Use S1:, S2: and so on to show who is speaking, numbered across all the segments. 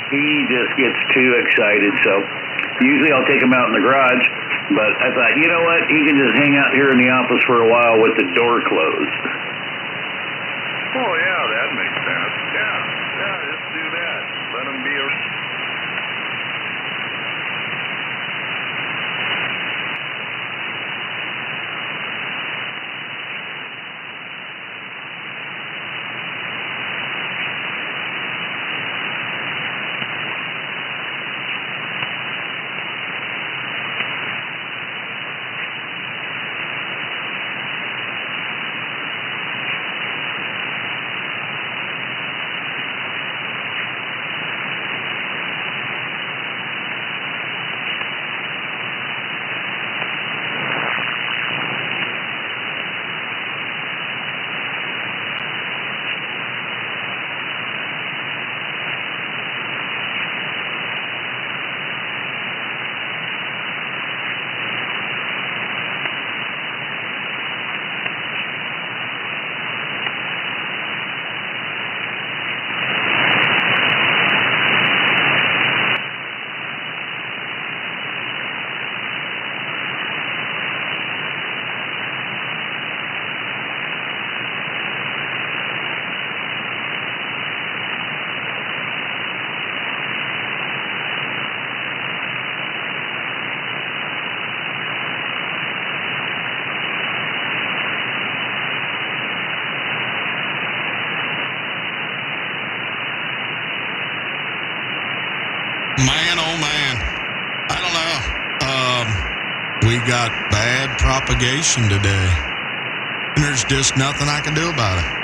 S1: He just gets too excited, so usually I'll take him out in the garage, but I thought, you know what, he can just hang out here in the office for a while with the door closed.
S2: Oh, yeah, that makes sense. Yeah, just do that. Let him be a...
S3: Man, oh man, I don't know. We got bad propagation today, and there's just nothing I can do about it.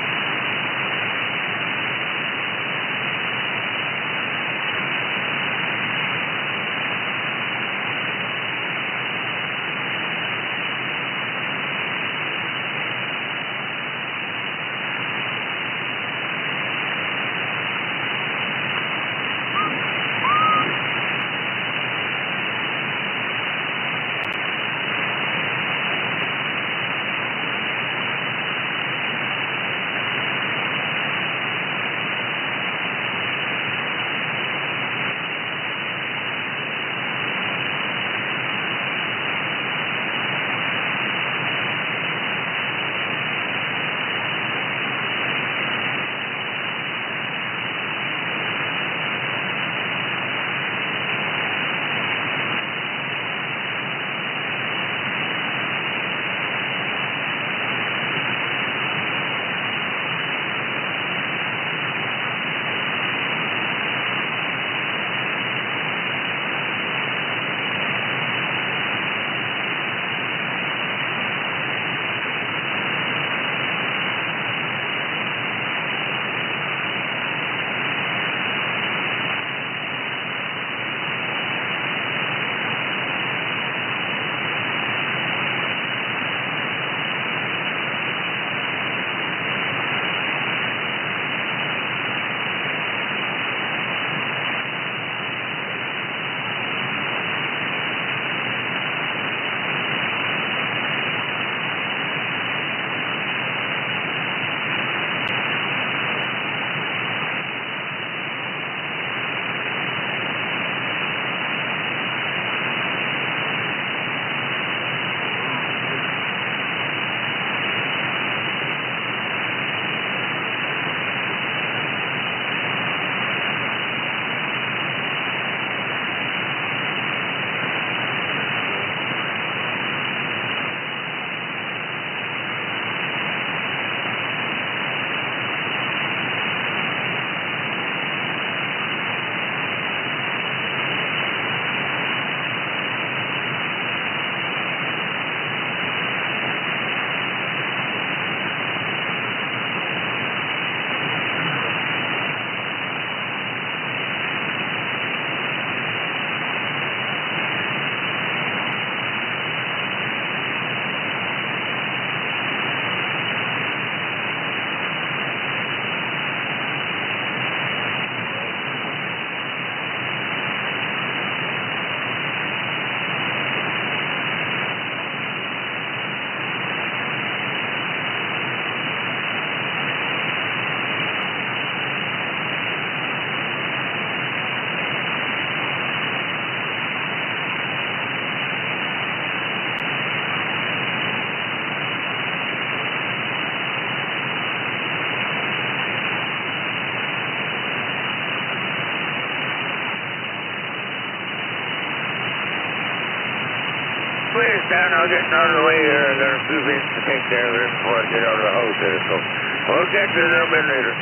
S2: I'm getting out of the way here. I got a few things to take care of before I get out of the house here, so we'll check this a little bit later.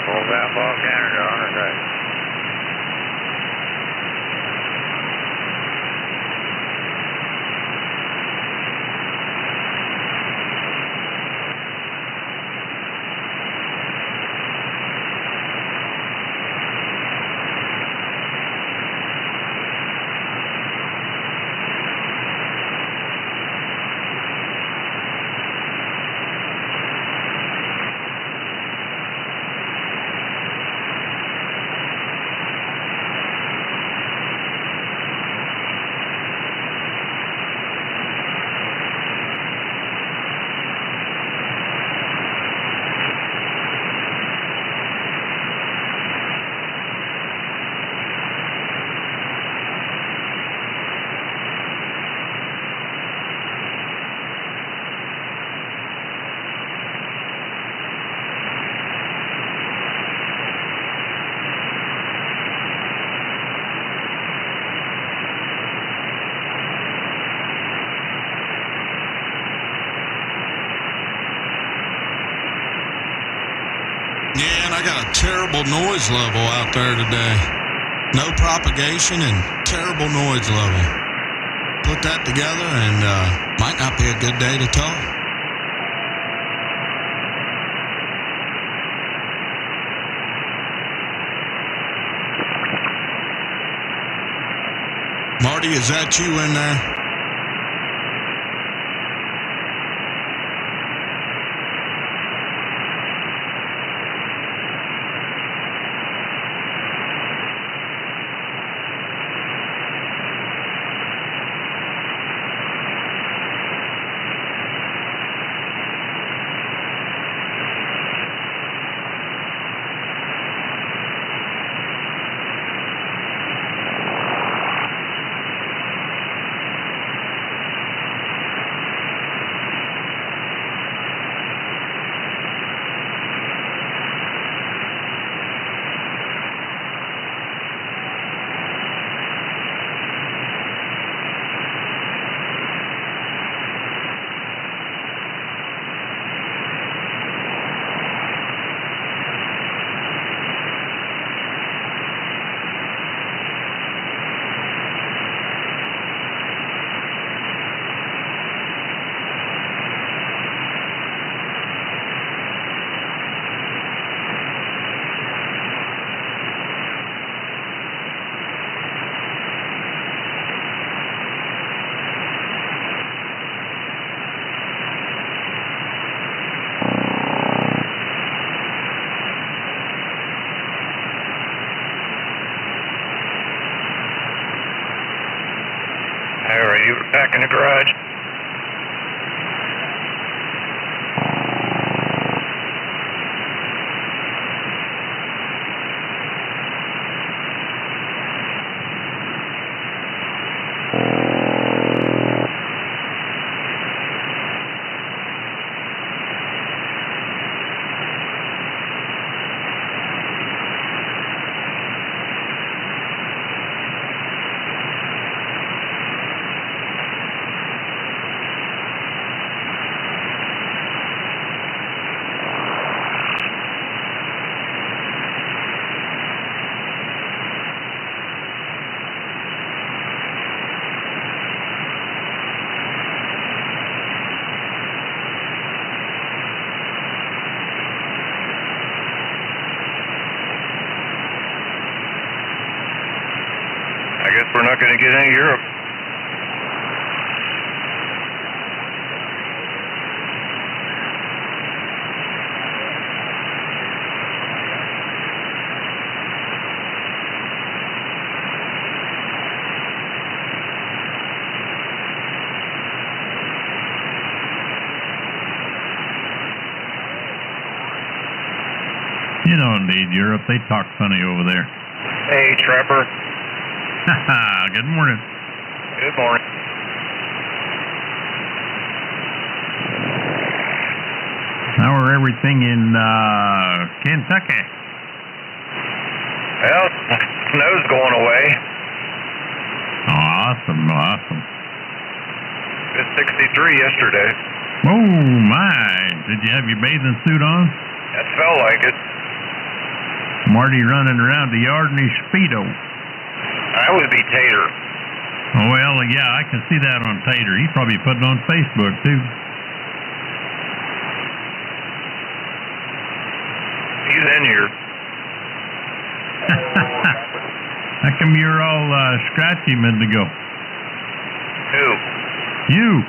S2: Full map all Canada on it, right?
S3: Yeah, and I got a terrible noise level out there today. No propagation and terrible noise level. Put that together and might not be a good day to tow. Marty, is that you in there?
S2: Are you back in the garage? I guess we're not going to get any Europe.
S4: You don't need Europe. They talk funny over there.
S2: Hey, Trapper.
S4: Good morning.
S2: Good morning.
S4: How are everything in Kentucky?
S2: Well, snow's going away.
S4: Awesome, awesome.
S2: It's 63 yesterday.
S4: Oh, my. Did you have your bathing suit on?
S2: That felt like it.
S4: Marty running around the yard in his Speedo.
S2: That would be Tater.
S4: Oh, well, yeah, I can see that on Tater. He probably put it on Facebook, too.
S2: He's in here.
S4: How come you're all scratchy a minute ago?
S2: Who?
S4: You.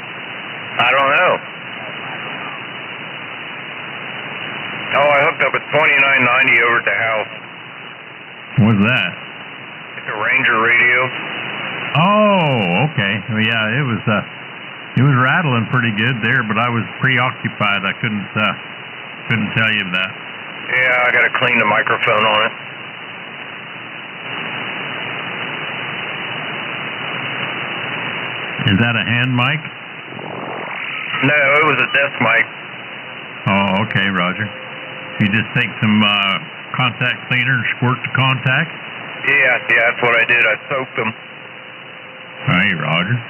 S2: I don't know. Oh, I hooked up a 2990 over at the house.
S4: What's that?
S2: It's a Ranger radio.
S4: Oh, okay. Well, yeah, it was rattling pretty good there, but I was preoccupied. I couldn't tell you that.
S2: Yeah, I gotta clean the microphone on it.
S4: Is that a hand mic?
S2: No, it was a desk mic.
S4: Oh, okay, Roger. You just take some contact cleaner and squirt the contact?
S2: Yeah, that's what I did. I soaked them.
S4: Hey, Roger.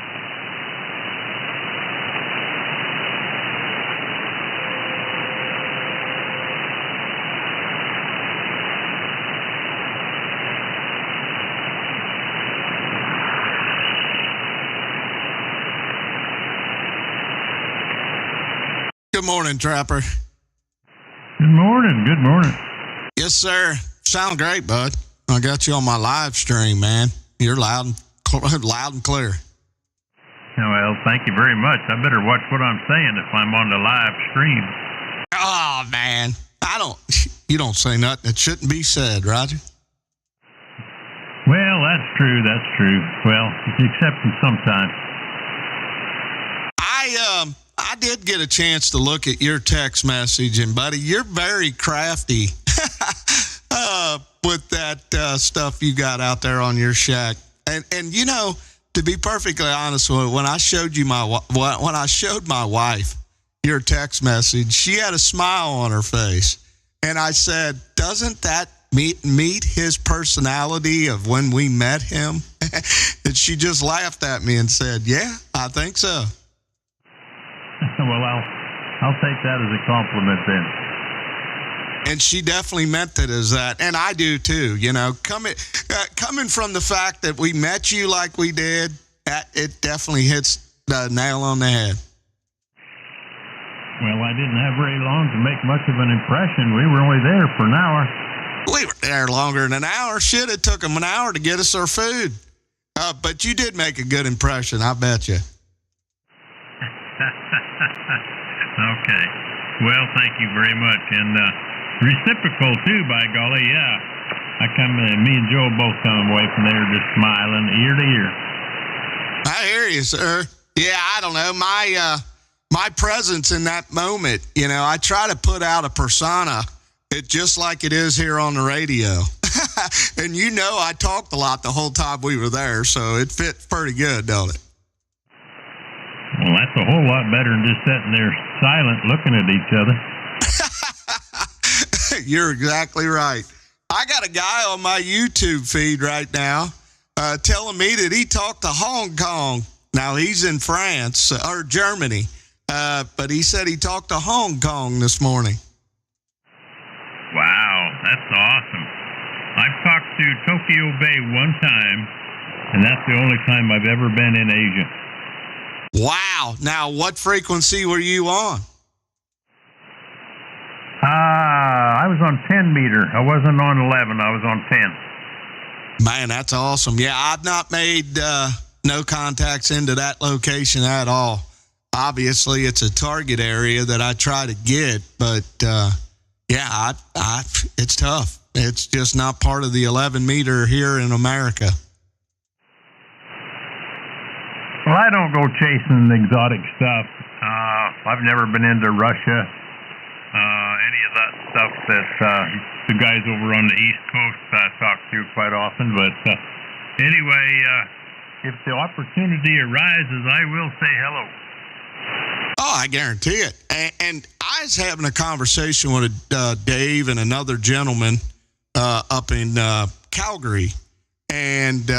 S3: Good morning, Trapper.
S4: Good morning. Good morning.
S3: Yes, sir. Sound great, bud. I got you on my live stream, man. You're loud and clear.
S4: Well, thank you very much. I better watch what I'm saying if I'm on the live stream.
S3: Oh, man. You don't say nothing that shouldn't be said, Roger.
S4: Well, that's true. That's true. Well, except sometimes.
S3: I did get a chance to look at your text message, and buddy, you're very crafty with that stuff you got out there on your shack. And you know, to be perfectly honest, when I showed my wife your text message, she had a smile on her face, and I said, "Doesn't that meet his personality of when we met him?" And she just laughed at me and said, "Yeah, I think so."
S4: Well, I'll take that as a compliment then.
S3: And she definitely meant it as that, and I do too. You know, coming from the fact that we met you like we did, it definitely hits the nail on the head.
S4: Well, I didn't have very long to make much of an impression. We were only there for an hour.
S3: We were there longer than an hour. Shit, it took them an hour to get us our food. But you did make a good impression, I bet you.
S4: Okay. Well, thank you very much. And reciprocal, too, by golly, yeah. Me and Joe both come away from there just smiling ear to ear.
S3: I hear you, sir. Yeah, I don't know. My presence in that moment, you know, I try to put out a persona, just like it is here on the radio. And you know I talked a lot the whole time we were there, so it fits pretty good, don't it?
S4: Well, that's a whole lot better than just sitting there silent looking at each other.
S3: You're exactly right. I got a guy on my YouTube feed right now telling me that he talked to Hong Kong. Now, he's in France or Germany, but he said he talked to Hong Kong this morning.
S4: Wow, that's awesome. I've talked to Tokyo Bay one time, and that's the only time I've ever been in Asia.
S3: Wow. Now, what frequency were you on?
S4: I was on 10 meter. I wasn't on 11. I was on 10.
S3: Man, that's awesome. Yeah, I've not made no contacts into that location at all. Obviously, it's a target area that I try to get, but yeah, it's tough. It's just not part of the 11 meter here in America.
S4: Well, I don't go chasing exotic stuff. I've never been into Russia, any of that stuff that the guys over on the East Coast talk to quite often. But anyway, if the opportunity arises, I will say hello.
S3: Oh, I guarantee it. And I was having a conversation with Dave and another gentleman up in Calgary, and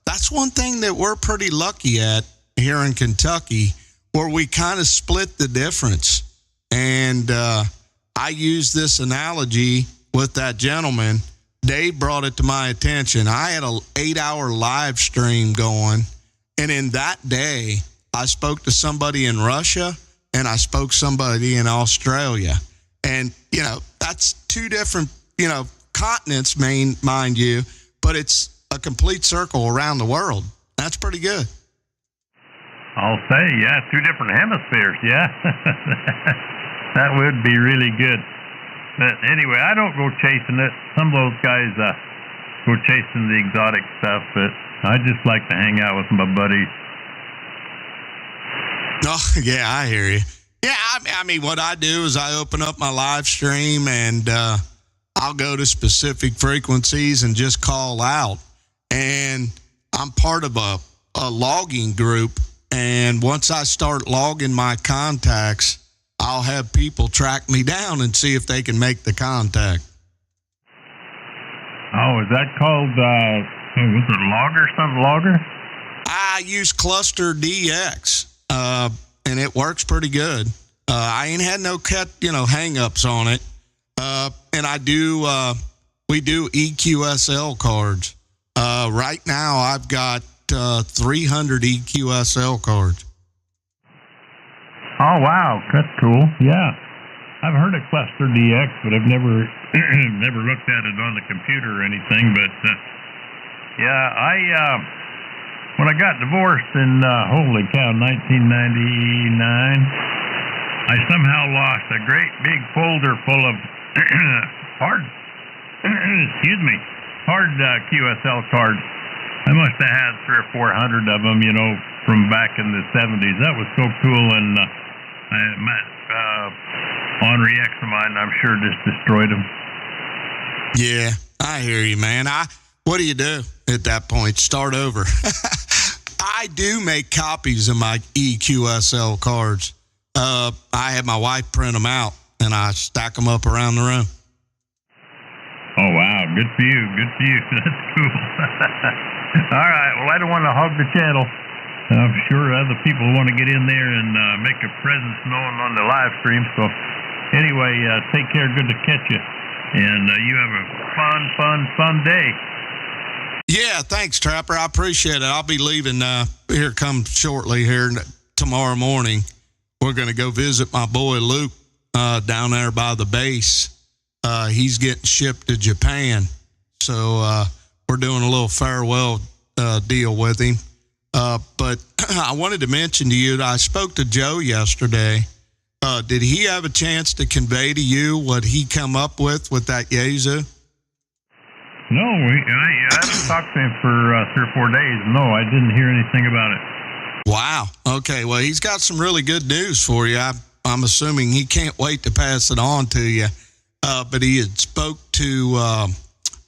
S3: that's one thing that we're pretty lucky at here in Kentucky, where we kind of split the difference. And I use this analogy with that gentleman. Dave brought it to my attention. I had an 8-hour live stream going, and in that day, I spoke to somebody in Russia and I spoke to somebody in Australia. And, that's two different, continents, mind you, but it's a complete circle around the world. That's pretty good.
S4: I'll say, yeah, 2 different hemispheres, yeah. That would be really good. But anyway, I don't go chasing it. Some of those guys go chasing the exotic stuff, but I just like to hang out with my buddies.
S3: Oh, yeah, I hear you. Yeah, I mean, what I do is I open up my live stream and I'll go to specific frequencies and just call out. And I'm part of a logging group. And once I start logging my contacts, I'll have people track me down and see if they can make the contact.
S4: Oh, is that called, was it Logger?
S3: I use Cluster DX, and it works pretty good. I ain't had no hang-ups on it. And we do EQSL cards. Right now I've got 300 EQSL cards.
S4: Oh, wow. That's cool. Yeah. I've heard of Cluster DX, but I've never never looked at it on the computer or anything. But, when I got divorced in, 1999, I somehow lost a great big folder full of hard QSL cards. I must have had 300 or 400 of them, from back in the 70s. That was so cool, and Henri X of mine, I'm sure, just destroyed them.
S3: Yeah, I hear you, man. What do you do at that point? Start over. I do make copies of my EQSL cards. I have my wife print them out, and I stack them up around the room.
S4: Oh, wow. Good for you. That's cool. All right. Well, I don't want to hog the channel. I'm sure other people want to get in there and make a presence known on the live stream. So anyway, take care. Good to catch you. And you have a fun day.
S3: Yeah, thanks, Trapper. I appreciate it. I'll be leaving here come shortly here tomorrow morning. We're going to go visit my boy Luke down there by the base. He's getting shipped to Japan. So we're doing a little farewell deal with him. But I wanted to mention to you that I spoke to Joe yesterday. Did he have a chance to convey to you what he come up with that Yaesu?
S4: No, I haven't talked to him for 3 or 4 days. No, I didn't hear anything about it.
S3: Wow. Okay, well, he's got some really good news for you. I'm assuming he can't wait to pass it on to you. But he had spoke to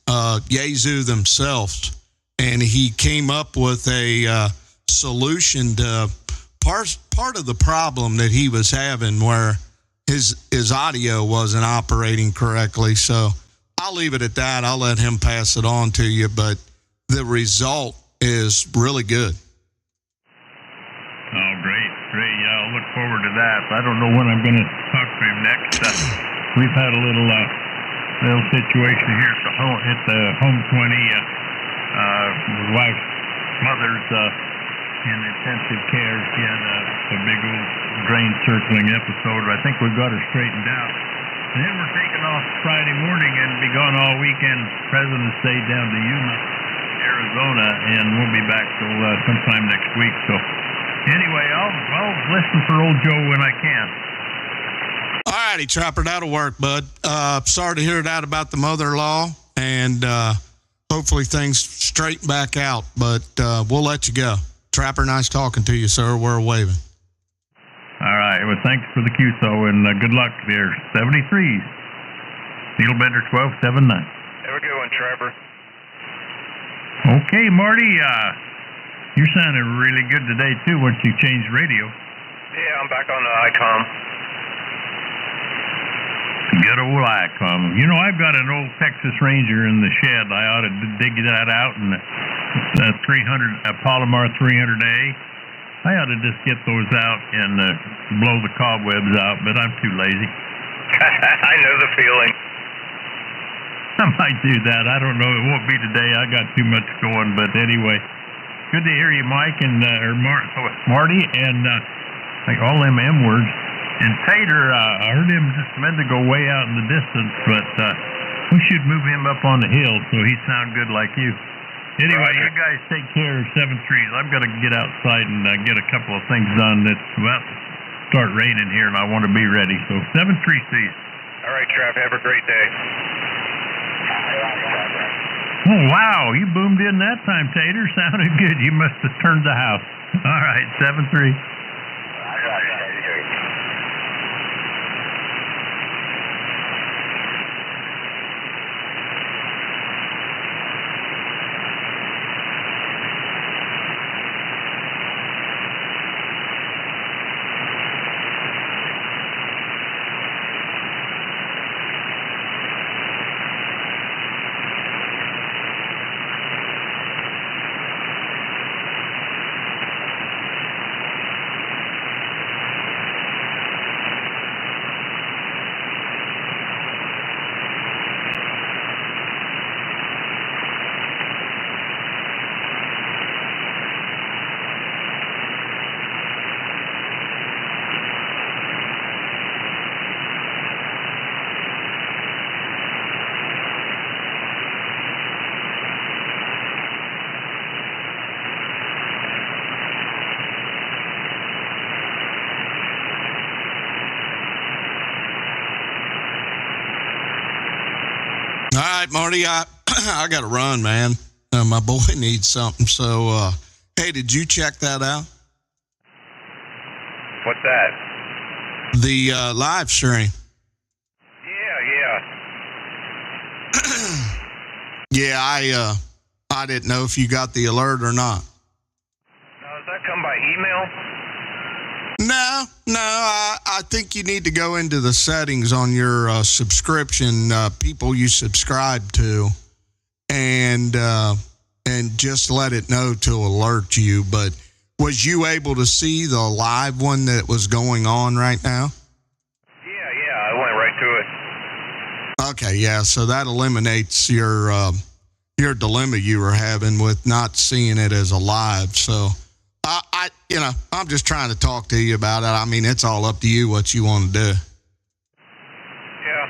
S3: Yaesu themselves, and he came up with a solution to part of the problem that he was having, where his audio wasn't operating correctly. So I'll leave it at that. I'll let him pass it on to you, but the result is really good.
S4: Oh, great. Yeah, I'll look forward to that. I don't know when I'm going to talk to him next. We've had a little situation here at the Home 20. My wife's mother's in intensive care. She had a big old brain circling episode. I think we've got her straightened out. And then we're taking off Friday morning and be gone all weekend, President's Day, down to Yuma, Arizona, and we'll be back till sometime next week. So anyway, I'll listen for old Joe when I can.
S3: All righty, Trapper, that'll work, bud. Sorry to hear that about the mother-in-law, and hopefully things straighten back out, but we'll let you go. Trapper, nice talking to you, sir. We're waving.
S4: All right. Well, thanks for the QSO, and good luck there. 73s. Steelbender 1279.
S2: Have a good one, Trapper.
S4: Okay, Marty. You sounded really good today, too, once you changed radio.
S2: Yeah, I'm back on the ICOM.
S4: Good old ICOM. I've got an old Texas Ranger in the shed. I ought to dig that out and Palomar 300A. I ought to just get those out and blow the cobwebs out, but I'm too lazy.
S2: I know the feeling.
S4: I might do that. I don't know. It won't be today. I got too much going. But anyway, good to hear you, Mike, and Marty, and like all them M words. And Tater, I heard him just a minute ago way out in the distance, but we should move him up on the hill so he sound good like you. Anyway,
S2: Roger.
S4: you guys take care of 7 trees. I've got to get outside and get a couple of things done. It's about to start raining here, and I want to be ready. So 7 trees to you.
S2: All right, Trav, have a great day.
S4: Oh, wow, you boomed in that time, Tater. Sounded good. You must have turned the house. All right, 7-3.
S3: All right, Marty, I got to run, man. My boy needs something. So, hey, did you check that out?
S2: What's that?
S3: The live stream.
S2: Yeah.
S3: Yeah, I didn't know if you got the alert or not.
S2: Now, does that come by email?
S3: No, I think you need to go into the settings on your subscription, people you subscribe to, and just let it know to alert you. But was you able to see the live one that was going on right now?
S2: Yeah, I went right to it.
S3: Okay, yeah, so that eliminates your dilemma you were having with not seeing it as a live. So I'm just trying to talk to you about it. I mean, it's all up to you what you want to do.
S2: Yeah,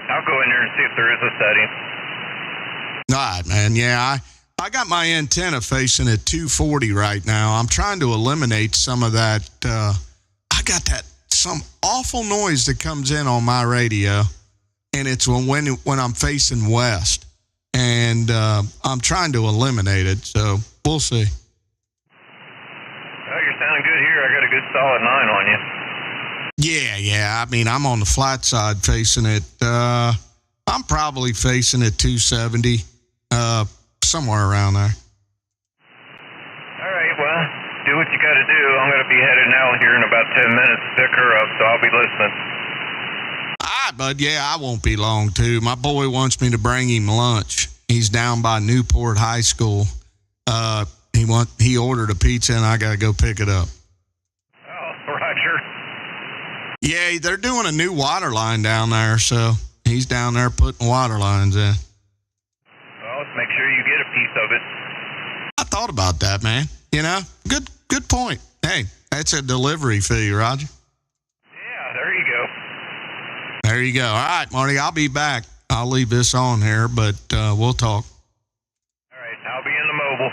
S2: I'll go in there and see if there is a setting.
S3: All right, man. Yeah, I got my antenna facing at 240 right now. I'm trying to eliminate some of that. I got some awful noise that comes in on my radio, and it's when I'm facing west, and I'm trying to eliminate it. So we'll see.
S2: Oh, you're sounding good here. I got a good solid 9 on you.
S3: Yeah. I mean, I'm on the flat side facing it. I'm probably facing it 270, somewhere around there.
S2: All right, well, do what you got to do. I'm going to be heading out here in about 10 minutes to pick her up, so I'll be listening.
S3: All right, bud. Yeah, I won't be long, too. My boy wants me to bring him lunch. He's down by Newport High School. He ordered a pizza, and I got to go pick it up.
S2: Oh, Roger.
S3: Yeah, they're doing a new water line down there, so he's down there putting water lines in.
S2: Well, let's make sure you get a piece of it.
S3: I thought about that, man. You know, good point. Hey, that's a delivery fee, Roger.
S2: Yeah, there you go.
S3: There you go. All right, Marty, I'll be back. I'll leave this on here, but we'll talk.
S2: All right, I'll be in the mobile.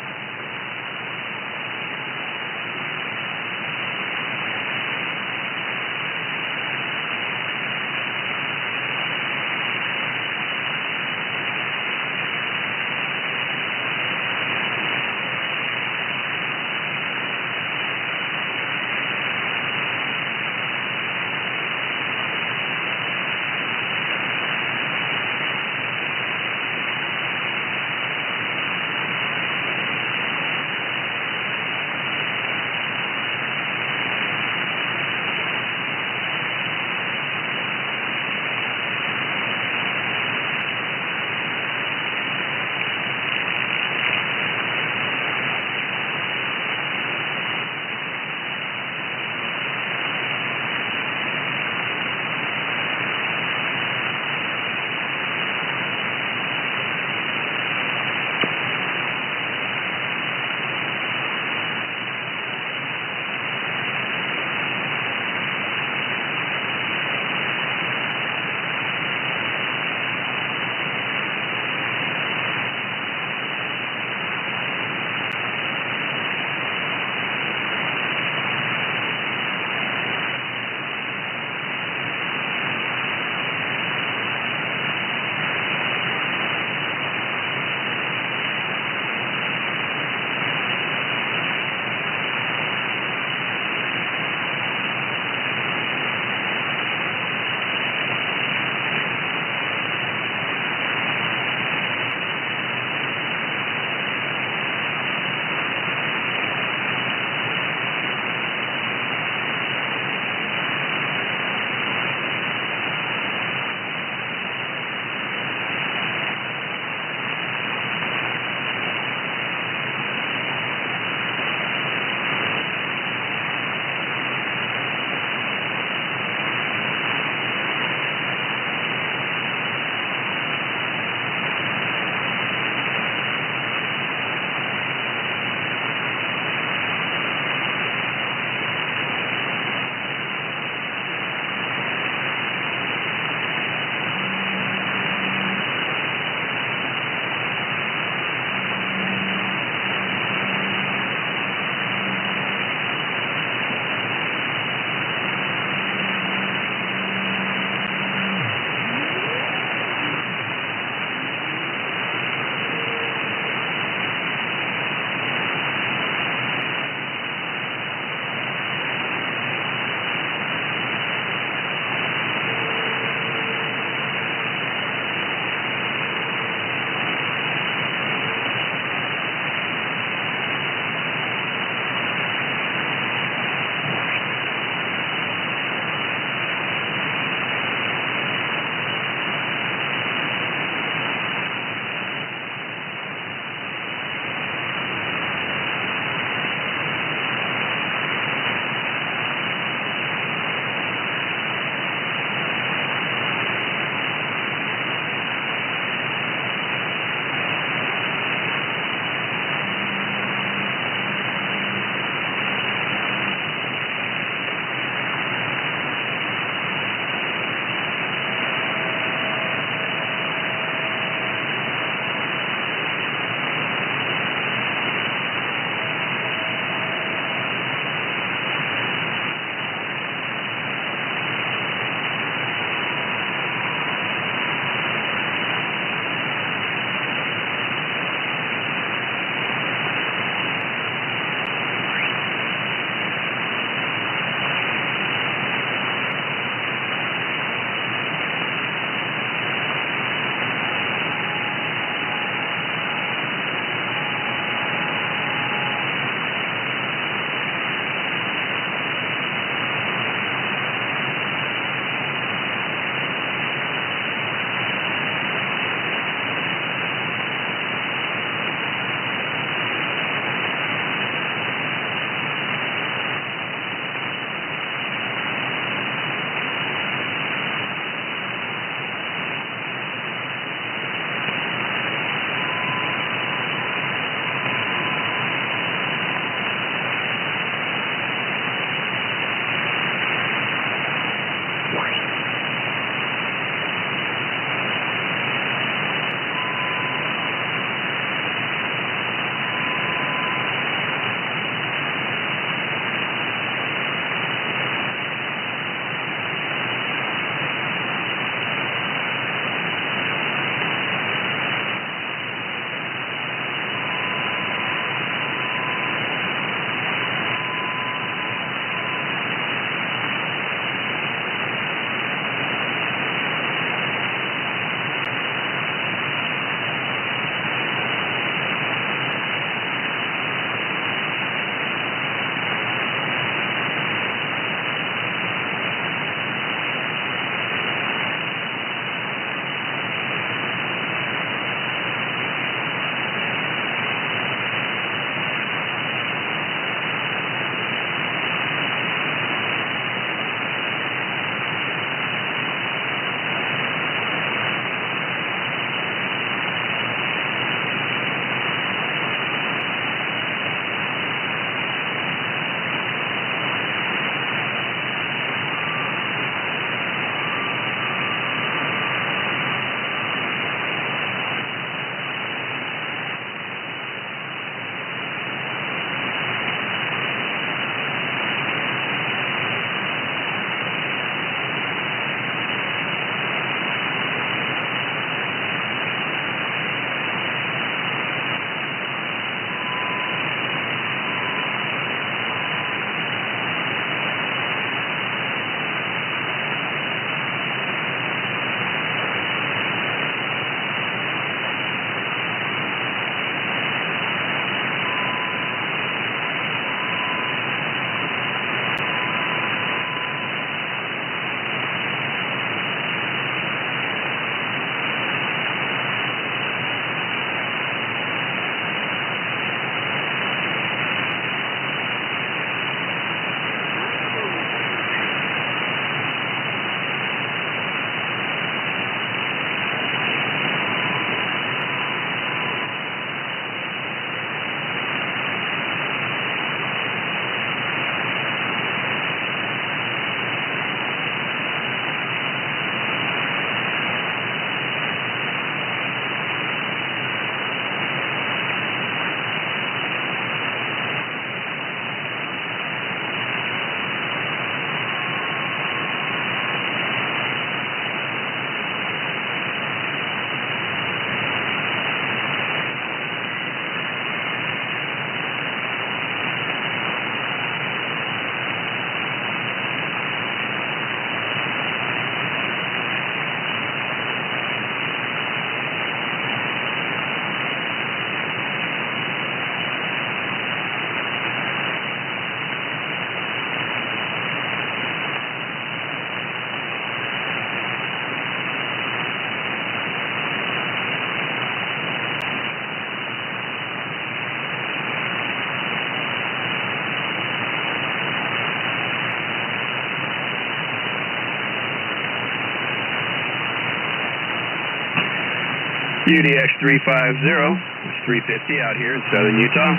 S5: UDX 350, it's 350 out here in southern Utah.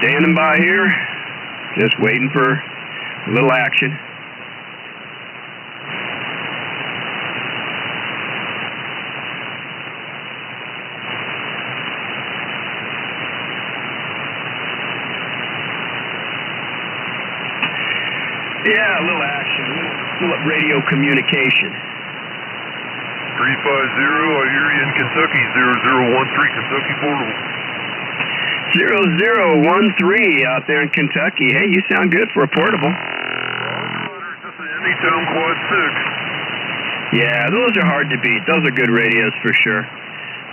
S5: Standing by here, just waiting for a little action. Yeah, a little action, a little radio communication.
S2: 350, I hear you in Kentucky, 0013, Kentucky Portable.
S5: 0013 out there in Kentucky. Hey, you sound good for a portable.
S2: Just an Anytone Quad 6.
S5: Yeah, those are hard to beat. Those are good radios for sure.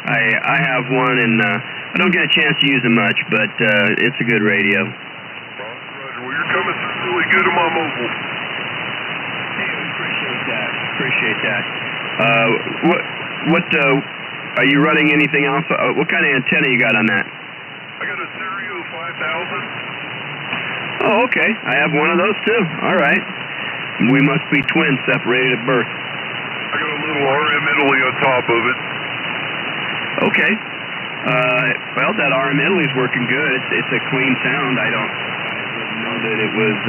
S5: I have one, and I don't get a chance to use them much, but it's a good radio.
S2: Roger, well, you're coming through really good on my mobile.
S5: Hey, we appreciate that. Appreciate that. What are you running anything else? What kind of antenna you got on that?
S2: I got a Stereo 5000.
S5: Oh, okay. I have one of those too. All right. We must be twins separated at birth.
S2: I got a little RM Italy on top of it.
S5: Okay. Well, that RM Italy's working good. It's a clean sound. I didn't know that it was.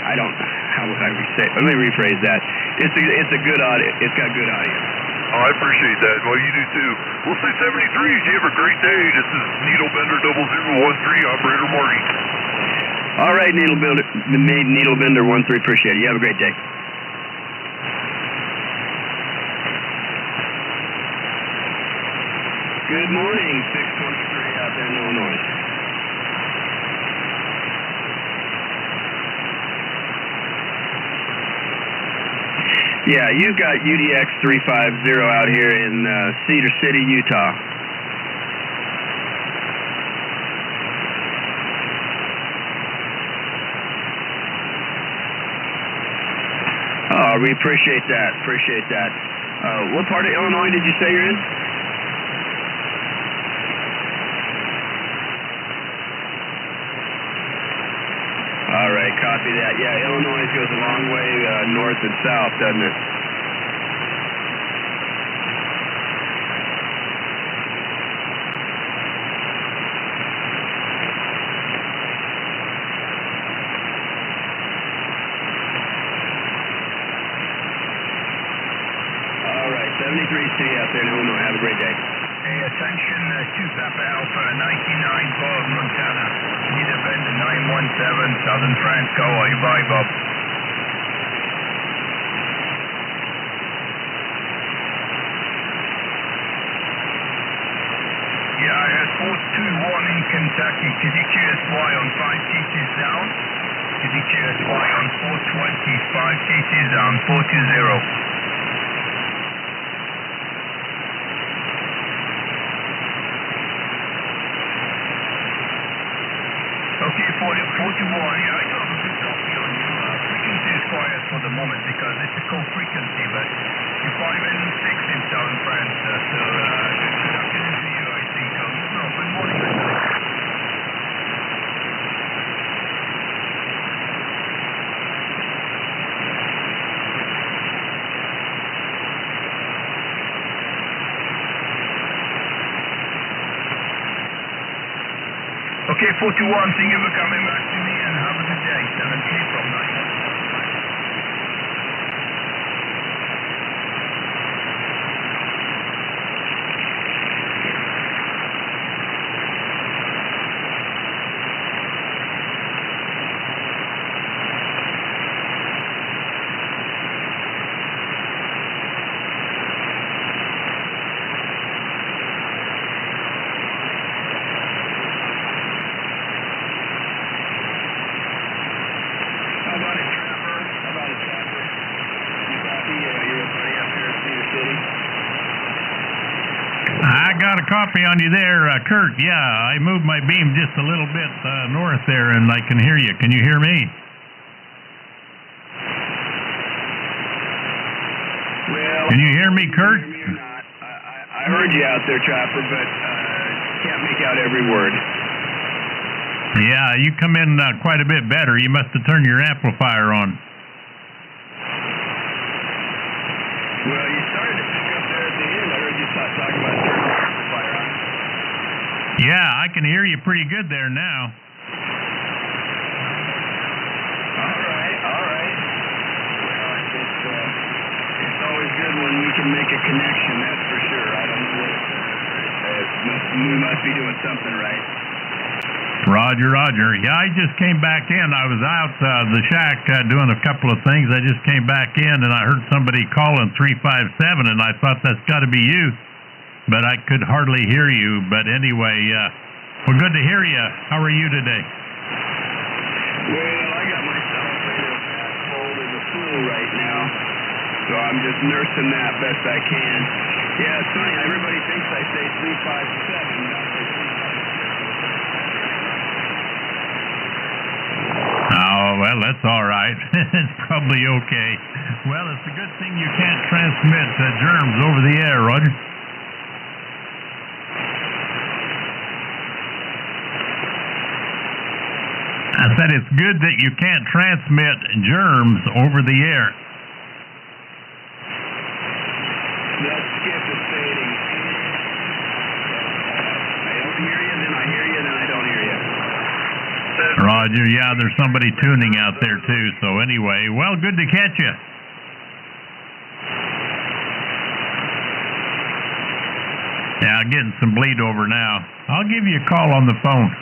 S5: I don't. How would I say? Let me rephrase that. It's a good audio. It's got good audio.
S2: Oh, I appreciate that. Well, you do too. We'll say 73s. You have a great day. This is Needlebender 0013, Operator Marty.
S5: All right, Needlebender 13. Appreciate it. You have a great day. Good morning, 623 out there in Illinois. Yeah, you've got UDX 350 out here in Cedar City, Utah. Oh, we appreciate that. Appreciate that. What part of Illinois did you say you're in? All right, copy that. Yeah, Illinois goes a long way north and south, doesn't it? All right, 73C out there in Illinois. Have a great day.
S6: Hey, attention, 2 Papa Alpha, 99 Bob, Montana. Needlebender 917, Southern France. How are you? Bye, Bob. Yeah, I had 421 in Kentucky. KDQSY on 5 TTs down. KDQSY on 420, 5 TTs down, 420. Okay, 41, yeah, I do have a good copy on you. Frequency is quiet for the moment because it's a co-frequency, but you're 5 and 6 in Southern France, so good afternoon to you, I think. No, good morning, actually. Okay, 41, thank you for coming back to me and have a good day. 7K from 9. How about a Trapper? You copy? You're buddy up here in Cedar City.
S4: I got a copy on you there, Kurt. Yeah, I moved my beam just a little bit north there, and I can hear you. Can you hear me?
S5: Well,
S4: Can you hear me, Kurt?
S5: Hear me or not? I heard you out there, Trapper, but can't make out every word.
S4: Yeah, you come in quite a bit better. You must have turned your amplifier on.
S5: Well, you started to pick up there
S4: Yeah, I can hear you pretty good there now.
S5: All right. Well, it's always good when we can make a connection, that's for sure. I don't know what. We must be doing something right.
S4: Roger. Yeah, I just came back in. I was out the shack doing a couple of things. I just came back in and I heard somebody calling 357, and I thought that's got to be you, but I could hardly hear you. But anyway, well, good to hear you. How are you today?
S5: Well, I got myself in a fast cold in the flu right now, so I'm just nursing that best I can. Yeah, it's funny. Everybody thinks I say 357. Not say 357.
S4: Oh, well, that's all right. It's probably okay. Well, it's a good thing you can't transmit germs over the air, Roger. I said it's good that you can't transmit germs over the air.
S5: That skip is fading. I don't hear you, then I hear you, then I don't hear you.
S4: Roger, yeah, there's somebody tuning out there too. So anyway, well, good to catch you. Yeah, getting some bleed over now. I'll give you a call on the phone.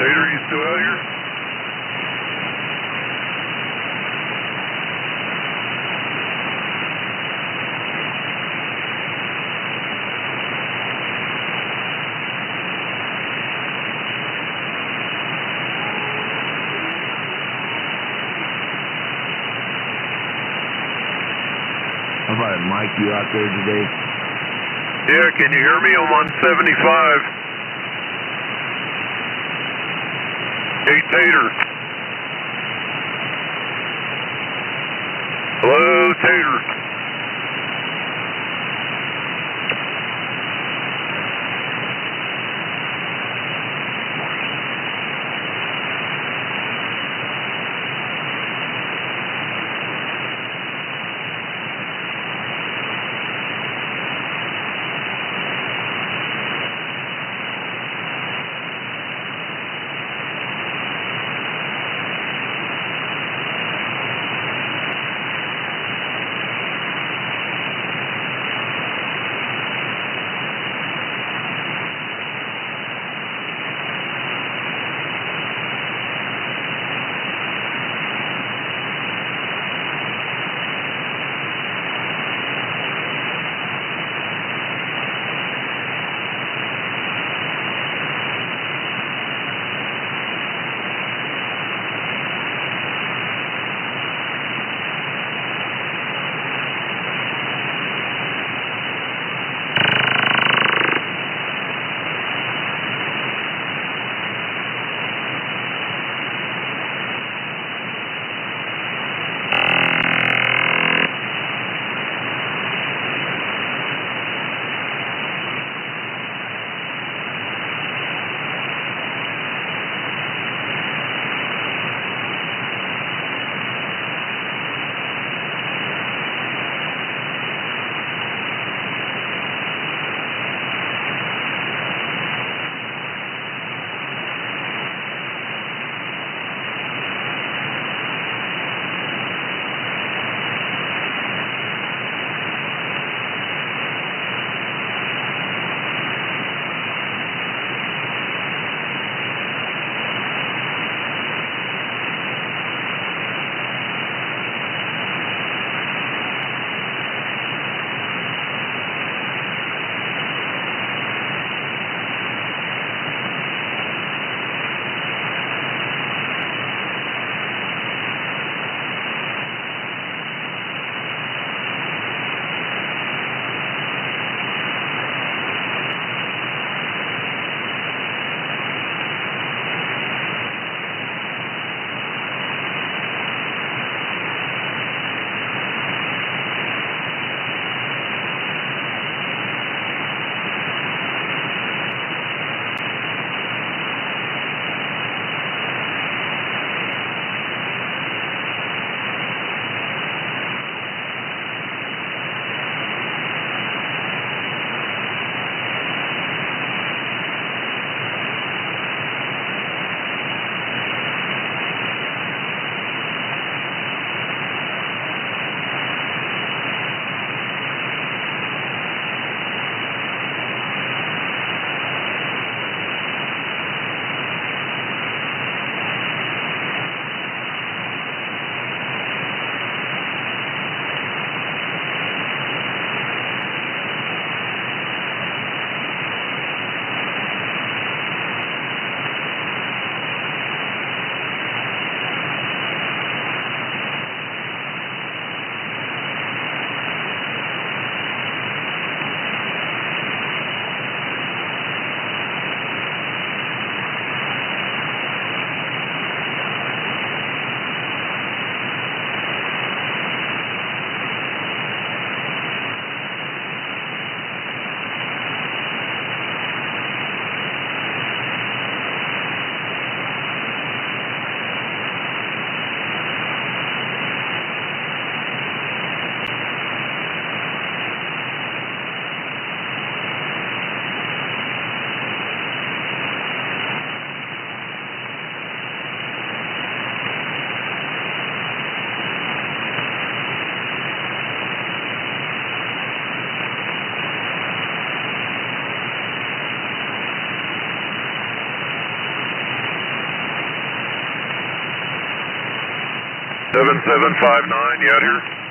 S2: Tater, you still out here?
S7: How about Mike, you out there today?
S2: Yeah, can you hear me? I'm on 75. Hey, Tater. Hello, Tater. 7759, you out here?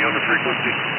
S2: you on the frequency?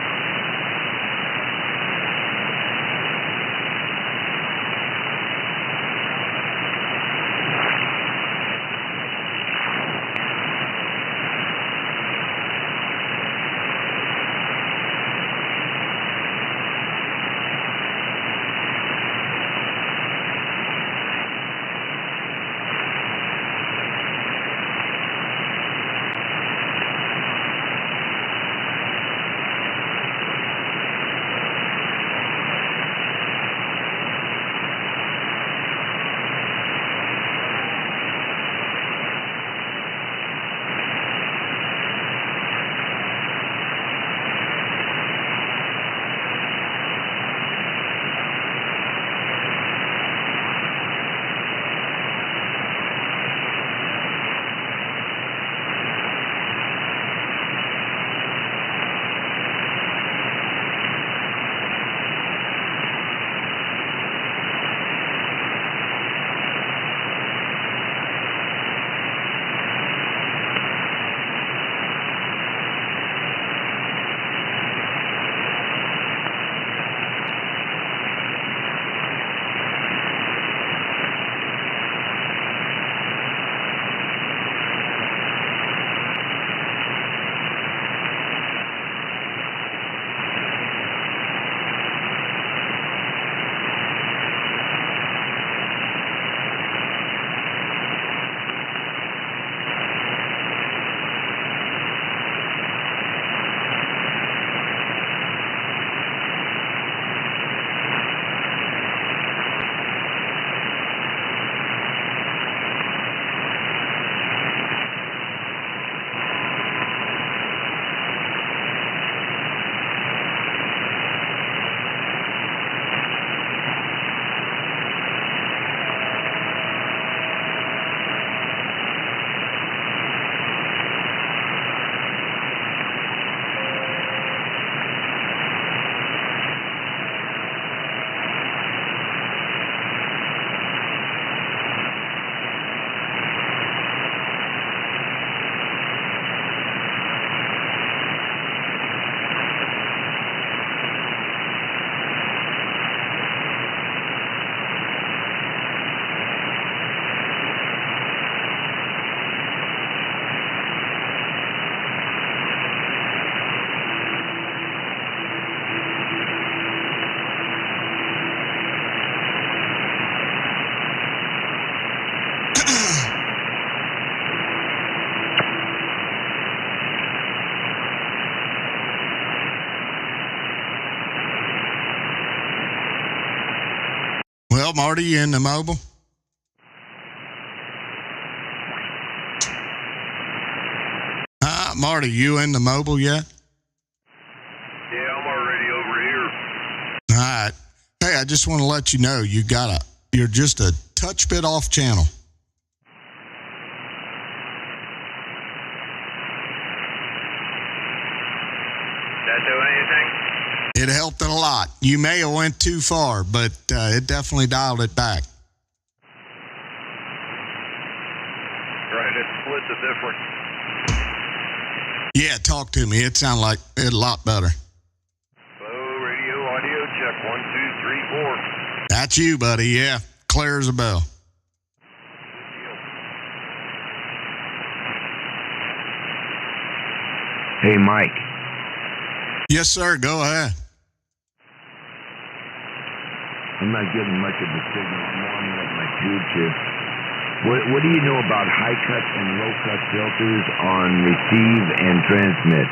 S3: Well, Marty, you in the mobile? Marty, you in the mobile yet?
S2: Yeah, I'm already over here.
S3: All right. Hey, I just want to let you know you're just a touch bit off channel.
S2: That doing anything?
S3: It helped it a lot. You may have went too far, but it definitely dialed it back.
S2: Right, let's split the difference.
S3: Yeah, talk to me. It sounded like it a lot better.
S2: Hello, radio, audio, check 1, 2, 3, 4.
S3: That's you, buddy. Yeah, clear as a bell.
S7: Hey, Mike.
S3: Yes, sir. Go ahead.
S7: I'm not getting much of a signal. I'm warming up my tubes here. What do you know about high cut and low cut filters on receive and transmit?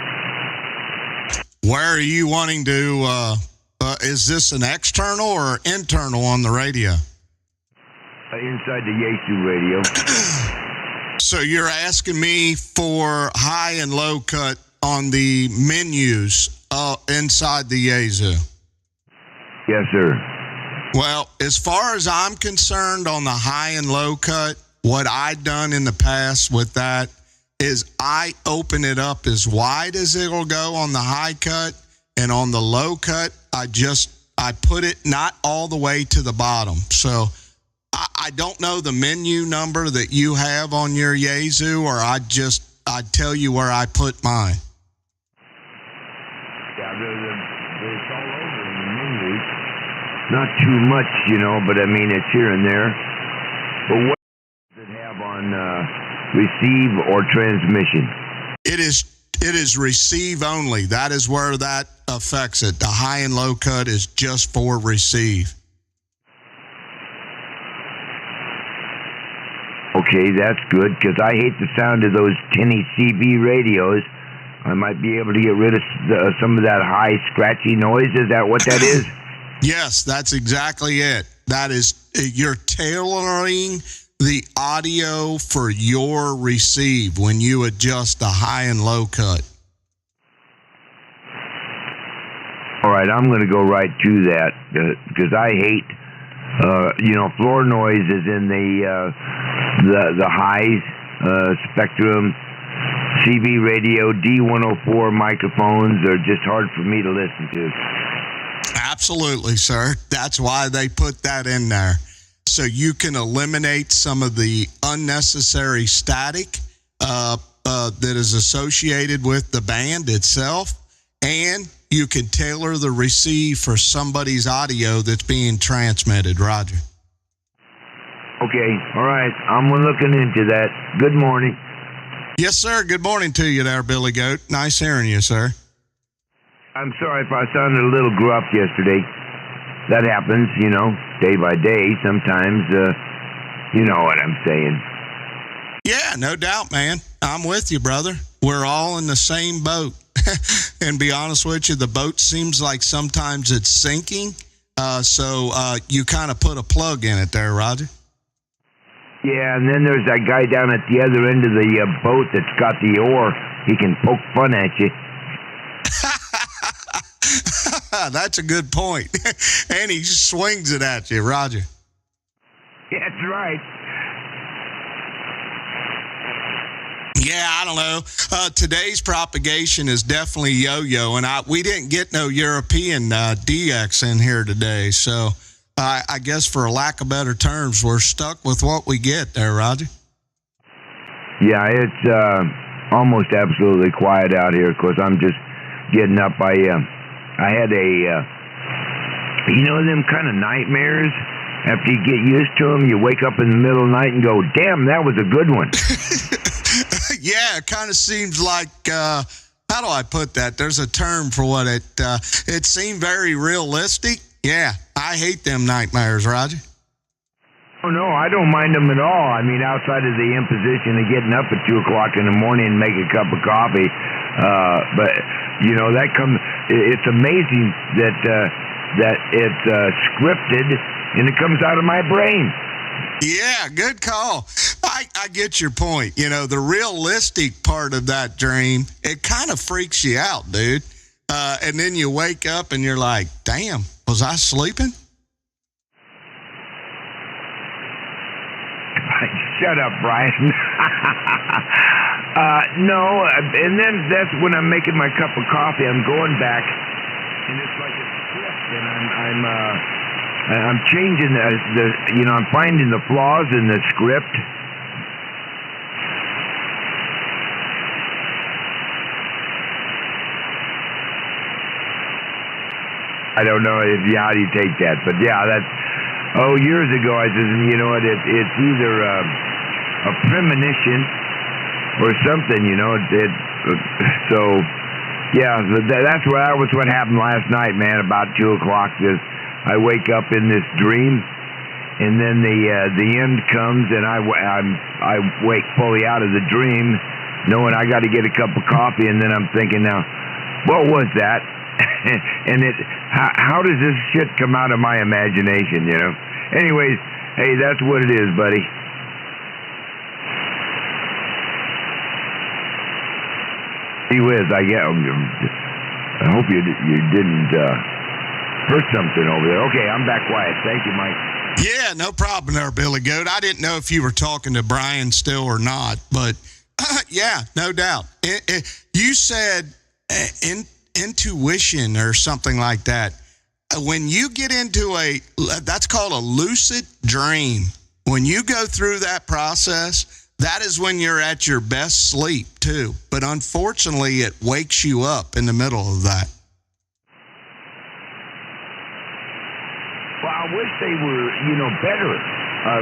S3: Where are you wanting to, is this an external or internal on the radio?
S7: Inside the Yaesu radio.
S3: So you're asking me for high and low cut on the menus inside the Yaesu?
S7: Yes, sir.
S3: Well, as far as I'm concerned on the high and low cut, what I've done in the past with that is I open it up as wide as it'll go on the high cut, and on the low cut, I put it not all the way to the bottom. So I don't know the menu number that you have on your Yaesu, or I'd tell you where I put mine.
S7: Yeah, it's all over in the menus. Not too much, but I mean, it's here and there. But what does it have on receive or transmission?
S3: It is receive only. That is where that affects it. The high and low cut is just for receive.
S7: Okay, that's good, because I hate the sound of those tinny CB radios. I might be able to get rid of some of that high, scratchy noise. Is that what that is?
S3: Yes, that's exactly it. That is, you're tailoring the audio for your receive when you adjust the high and low cut.
S7: All right, I'm going to go right to that, because I hate, floor noise is in the high spectrum. CB radio, D104 microphones are just hard for me to listen to.
S3: Absolutely, sir. That's why they put that in there. So you can eliminate some of the unnecessary static that is associated with the band itself, and you can tailor the receive for somebody's audio that's being transmitted, Roger.
S7: Okay, all right. I'm looking into that. Good morning.
S3: Yes, sir. Good morning to you there, Billy Goat. Nice hearing you, sir.
S7: I'm sorry if I sounded a little gruff yesterday. That happens, day by day. Sometimes, you know what I'm saying.
S3: Yeah, no doubt, man. I'm with you, brother. We're all in the same boat. And be honest with you, the boat seems like sometimes it's sinking. So you kind of put a plug in it there, Roger.
S7: Yeah, and then there's that guy down at the other end of the boat that's got the oar. He can poke fun at you.
S3: That's a good point. And he swings it at you, Roger.
S7: That's right.
S3: Yeah, I don't know. Today's propagation is definitely yo-yo, and we didn't get no European DX in here today, so I guess for a lack of better terms, we're stuck with what we get there, Roger.
S7: Yeah, it's almost absolutely quiet out here, because I'm just getting up. I had them kind of nightmares. After you get used to them, you wake up in the middle of the night and go, damn, that was a good one.
S3: Yeah, it kind of seems like, how do I put that? There's a term for what it seemed very realistic. Yeah, I hate them nightmares, Roger.
S7: Oh, no, I don't mind them at all. I mean, outside of the imposition of getting up at 2 o'clock in the morning and make a cup of coffee. But, it's amazing that it's scripted and it comes out of my brain.
S3: Yeah, good call. I get your point. You know, the realistic part of that dream, it kind of freaks you out, dude. And then you wake up and you're like, damn, was I sleeping?
S7: Shut up, Brian. No, and then that's when I'm making my cup of coffee. I'm going back, and it's like a script, and I'm changing I'm finding the flaws in the script. I don't know how do you take that, but yeah, years ago I said, you know what, it's either a premonition or something, you know. So yeah, that's what happened last night, man. About 2:00, I wake up in this dream, and then the end comes, and I wake fully out of the dream, knowing I got to get a cup of coffee, and then I'm thinking, now, what was that? And how does this shit come out of my imagination, you know? Anyways, hey, that's what it is, buddy. Gee whiz, I hope you didn't hurt something over there. Okay, I'm back quiet. Thank you, Mike.
S3: Yeah, no problem there, Billy Goat. I didn't know if you were talking to Brian still or not, but yeah, no doubt. You said intuition or something like that. When you get into that's called a lucid dream. When you go through that process, that is when you're at your best sleep too. But unfortunately, it wakes you up in the middle of that.
S7: Well, I wish they were, better.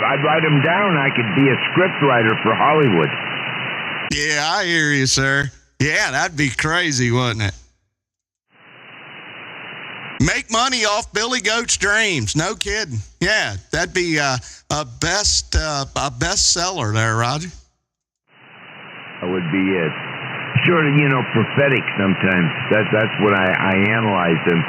S7: I'd write them down. I could be a script writer for Hollywood.
S3: Yeah, I hear you, sir. Yeah, that'd be crazy, wouldn't it? Make money off Billy Goat's dreams. No kidding. Yeah, that'd be a bestseller there, Roger.
S7: That would be it. Sort of, prophetic sometimes. That's what I analyze them.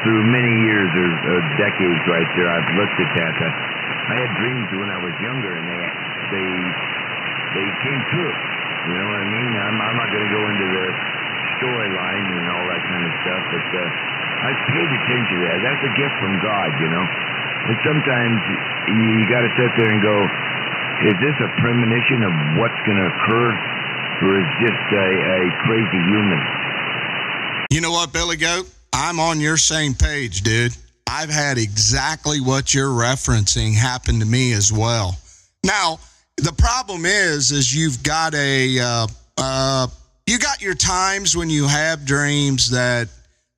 S7: Through many years or decades right there, I've looked at that. I had dreams when I was younger, and they came true. You know what I mean? I'm not going to go into the storyline and all that kind of stuff, but I paid attention to that. That's a gift from God, And sometimes you got to sit there and go, is this a premonition of what's going to occur, or is just a crazy human?
S3: You know what, Billy Goat? I'm on your same page, dude. I've had exactly what you're referencing happen to me as well. Now, the problem is you've got you got your times when you have dreams that,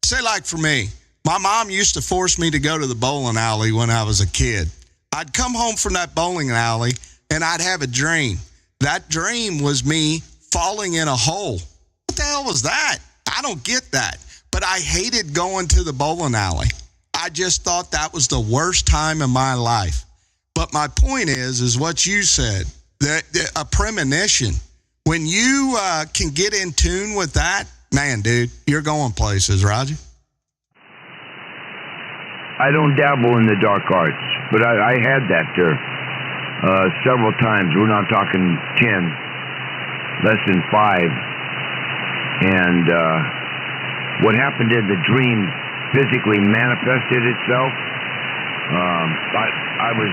S3: say like for me, my mom used to force me to go to the bowling alley when I was a kid. I'd come home from that bowling alley and I'd have a dream. That dream was me falling in a hole. What the hell was that? I don't get that. But I hated going to the bowling alley. I just thought that was the worst time in my life. But my point is what you said, that a premonition. When you can get in tune with that, man, dude, you're going places, Roger.
S7: I don't dabble in the dark arts, but I had that there several times. We're not talking 10, less than 5. And what happened in the dream physically manifested itself. I was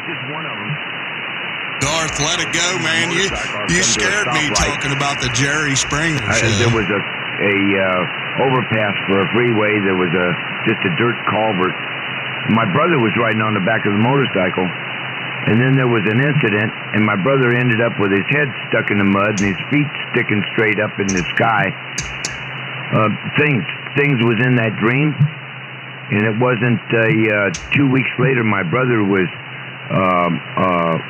S7: just one of them.
S3: Garth, let it go, man. You scared me talking about the Jerry Springer show.
S7: There was a overpass for a freeway. There was just a dirt culvert. My brother was riding on the back of the motorcycle, and then there was an incident, and my brother ended up with his head stuck in the mud and his feet sticking straight up in the sky. Things was in that dream, and it wasn't 2 weeks later my brother was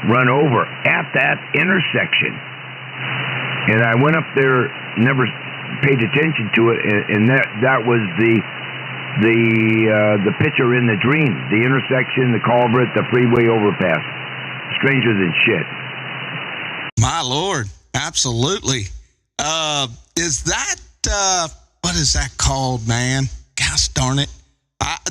S7: run over at that intersection, and I went up there, never paid attention to it, and that was the picture in the dream, the intersection, the culvert, the freeway overpass. Stranger than shit.
S3: My Lord, absolutely. Is that what is that called, man? Gosh darn it.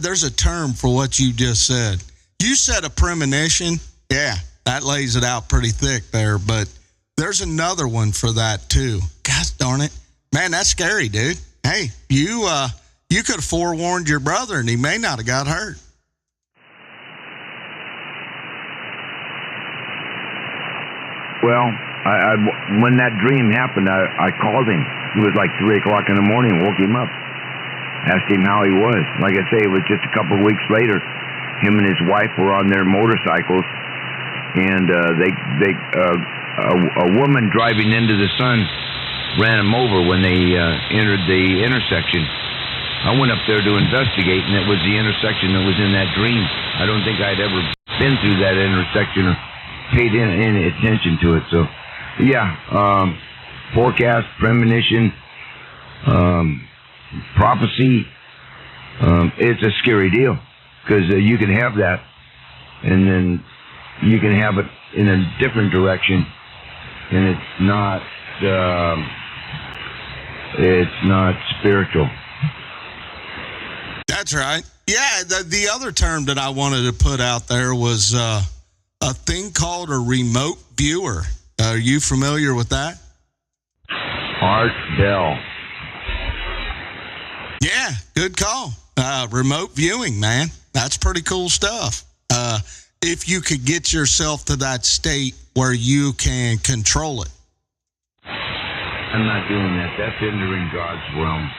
S3: there's a term for what you just said. You said a premonition. Yeah, that lays it out pretty thick there, but there's another one for that too. Gosh darn it. Man, that's scary, dude. Hey, you could have forewarned your brother and he may not have got hurt.
S7: Well, I when that dream happened, I called him. It was like 3 o'clock in the morning, woke him up. Asked him how he was. Like I say, it was just a couple of weeks later. Him and his wife were on their motorcycles, and a woman driving into the sun ran him over when they entered the intersection. I went up there to investigate, and it was the intersection that was in that dream. I don't think I'd ever been through that intersection or paid any attention to it. So, yeah, forecast, premonition, prophecy. It's a scary deal because you can have that, and then you can have it in a different direction, and it's not spiritual.
S3: That's right. Yeah, the other term that I wanted to put out there was a thing called a remote viewer. Are you familiar with that?
S7: Art Bell.
S3: Yeah, good call. Remote viewing, man. That's pretty cool stuff. If you could get yourself to that state where you can control it.
S7: I'm not doing that. That's entering God's realm.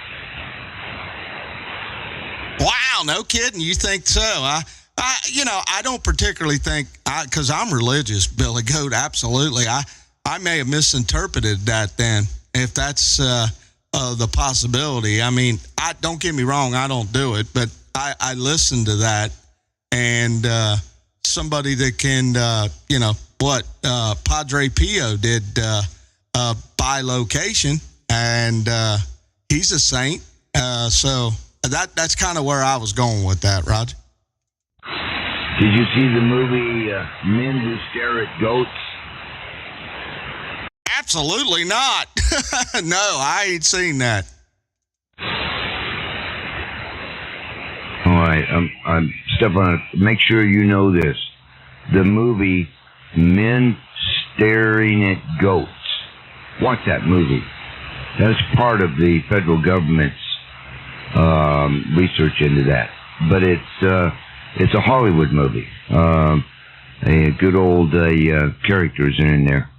S3: Wow, no kidding. You think so? I don't particularly think, because I'm religious, Billy Goat, absolutely. I may have misinterpreted that then, if that's the possibility. I mean, don't get me wrong, I don't do it, but I listen to that, and somebody that can, Padre Pio did by location, and he's a saint, so that's kind of where I was going with that, Roger.
S7: Did you see the movie Men Who Stare at Goats?
S3: Absolutely not. No, I ain't seen that.
S7: All right, I'm Stefan. Make sure you know this. The movie Men Staring at Goats. Watch that movie. That's part of the federal government's research into that. But it's a Hollywood movie. A good old characters in there.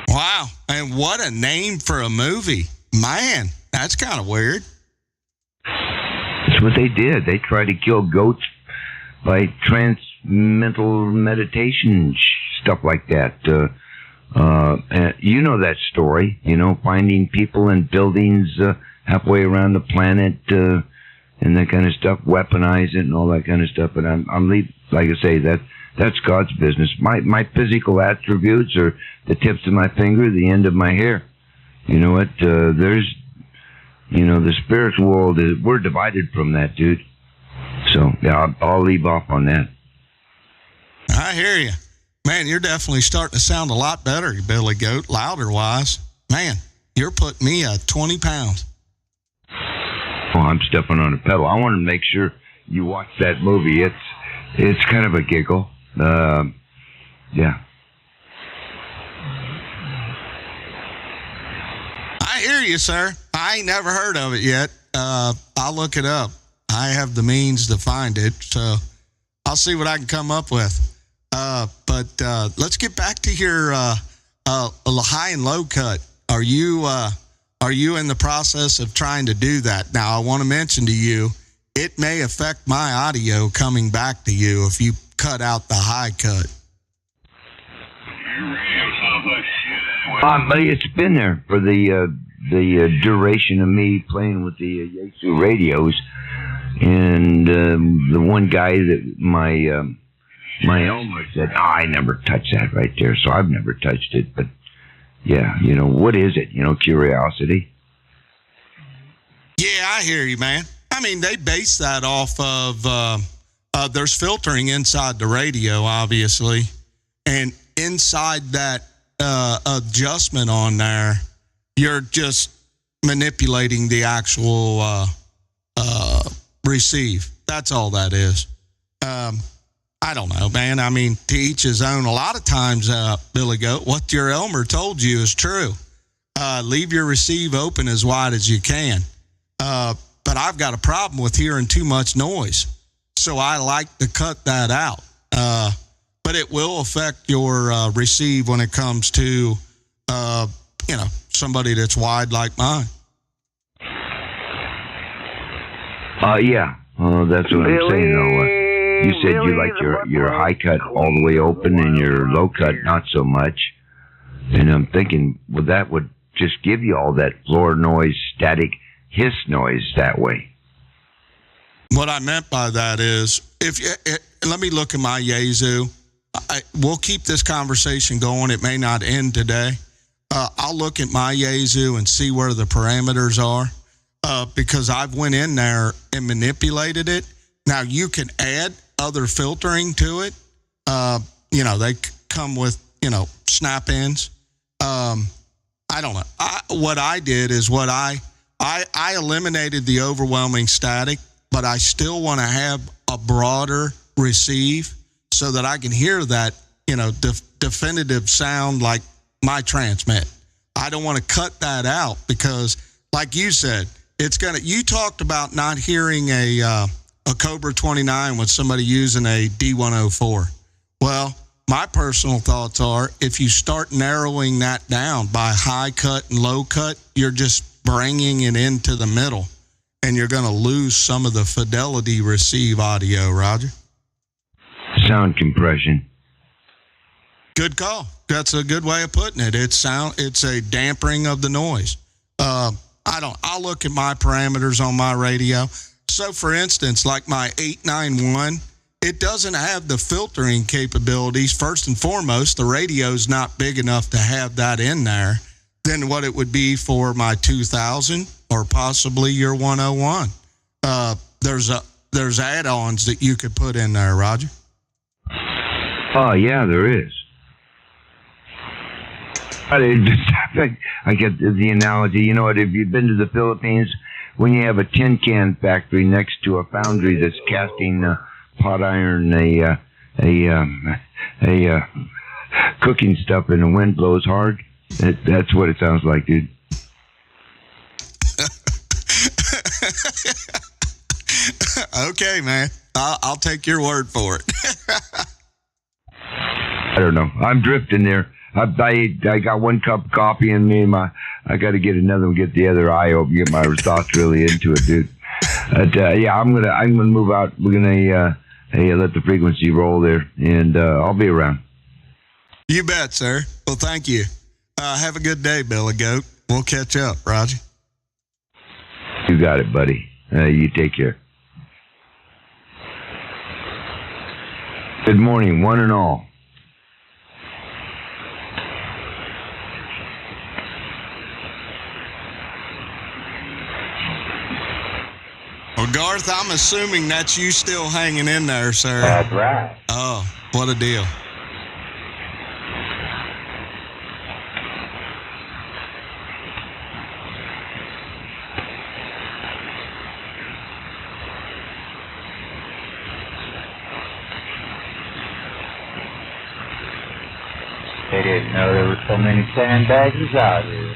S3: Wow, and what a name for a movie. Man, that's kind of weird.
S7: That's what they did. They tried to kill goats by transmental meditation, stuff like that. And you know that story, finding people in buildings halfway around the planet and that kind of stuff, weaponize it and all that kind of stuff. But I'm like I say, that's God's business. My physical attributes are the tips of my finger, the end of my hair. You know what? There's, the spiritual world, we're divided from that, dude. So, yeah, I'll leave off on that.
S3: I hear you. Man, you're definitely starting to sound a lot better, Billy Goat, louder-wise. Man, you're putting me at 20 pounds.
S7: Oh, I'm stepping on a pedal. I want to make sure you watch that movie. It's kind of a giggle. Yeah.
S3: I hear you, sir. I ain't never heard of it yet. I'll look it up. I have the means to find it, so I'll see what I can come up with. But let's get back to your high and low cut. Are you in the process of trying to do that? Now, I want to mention to you, it may affect my audio coming back to you if you cut out the high cut.
S7: It's been there for the duration of me playing with the Yaesu radios, and the one guy that my Elmer said, I never touched that right there, so I've never touched it. But yeah, what is it? Curiosity.
S3: Yeah, I hear you, man. I mean, they base that off of there's filtering inside the radio, obviously, and inside that adjustment on there, you're just manipulating the actual receive. That's all that is. I don't know, man. I mean, to each his own. A lot of times, Billy Goat, what your Elmer told you is true. Leave your receive open as wide as you can. But I've got a problem with hearing too much noise. So I like to cut that out. But it will affect your receive when it comes to, somebody that's wide like mine.
S7: Yeah. That's what I'm saying, though. You said you like your high cut all the way open and your low cut not so much. And I'm thinking, well, that would just give you all that floor noise, static hiss noise that way.
S3: What I meant by that is, let me look at my Yaesu. We'll keep this conversation going. It may not end today. I'll look at my Yaesu and see where the parameters are, because I've went in there and manipulated it. Now, you can add other filtering to it. They come with, snap-ins. I don't know. What I did is I eliminated the overwhelming static, but I still want to have a broader receive so that I can hear that, definitive sound like my transmit. I don't want to cut that out because, like you said, you talked about not hearing a Cobra 29 with somebody using a D104. Well, my personal thoughts are, if you start narrowing that down by high cut and low cut, you're just bringing it into the middle, and you're going to lose some of the fidelity receive audio, Roger.
S7: Sound compression.
S3: Good call. That's a good way of putting it. It's a dampering of the noise. I'll look at my parameters on my radio. So, for instance, like my 891, it doesn't have the filtering capabilities. First and foremost, the radio's not big enough to have that in there than what it would be for my 2000 or possibly your 101. There's add-ons that you could put in there, Roger.
S7: Oh, yeah, there is. I get the analogy. You know what? If you've been to the Philippines, when you have a tin can factory next to a foundry that's casting hot iron, cooking stuff, and the wind blows hard, that's what it sounds like, dude.
S3: Okay, man. I'll take your word for it.
S7: I don't know. I'm drifting there. I got one cup of coffee in me. I got to get another one. Get the other eye open. Get my thoughts really into it, dude. But yeah, I'm gonna move out. We're gonna let the frequency roll there, and I'll be around.
S3: You bet, sir. Well, thank you. Have a good day, Billy Goat. We'll catch up, Roger.
S7: You got it, buddy. You take care. Good morning, one and all.
S3: Well, Garth, I'm assuming that's you still hanging in there, sir.
S2: That's right.
S3: Oh, what a deal.
S2: They didn't know there were so many sandbaggers out here.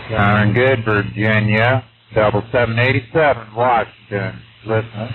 S2: Darn good, Virginia. 7787, Washington. Listening.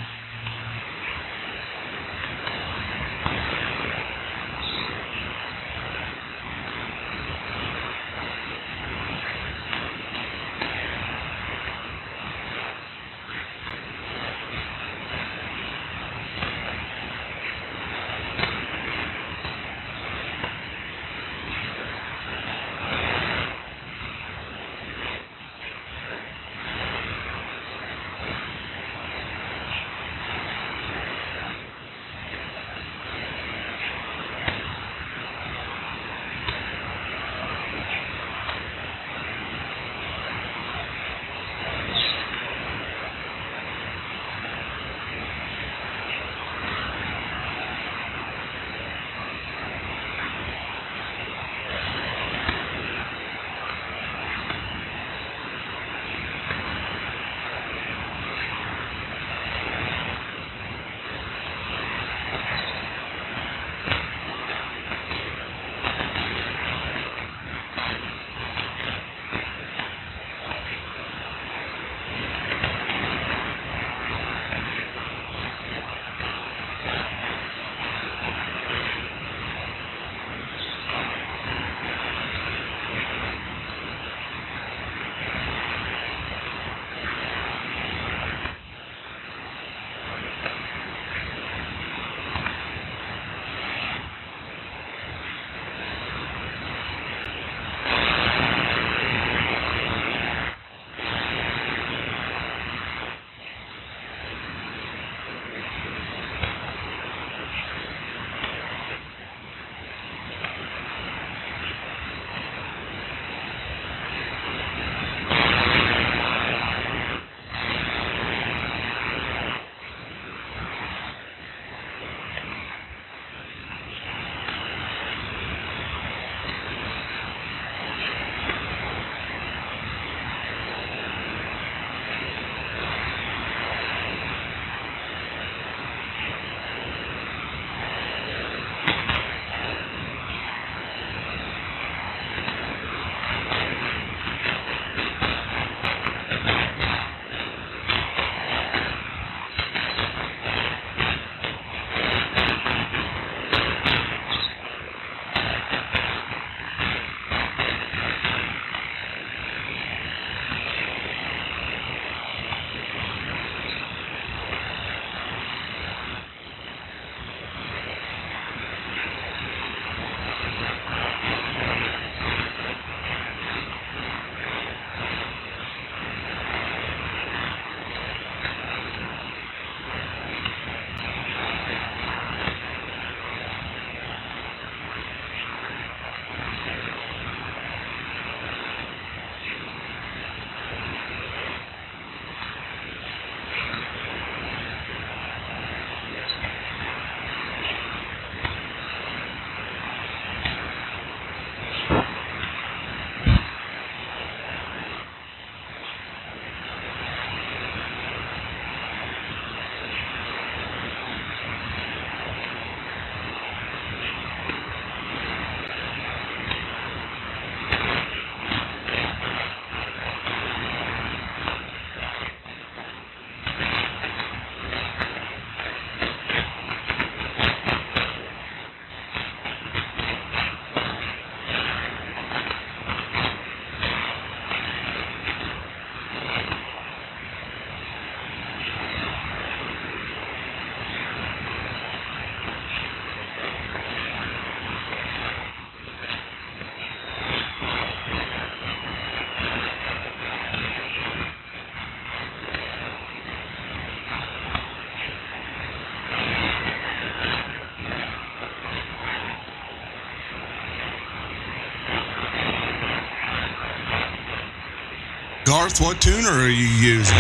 S3: Garth, what tuner are you using?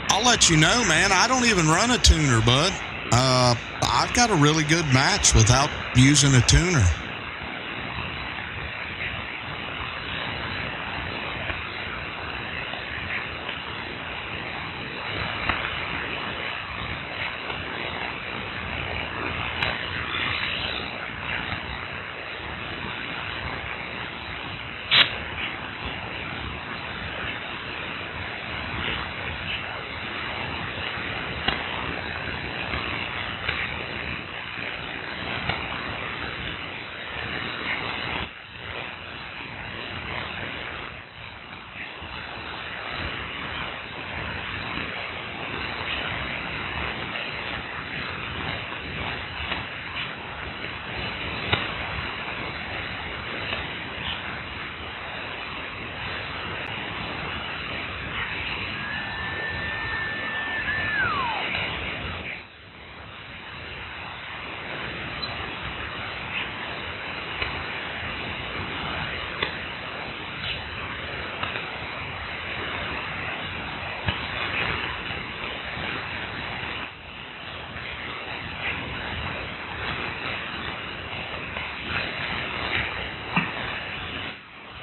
S3: I'll let you know, man. I don't even run a tuner, bud. I've got a really good match without using a tuner.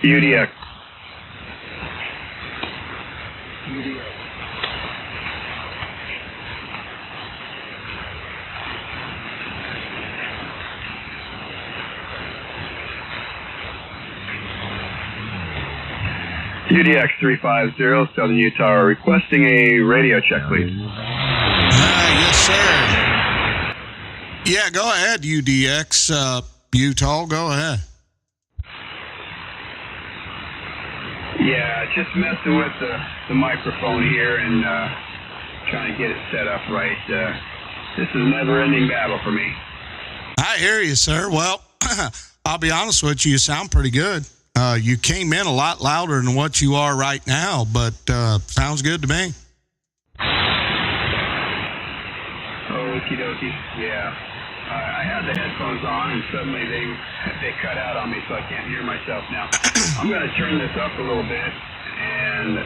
S5: UDX. UDX 350, Southern Utah, requesting a radio check, please.
S3: Yes, sir. Yeah, go ahead, UDX, Utah, go ahead.
S5: Yeah, just messing with the microphone here and trying to get it set up right. This is a never-ending battle for me.
S3: I hear you, sir. Well, I'll be honest with you, you sound pretty good. You came in a lot louder than what you are right now, but sounds good to me.
S5: Okie dokie. Yeah. I had the headphones on, and suddenly they cut out on me, so I can't hear myself now. I'm going to turn this up a little bit, and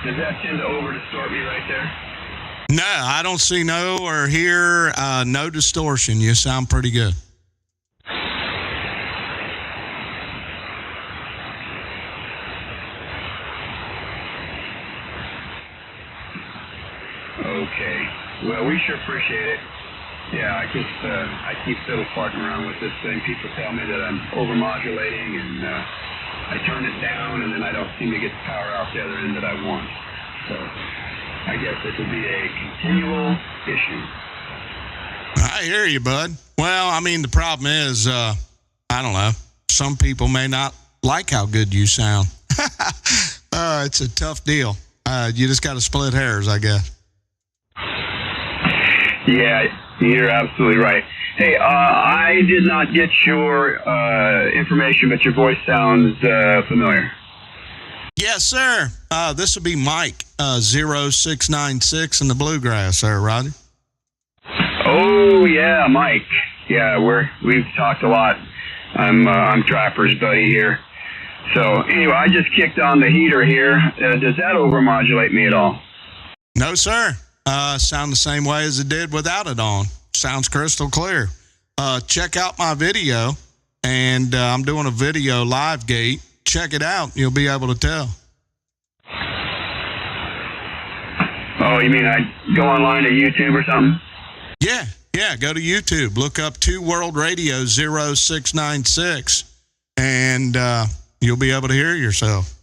S5: does that tend to over-distort me right there?
S3: No, I don't see no or hear no distortion. You sound pretty good.
S5: Okay. Well, we sure appreciate it. Yeah, I keep fiddle farting around with this thing. People tell me that I'm overmodulating, and I turn it down, and then I don't seem to get the power out the other end that I want. So I guess this would be a continual issue.
S3: I hear you, bud. Well, I mean, the problem is, I don't know. Some people may not like how good you sound. It's a tough deal. You just got to split hairs, I guess.
S5: Yeah, you're absolutely right. Hey, I did not get your information, but your voice sounds familiar.
S3: Yes, sir. This will be Mike, 0696 in the Bluegrass there, Roger.
S5: Oh, yeah, Mike. Yeah, we've talked a lot. I'm Trapper's buddy here. So, anyway, I just kicked on the heater here. Does that overmodulate me at all?
S3: No, sir. Sound the same way as it did without it on. Sounds crystal clear. Check out my video, and I'm doing a video live gate. Check it out. You'll be able to tell.
S5: Oh, you mean I go online to YouTube or something?
S3: Yeah, go to YouTube. Look up 2 World Radio 0696, and you'll be able to hear yourself.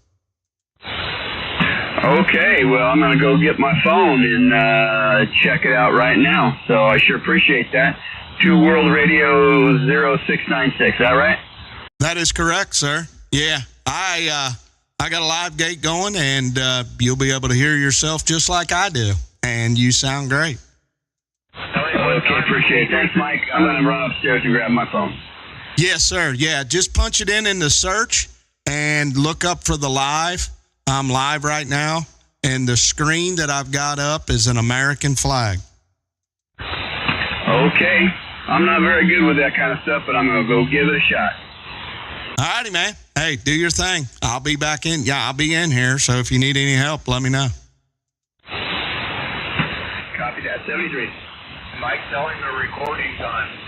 S3: Okay, well, I'm going to go get my phone and check it out right now. So I sure appreciate that. 2 World Radio 0696, is that right? That is correct, sir. Yeah, I got a live gate going, and you'll be able to hear yourself just like I do. And you sound great.
S2: Tell you what,
S5: Okay, appreciate it. Thanks, Mike. I'm going to run upstairs and grab my phone.
S3: Yes, sir. Yeah, just punch it in the search and look up for the live. I'm live right now, and the screen that I've got up is an American flag.
S5: Okay. I'm not very good with that kind of stuff, but I'm going to go give it a shot.
S3: All righty, man. Hey, do your thing. I'll be back in. Yeah, I'll be in here, so if you need any help, let me know.
S5: Copy that. 73.
S6: Mike, telling the recording time.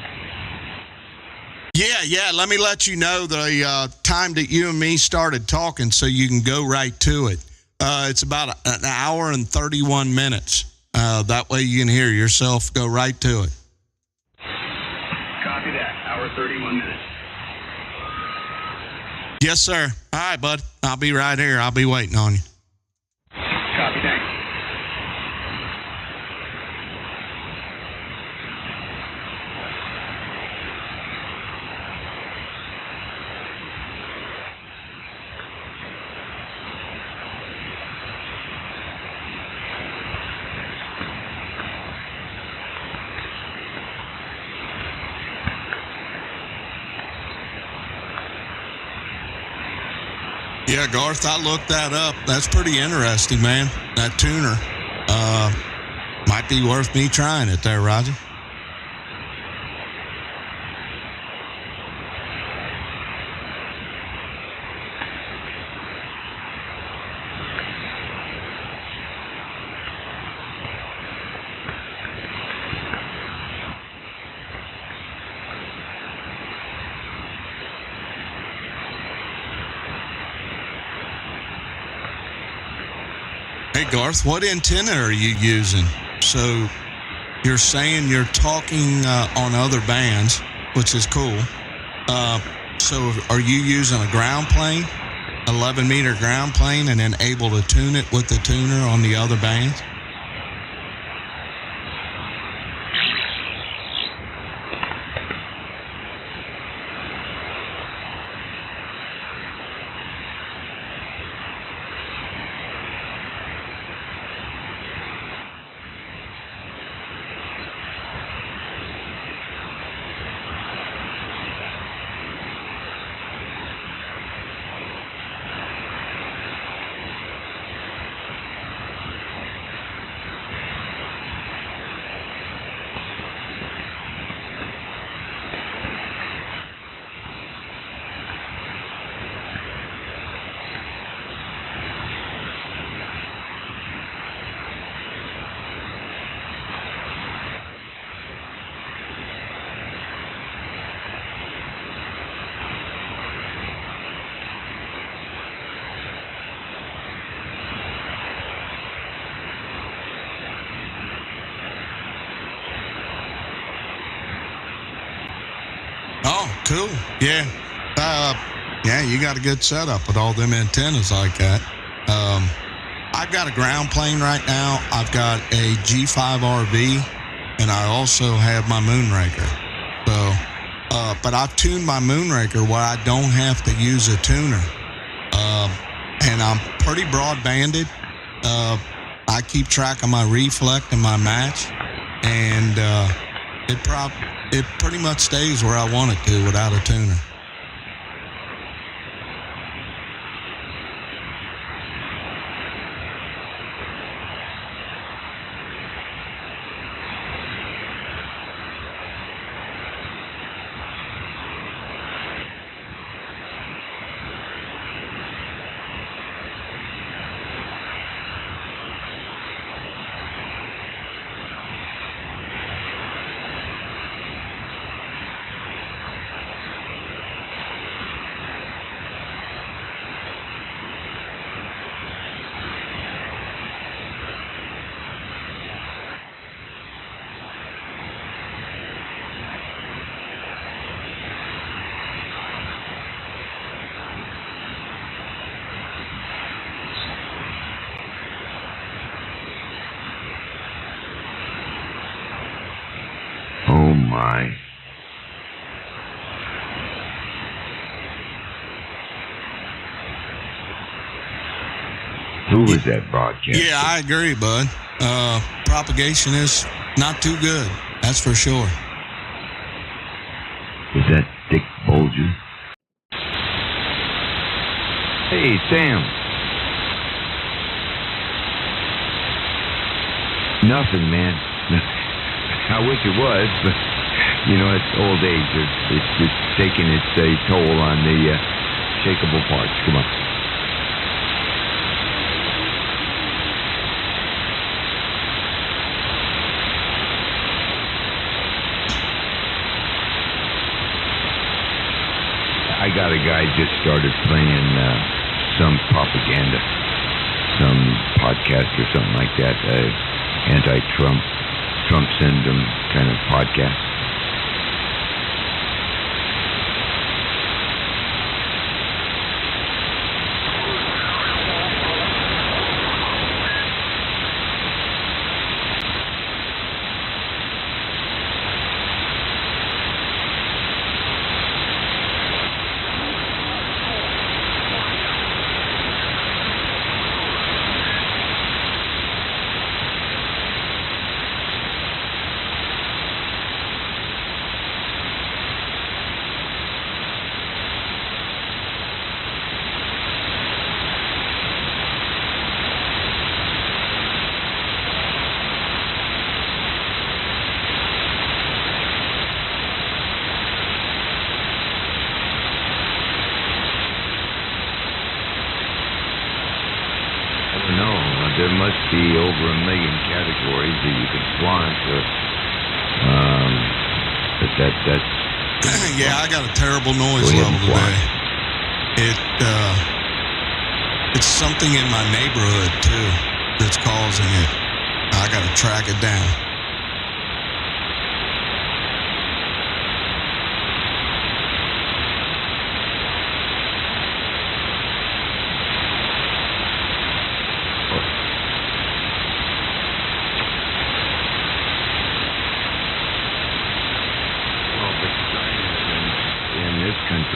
S3: Yeah. Let me let you know the time that you and me started talking so you can go right to it. It's about an hour and 31 minutes. That way you can hear yourself go right to it.
S5: Copy that. Hour 31 minutes.
S3: Yes, sir. All right, bud. I'll be right here. I'll be waiting on you.
S5: Copy. Thanks.
S3: Yeah, Garth, I looked that up. That's pretty interesting, man. That tuner. Might be worth me trying it there, Roger. Hey, Garth, what antenna are you using? So you're saying you're talking on other bands, which is cool. So are you using a ground plane, 11-meter ground plane, and then able to tune it with the tuner on the other bands? Oh, cool. Yeah. Yeah, you got a good setup with all them antennas like that. I've got a ground plane right now. I've got a G5 RV, and I also have my Moonraker. So, but I've tuned my Moonraker where I don't have to use a tuner. And I'm pretty broadbanded. I keep track of my reflect and my match, and it pretty much stays where I want it to without a tuner.
S7: Oh, my. Who was that broadcast?
S3: Yeah, I agree, bud. Propagation is not too good That's for sure.
S7: Is that Dick Bulger? Hey, Sam. Nothing, man. I wish it was, but, it's old age. It's taking its toll on the shakeable parts. Come on. I got a guy just started playing some propaganda, some podcast or something like that, anti-Trump, Trump syndrome kind of podcast. There must be over 1 million categories that you can flaunt. But that's
S3: yeah, I got a terrible noise level today. It's something in my neighborhood too that's causing it. I got to track it down.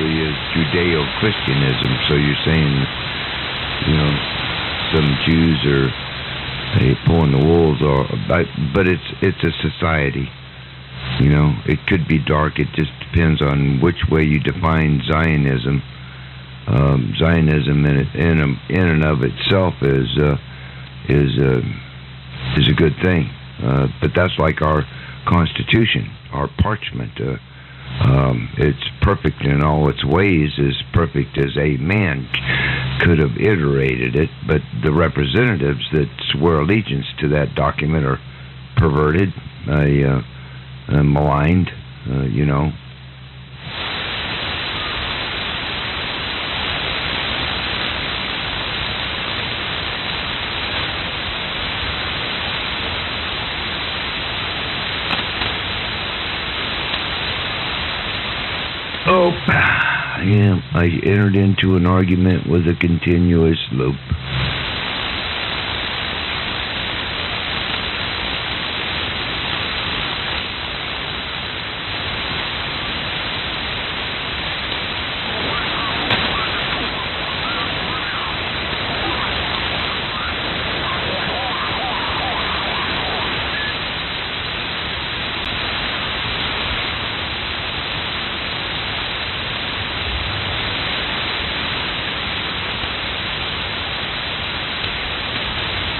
S7: Is Judeo-Christianism, so you're saying, some Jews are pulling the wolves, but it's a society. It could be dark. It just depends on which way you define Zionism. Zionism in and of itself is a good thing, but that's like our Constitution, our parchment. It's perfect in all its ways, as perfect as a man could have iterated it, but the representatives that swear allegiance to that document are perverted, maligned, Oh, yeah, I entered into an argument with a continuous loop.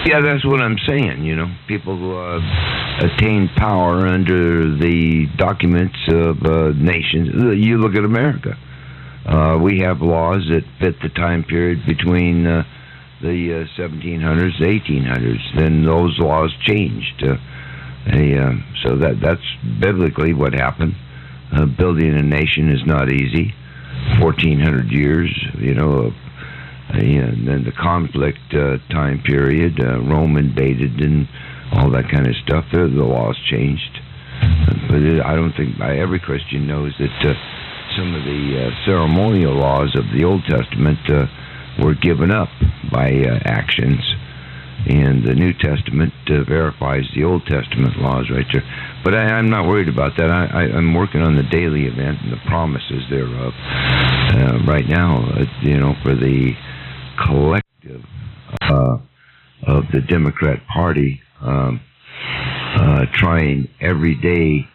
S7: Yeah, that's what I'm saying, People attain power under the documents of nations. You look at America. We have laws that fit the time period between the 1700s, the 1800s. Then those laws changed. So that's biblically what happened. Building a nation is not easy. 1400 years, and then the conflict time period, Rome invaded and all that kind of stuff. The laws changed, but I don't think every Christian knows that some of the ceremonial laws of the Old Testament were given up by actions, and the New Testament verifies the Old Testament laws right there. But I'm not worried about that. I'm working on the daily event and the promises thereof right now. For the collective of the Democrat Party, trying every day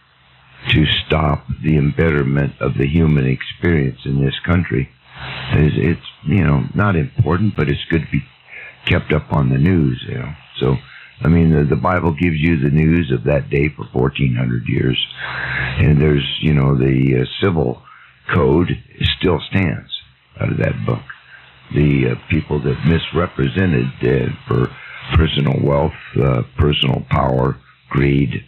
S7: to stop the embitterment of the human experience in this country. It's not important, but it's good to be kept up on the news, So, I mean, the Bible gives you the news of that day for 1,400 years. And there's, the civil code still stands out of that book. The people that misrepresented for personal wealth, personal power, greed.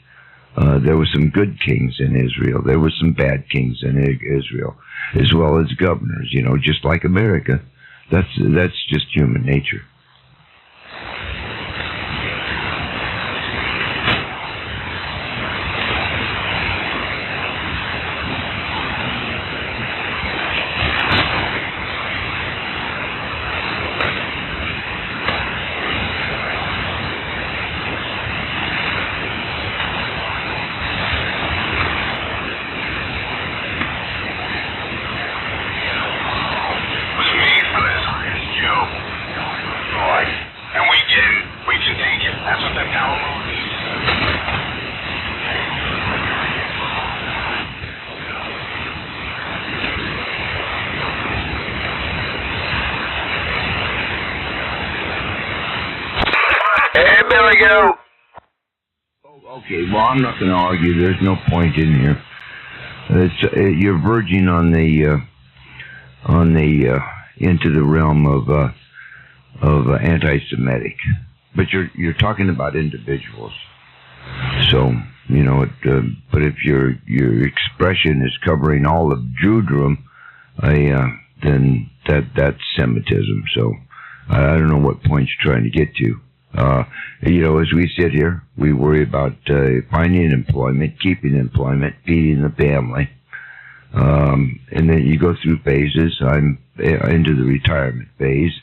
S7: There were some good kings in Israel. There were some bad kings in Israel, as well as governors, just like America. That's just human nature. Okay, well, I'm not going to argue. There's no point in here. You're verging on the into the realm of anti-Semitic, but you're talking about individuals. So but if your expression is covering all of Judaism, then that's Semitism. So I don't know what point you're trying to get to. As we sit here, we worry about finding employment, keeping employment, feeding the family. And then you go through phases. I'm into the retirement phase,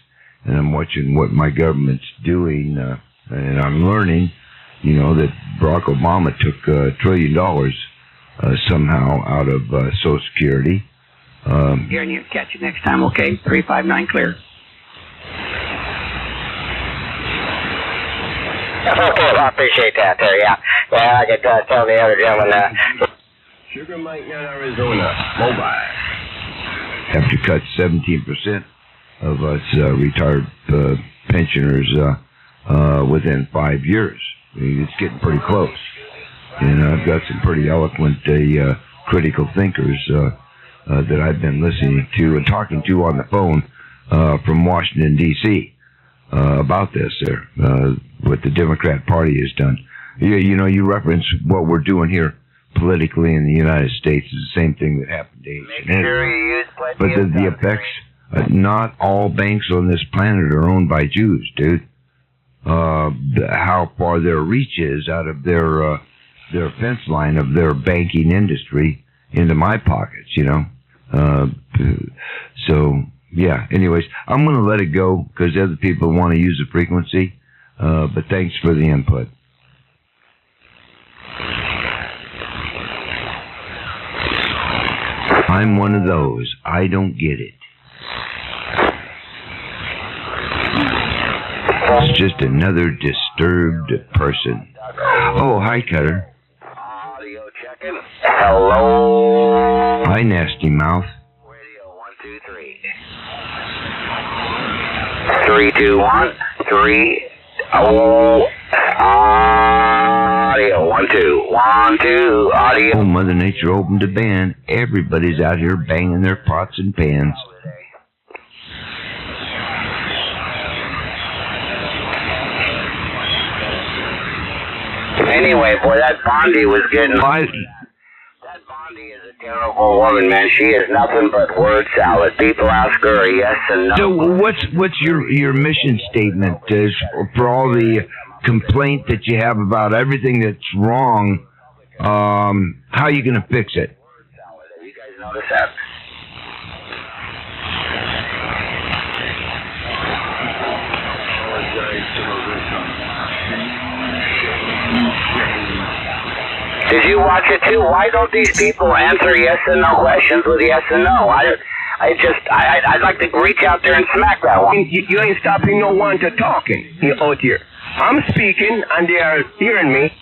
S7: and I'm watching what my government's doing, and I'm learning, that Barack Obama took $1 trillion somehow out of Social Security.
S8: Here, and you catch you next time, okay? 359 clear.
S9: Okay, well, I appreciate that there, yeah. Yeah, I could tell the other gentleman that.
S5: Sugar Mike in Arizona, mobile.
S7: Have to cut 17% of us retired pensioners within 5 years. I mean, it's getting pretty close. And I've got some pretty eloquent critical thinkers that I've been listening to and talking to on the phone from Washington, D.C. About this there, what the Democrat Party has done. You reference what we're doing here politically in the United States is the same thing that happened to Asian. But the effects, not all banks on this planet are owned by Jews, dude. How far their reach is out of their fence line of their banking industry into my pockets, So, yeah, anyways, I'm going to let it go because other people want to use the frequency. But thanks for the input. I'm one of those. I don't get it. It's just another disturbed person. Oh, hi, Cutter.
S9: Audio checking. Hello.
S7: Hi, Nasty Mouth.
S9: Radio 1, 2, 3. 3, 2, 1, 3. Oh, audio 1, 2, 1, 2. Audio.
S7: Oh, Mother Nature opened a band. Everybody's out here banging their pots and pans.
S9: Anyway, boy, that Bondi was getting... That Bondi is a terrible woman, man. She is nothing but word salad. People ask her a yes and no.
S7: So what's your mission statement for all the complaint that you have about everything that's wrong? How are you going to fix it?
S9: Have you guys noticed that? Did you watch it too? Why don't these people answer yes and no questions with yes and no? I'd like to reach out there and smack that one.
S5: You ain't stopping no one to talking out here. I'm speaking and they are hearing me.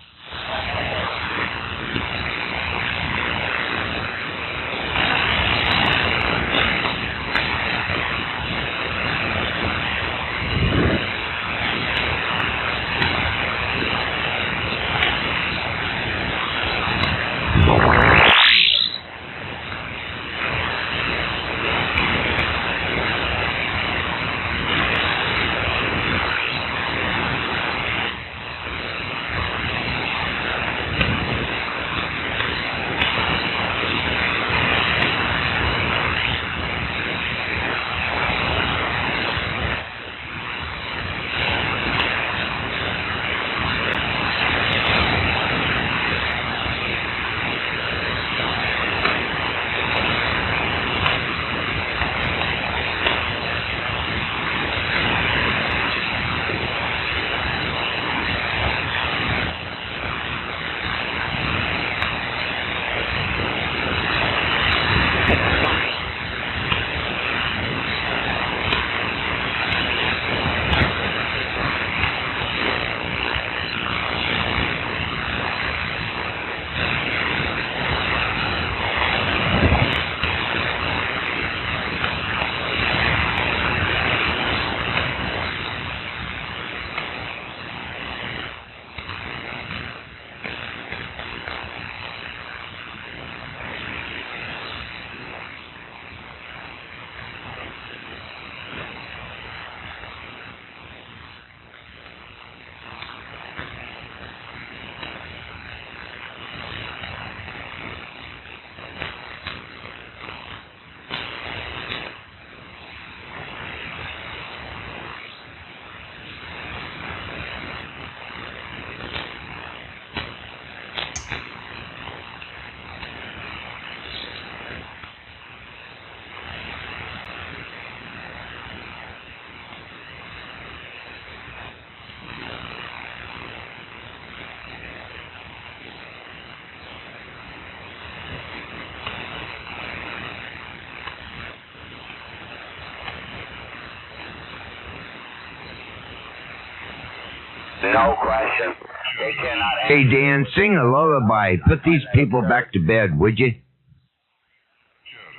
S9: No question. They cannot.
S7: Hey, Dan, sing a lullaby. Put these people back to bed, would you?
S10: Shut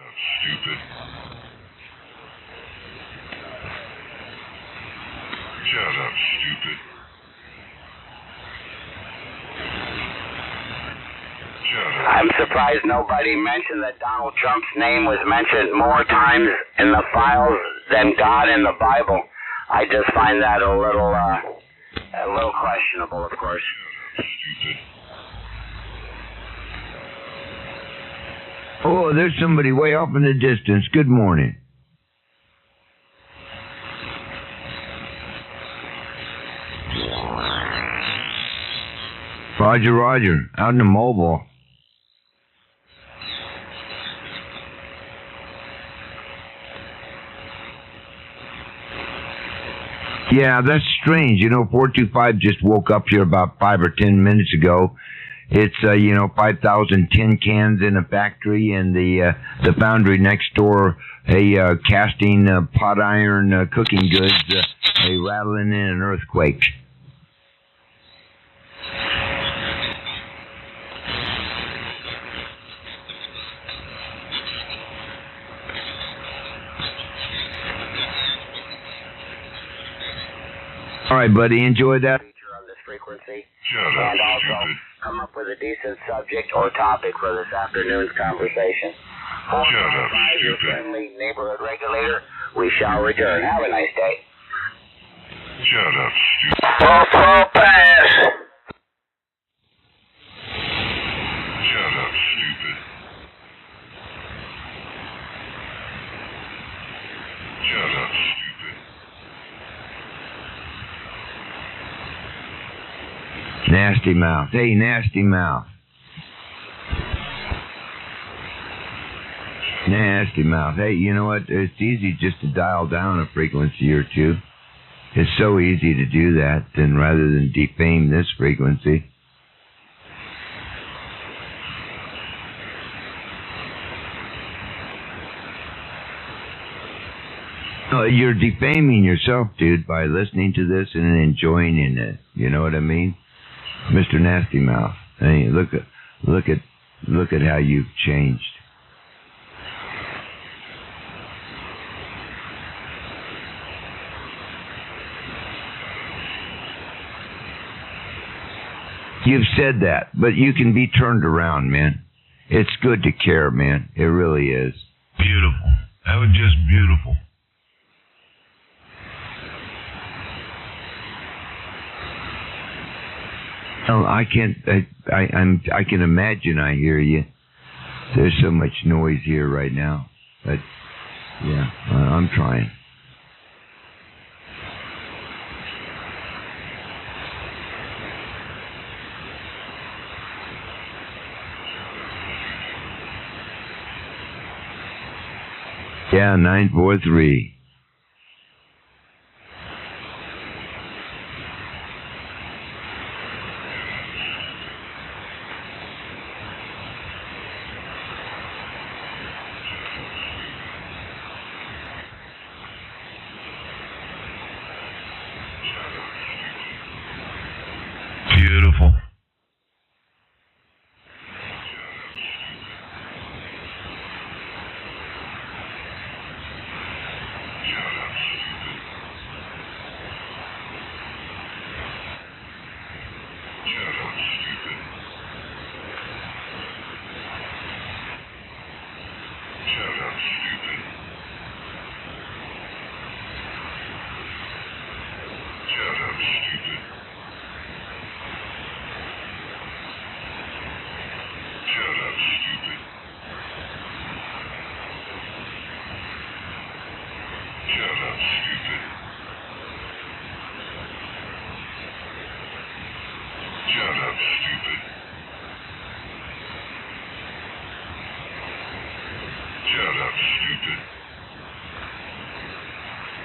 S10: up, stupid. Shut up, stupid. Shut up.
S9: I'm surprised nobody mentioned that Donald Trump's name was mentioned more times in the files than God in the Bible. I just find that a little questionable, of course.
S7: Oh, there's somebody way off in the distance. Good morning. Roger, Roger. Out in the mobile. Yeah, that's strange. 425 just woke up here about 5 or 10 minutes ago. It's 5,000 tin cans in a factory, and the foundry next door, casting pot iron cooking goods, rattling in an earthquake. All right, buddy, enjoy that.
S9: On this frequency.
S10: Shut up,
S9: and also
S10: stupid.
S9: come up with a decent subject or topic for this afternoon's conversation.
S10: Shut up,
S9: Your
S10: stupid.
S9: friendly neighborhood regulator. We shall return. Have a nice day.
S10: Shut up, stupid.
S9: Full pass.
S10: Shut up, stupid. Shut up, stupid.
S7: Nasty mouth. Hey, nasty mouth. Nasty mouth. Hey, you know what? It's easy just to dial down a frequency or two. It's so easy to do that, then rather than defame this frequency. No, you're defaming yourself, dude, by listening to this and enjoying it. You know what I mean? Mr. Nasty Mouth. Hey, look at how you've changed. You've said that, but you can be turned around, man. It's good to care, man. It really is.
S10: Beautiful. That was just beautiful.
S7: Oh, I can imagine. I hear you. There's so much noise here right now, but yeah, I'm trying. Yeah, 943.
S10: Beautiful.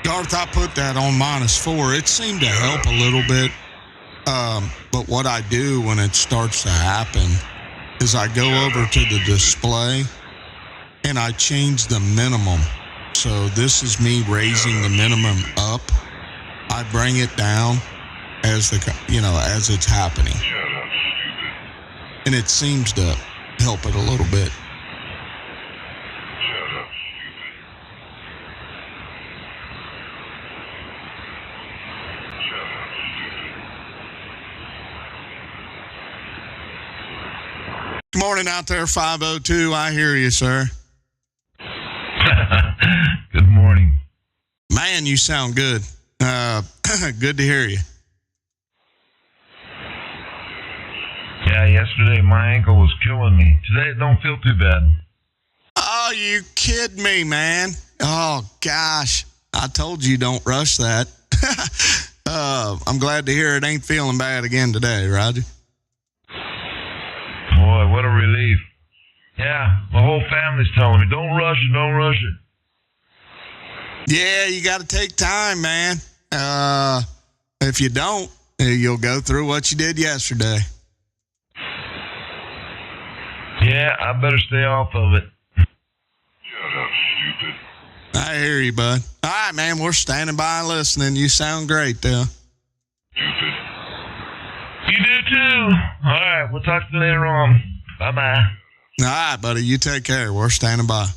S3: Garth, I put that on -4. It seemed to help a little bit. But what I do when it starts to happen is I go over to the display and I change the minimum. So this is me raising the minimum up. I bring it down as as it's happening. And it seems to help it a little bit. Good morning out there, 502. I hear you, sir.
S10: Good morning.
S3: Man, you sound good. Good to hear you.
S10: Yeah, yesterday my ankle was killing me. Today it don't feel too bad.
S3: Oh, you kid me, man. Oh, gosh. I told you don't rush that. I'm glad to hear it ain't feeling bad again today, Roger.
S10: Boy, what a relief. Yeah, my whole family's telling me, don't rush it, don't rush it.
S3: Yeah, you got to take time, man. If you don't, you'll go through what you did yesterday.
S10: Yeah, I better stay off of it. Shut up, stupid.
S3: I hear you, bud. All right, man, we're standing by and listening. You sound great, though.
S10: Stupid. You do too. All right, we'll talk to you later on. Bye-bye.
S3: All right, buddy, you take care. We're standing by.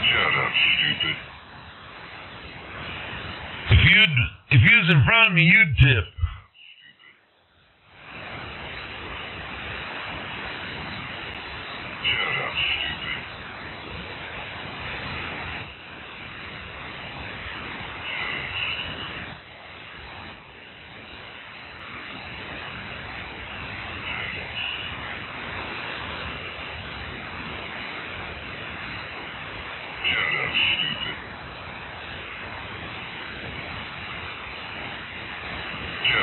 S10: Shut up, stupid. If you was in front of me, you'd tip. Shut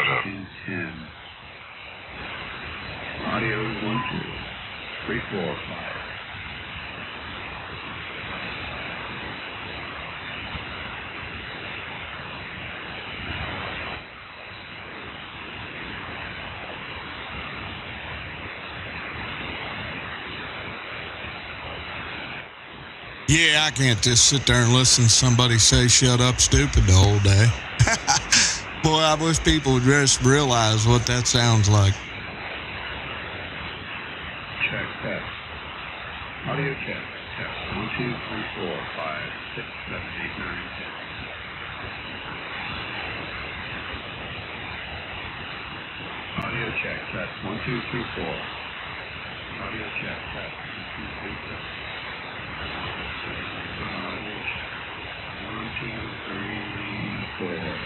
S10: up, stupid.
S5: Audio 1, 2, 3, 4, 5.
S3: Yeah, I can't just sit there and listen to somebody say shut up stupid the whole day. Boy, I wish people would just realize what that sounds like.
S5: Check, test. Audio check. Test. 1, 2, 3, 4, 5, 6, 7, 8, 9, 10. Audio check. Test. 1, 2, 3, 4. Audio check. Test. 1, 2, 3, 4. Audio check. 1, 2, 3, 4.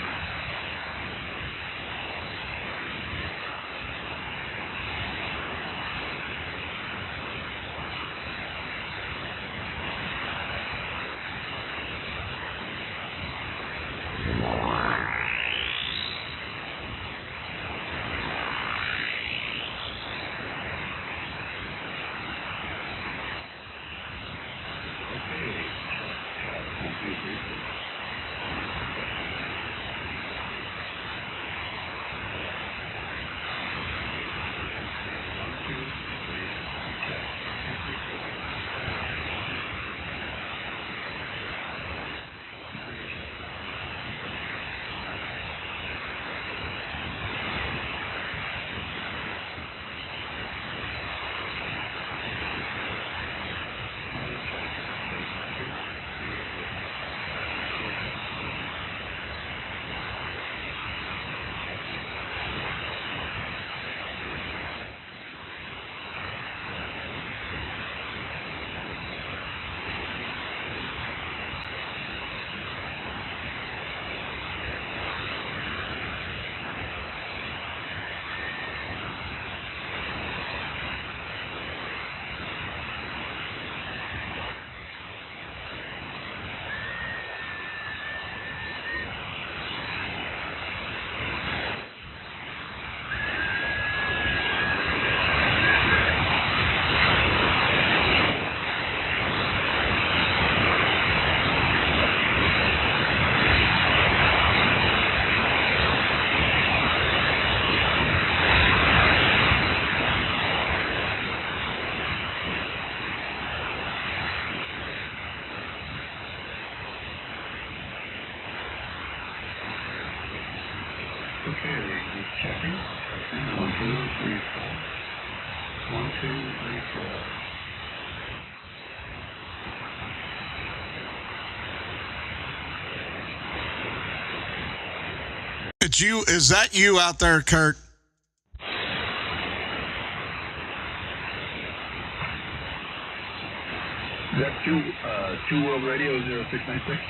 S5: Checking. 1, 2, 3, 4. 1, 2, 3, 4.
S3: It's you. Is that you out there, Kurt?
S5: Is that Two World Radio 0696?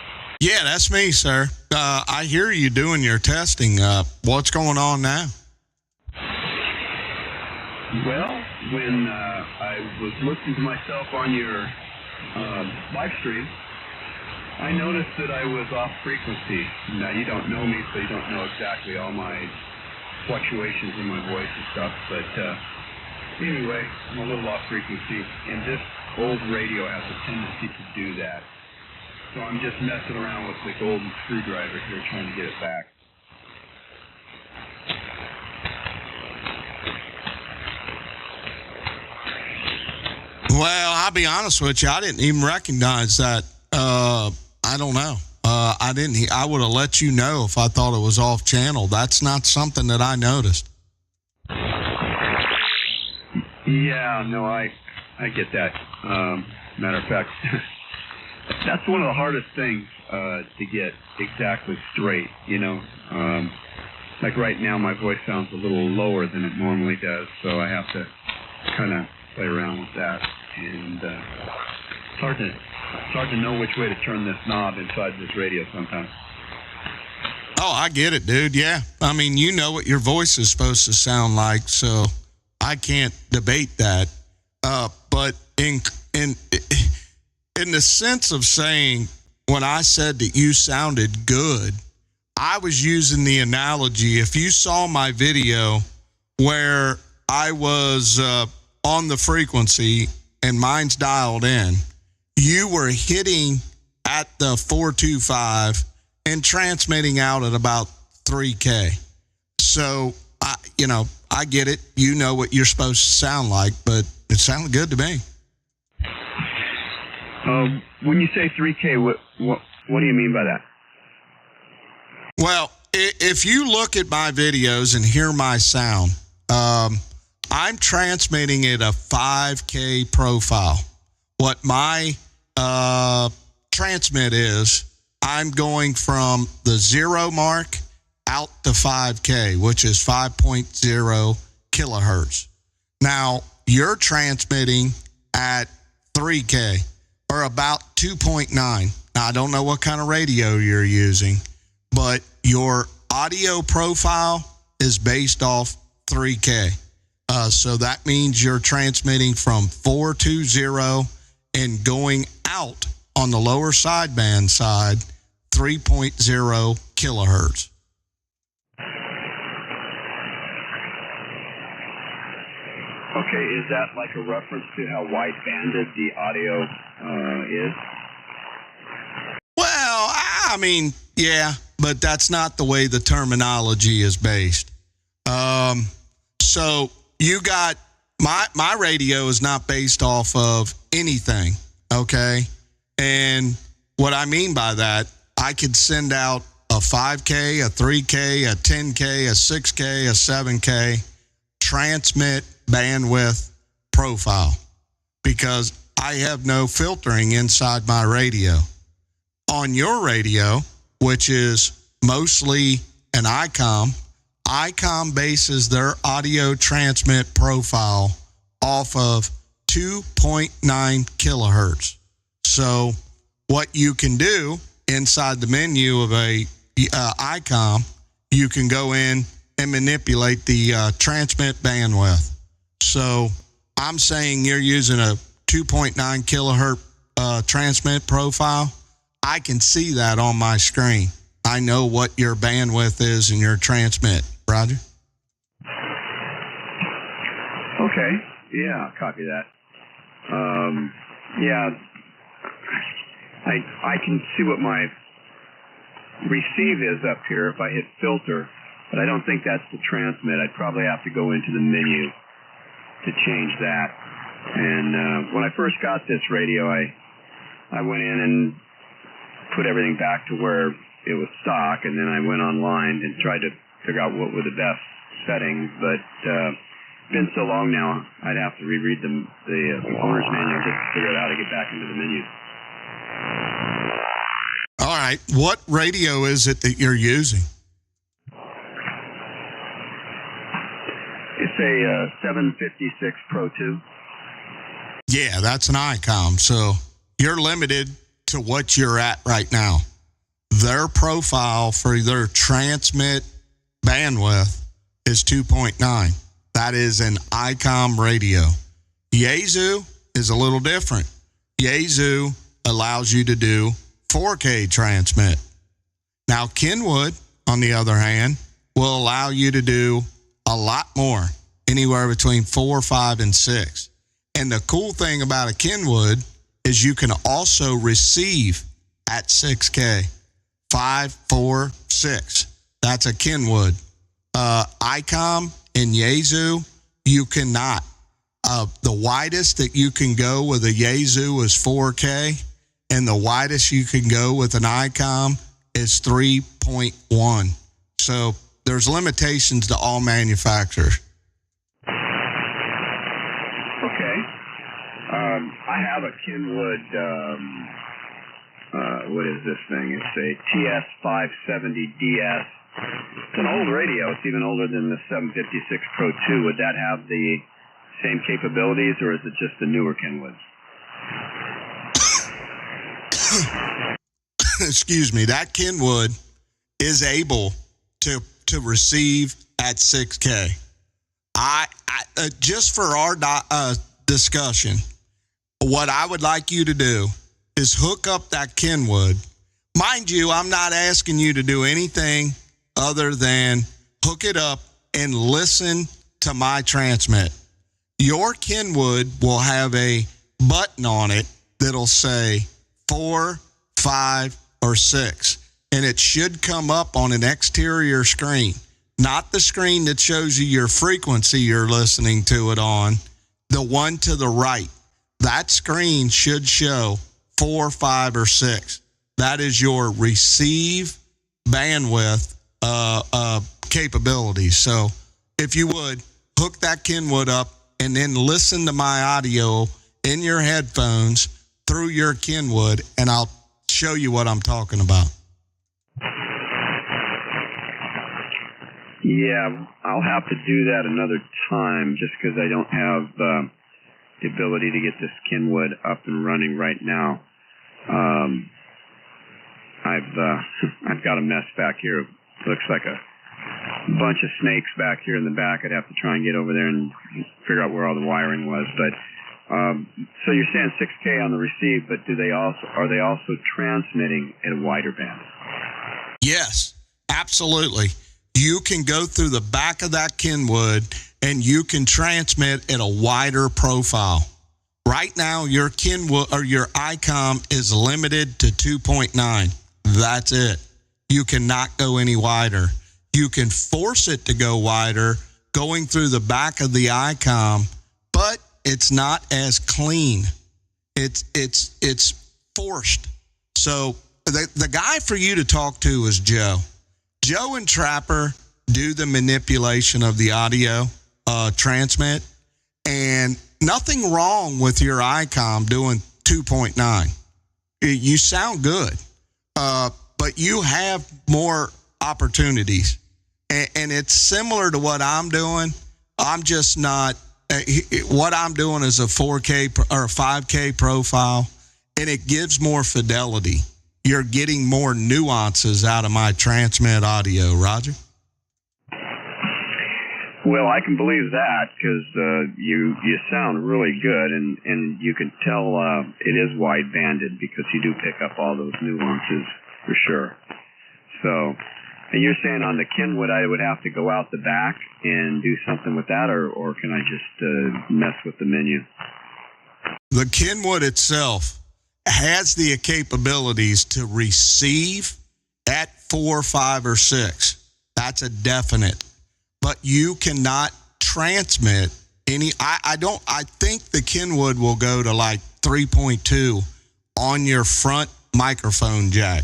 S3: Yeah, that's me, sir. I hear you doing your testing. What's going on now?
S5: Well, when I was listening to myself on your live stream, I noticed that I was off frequency. Now, you don't know me, so you don't know exactly all my fluctuations in my voice and stuff, but anyway, I'm a little off frequency, and this old radio has a tendency to do that. So I'm just messing around with the golden screwdriver here, trying to get it back.
S3: Well, I'll be honest with you. I didn't even recognize that. I don't know. I didn't. I would have let you know if I thought it was off channel. That's not something that I noticed.
S5: Yeah, no, I get that. Matter of fact, that's one of the hardest things to get exactly straight. You know, like right now, my voice sounds a little lower than it normally does, so I have to kind of play around with that, and it's hard to know which way to turn this knob inside this radio sometimes.
S3: Oh, I get it, dude. Yeah, I mean, you know what your voice is supposed to sound like, so I can't debate that. But in the sense of saying, when I said that you sounded good, I was using the analogy. If you saw my video where I was on the frequency and mine's dialed in, you were hitting at the 425 and transmitting out at about 3K. So, I get it. You know what you're supposed to sound like, but it sounded good to me.
S5: When you say 3K, what do you mean by that?
S3: Well, if you look at my videos and hear my sound, I'm transmitting at a 5K profile. What my transmit is, I'm going from the 0 mark out to 5K, which is 5.0 kilohertz. Now, you're transmitting at 3K, or about 2.9. Now, I don't know what kind of radio you're using, but your audio profile is based off 3K. So that means you're transmitting from 420 and going out on the lower sideband side, 3.0 kilohertz.
S5: Okay, is that like a reference to how wide-banded the audio is?
S3: Well, I mean, yeah, but that's not the way the terminology is based. So you got my radio is not based off of anything, okay? And what I mean by that, I could send out a 5K, a 3K, a 10K, a 6K, a 7K transmit bandwidth profile because I have no filtering inside my radio. On your radio, which is mostly an ICOM bases their audio transmit profile off of 2.9 kilohertz. So what you can do inside the menu of a ICOM, you can go in and manipulate the transmit bandwidth. So I'm saying you're using a 2.9 kilohertz transmit profile. I can see that on my screen. I know what your bandwidth is in your transmit. Roger?
S5: Okay. Yeah, copy that. Yeah, I can see what my receive is up here if I hit filter, but I don't think that's the transmit. I'd probably have to go into the menu to change that. And when I first got this radio, I went in and put everything back to where it was stock, and then I went online and tried to figure out what were the best settings, but it's been so long now, I'd have to reread the owner's manual just to figure out how to get back into the menu.
S3: All right. What radio is it that you're using?
S5: It's a 756 Pro 2.
S3: Yeah, that's an ICOM. So you're limited to what you're at right now. Their profile for their transmit bandwidth is 2.9. That is an ICOM radio. Yaesu is a little different. Yaesu allows you to do 4K transmit. Now, Kenwood, on the other hand, will allow you to do a lot more, anywhere between 4, 5, and 6. And the cool thing about a Kenwood is you can also receive at 6K, 5, 4, 6. That's a Kenwood. ICOM and Yaesu, you cannot. The widest that you can go with a Yaesu is 4K, and the widest you can go with an ICOM is 3.1. So there's limitations to all manufacturers.
S5: Okay. I have a Kenwood, what is this thing? It's a TS570DS. It's an old radio. It's even older than the 756 Pro 2. Would that have the same capabilities, or is it just the newer Kenwoods?
S3: Excuse me. That Kenwood is able to receive at 6K. I just for our discussion, what I would like you to do is hook up that Kenwood. Mind you, I'm not asking you to do anything other than hook it up and listen to my transmit. Your Kenwood will have a button on it that'll say 4, 5, or 6. And it should come up on an exterior screen, not the screen that shows you your frequency you're listening to it on, the one to the right. That screen should show 4, 5, or 6. That is your receive bandwidth capabilities. So if you would, hook that Kenwood up and then listen to my audio in your headphones through your Kenwood, and I'll show you what I'm talking about.
S5: Yeah, I'll have to do that another time just because I don't have the ability to get this Kenwood up and running right now. I've got a mess back here. It looks like a bunch of snakes back here in the back. I'd have to try and get over there and figure out where all the wiring was. But so you're saying 6K on the receive, but are they also transmitting at a wider band?
S3: Yes, absolutely. You can go through the back of that Kenwood and you can transmit at a wider profile. Right now, your Kenwood or your ICOM is limited to 2.9. That's it. You cannot go any wider. You can force it to go wider going through the back of the ICOM, but it's not as clean. It's forced. So the guy for you to talk to is Joe. Joe and Trapper do the manipulation of the audio transmit, and nothing wrong with your ICOM doing 2.9. You sound good, but you have more opportunities, and it's similar to what I'm doing. I'm just not. What I'm doing is a 4K or a 5K profile, and it gives more fidelity. You're getting more nuances out of my transmit audio, Roger.
S5: Well, I can believe that because you sound really good, and you can tell it is wide banded because you do pick up all those nuances for sure. So, and you're saying on the Kenwood I would have to go out the back and do something with that, or can I just mess with the menu?
S3: The Kenwood itself has the capabilities to receive at 4, 5, or 6. That's a definite. But you cannot transmit any. I think the Kenwood will go to like 3.2 on your front microphone jack.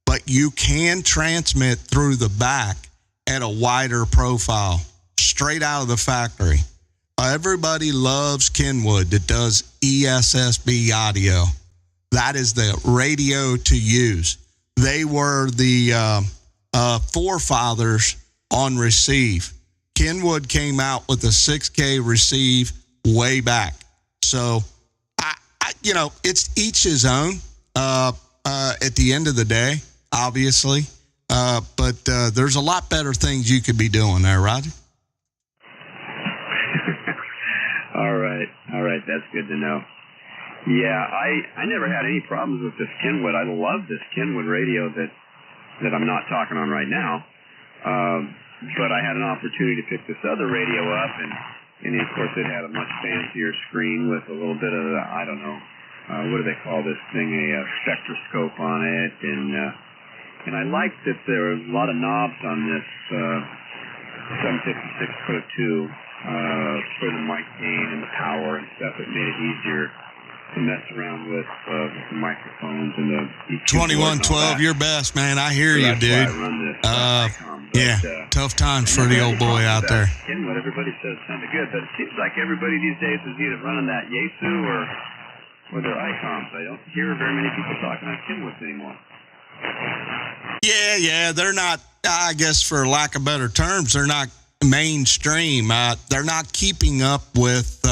S3: But you can transmit through the back at a wider profile, straight out of the factory. Everybody loves Kenwood that does ESSB audio. That is the radio to use. They were the forefathers on receive. Kenwood came out with a 6K receive way back. So, it's each his own at the end of the day, obviously. But there's a lot better things you could be doing there, Roger.
S5: All right. That's good to know. Yeah, I never had any problems with this Kenwood. I love this Kenwood radio that I'm not talking on right now. But I had an opportunity to pick this other radio up, and of course it had a much fancier screen with a little bit of I don't know, what do they call this thing, a spectroscope on it, and I liked that there were a lot of knobs on this 756 Pro 2 for the mic gain and the power and stuff. It made it easier to mess around with the microphones and the EQ
S3: 2112, your best, man. I hear you, dude.
S5: Why I run this ICOM. But,
S3: tough times for the old boy out there.
S5: Kenwood, everybody says sounded good, but it seems like everybody these days is either running that Yaesu or their ICOMs. I don't hear very many people talking on Kenwoods anymore.
S3: Yeah, they're not, I guess for lack of better terms, they're not mainstream. They're not keeping up with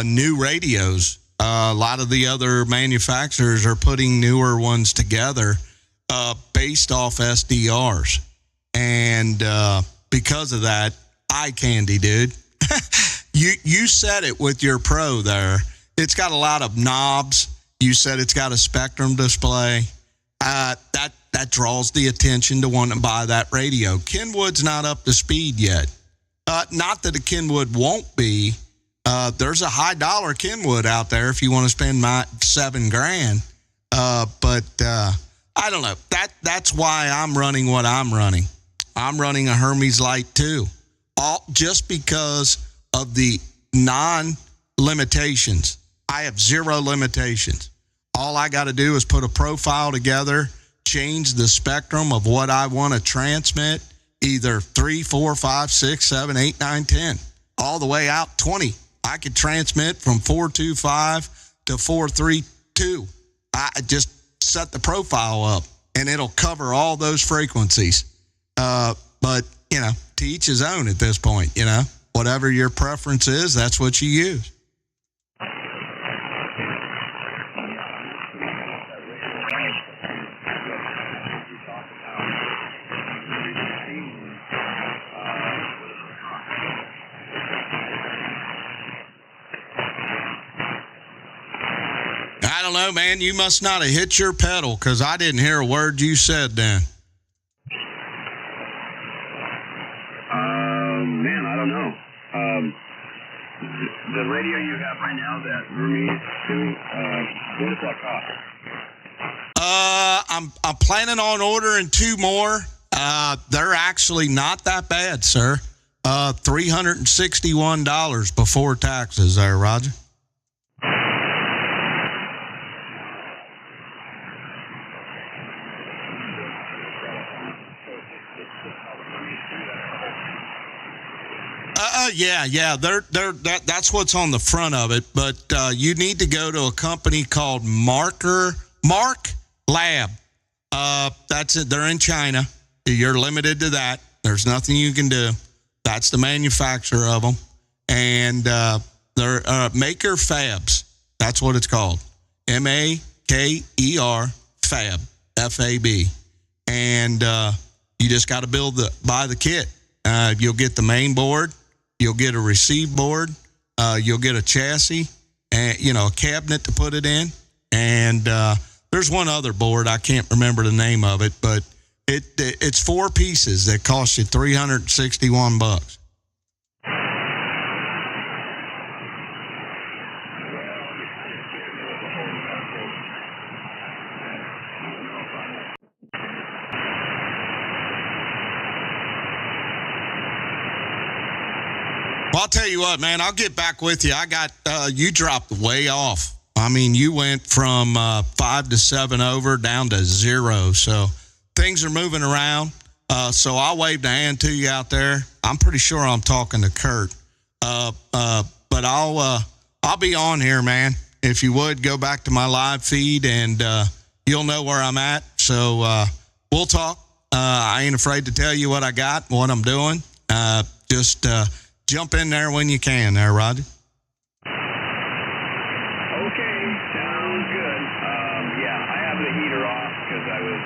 S3: new radios. A lot of the other manufacturers are putting newer ones together based off SDRs. And because of that, eye candy, dude. You said it with your Pro there. It's got a lot of knobs. You said it's got a Spectrum display. That draws the attention to want to buy that radio. Kenwood's not up to speed yet. Not that a Kenwood won't be. There's a high dollar Kenwood out there if you want to spend my $7,000. But I don't know. That's why I'm running what I'm running. I'm running a Hermes Light 2, just because of the non-limitations. I have zero limitations. All I got to do is put a profile together, change the spectrum of what I want to transmit, either 3, 4, 5, 6, 7, 8, 9, 10, all the way out 20. I could transmit from 425 to 432. I just set the profile up, and it'll cover all those frequencies. But, you know, to each his own at this point, you know. Whatever your preference is, that's what you use. I don't know, man. You must not have hit your pedal, because I didn't hear a word you said then.
S5: Man, I don't know. The radio you have right now, that Hermes 2, what does that cost?
S3: I'm planning on ordering 2 more. They're actually not that bad, sir. $361 before taxes there, Roger. Yeah. That's what's on the front of it. But you need to go to a company called Mark Lab. That's it. They're in China. You're limited to that. There's nothing you can do. That's the manufacturer of them, and they're Maker Fabs. That's what it's called. Maker Fab, FAB, and you just got to buy the kit. You'll get the main board. You'll get a receive board. You'll get a chassis, and a cabinet to put it in. And there's one other board. I can't remember the name of it, but it's 4 pieces that cost you $361. Well, I'll tell you what, man, I'll get back with you. I got, you dropped way off. I mean, you went from 5 to 7 over down to 0. So things are moving around. So I'll wave the hand to you out there. I'm pretty sure I'm talking to Kurt. But I'll be on here, man. If you would, go back to my live feed and you'll know where I'm at. So we'll talk. I ain't afraid to tell you what I got, what I'm doing. Just jump in there when you can there, Roger.
S5: Okay, sounds good. Yeah, I have the heater off because I was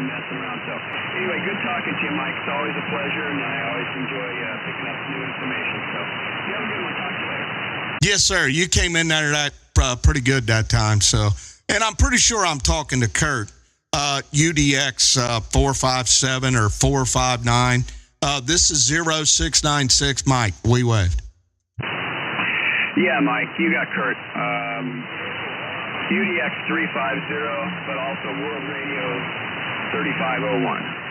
S5: messing around. So anyway, good talking to you, Mike. It's always a pleasure, and I always enjoy picking up new information. So you have a good one. Talk to you later.
S3: Yes, sir. You came in there pretty good that time. So, and I'm pretty sure I'm talking to Kurt, UDX 457 or 459. This is 0696, Mike. We waved.
S5: Yeah, Mike, you got Kurt. UDX 350, but also World Radio 3501.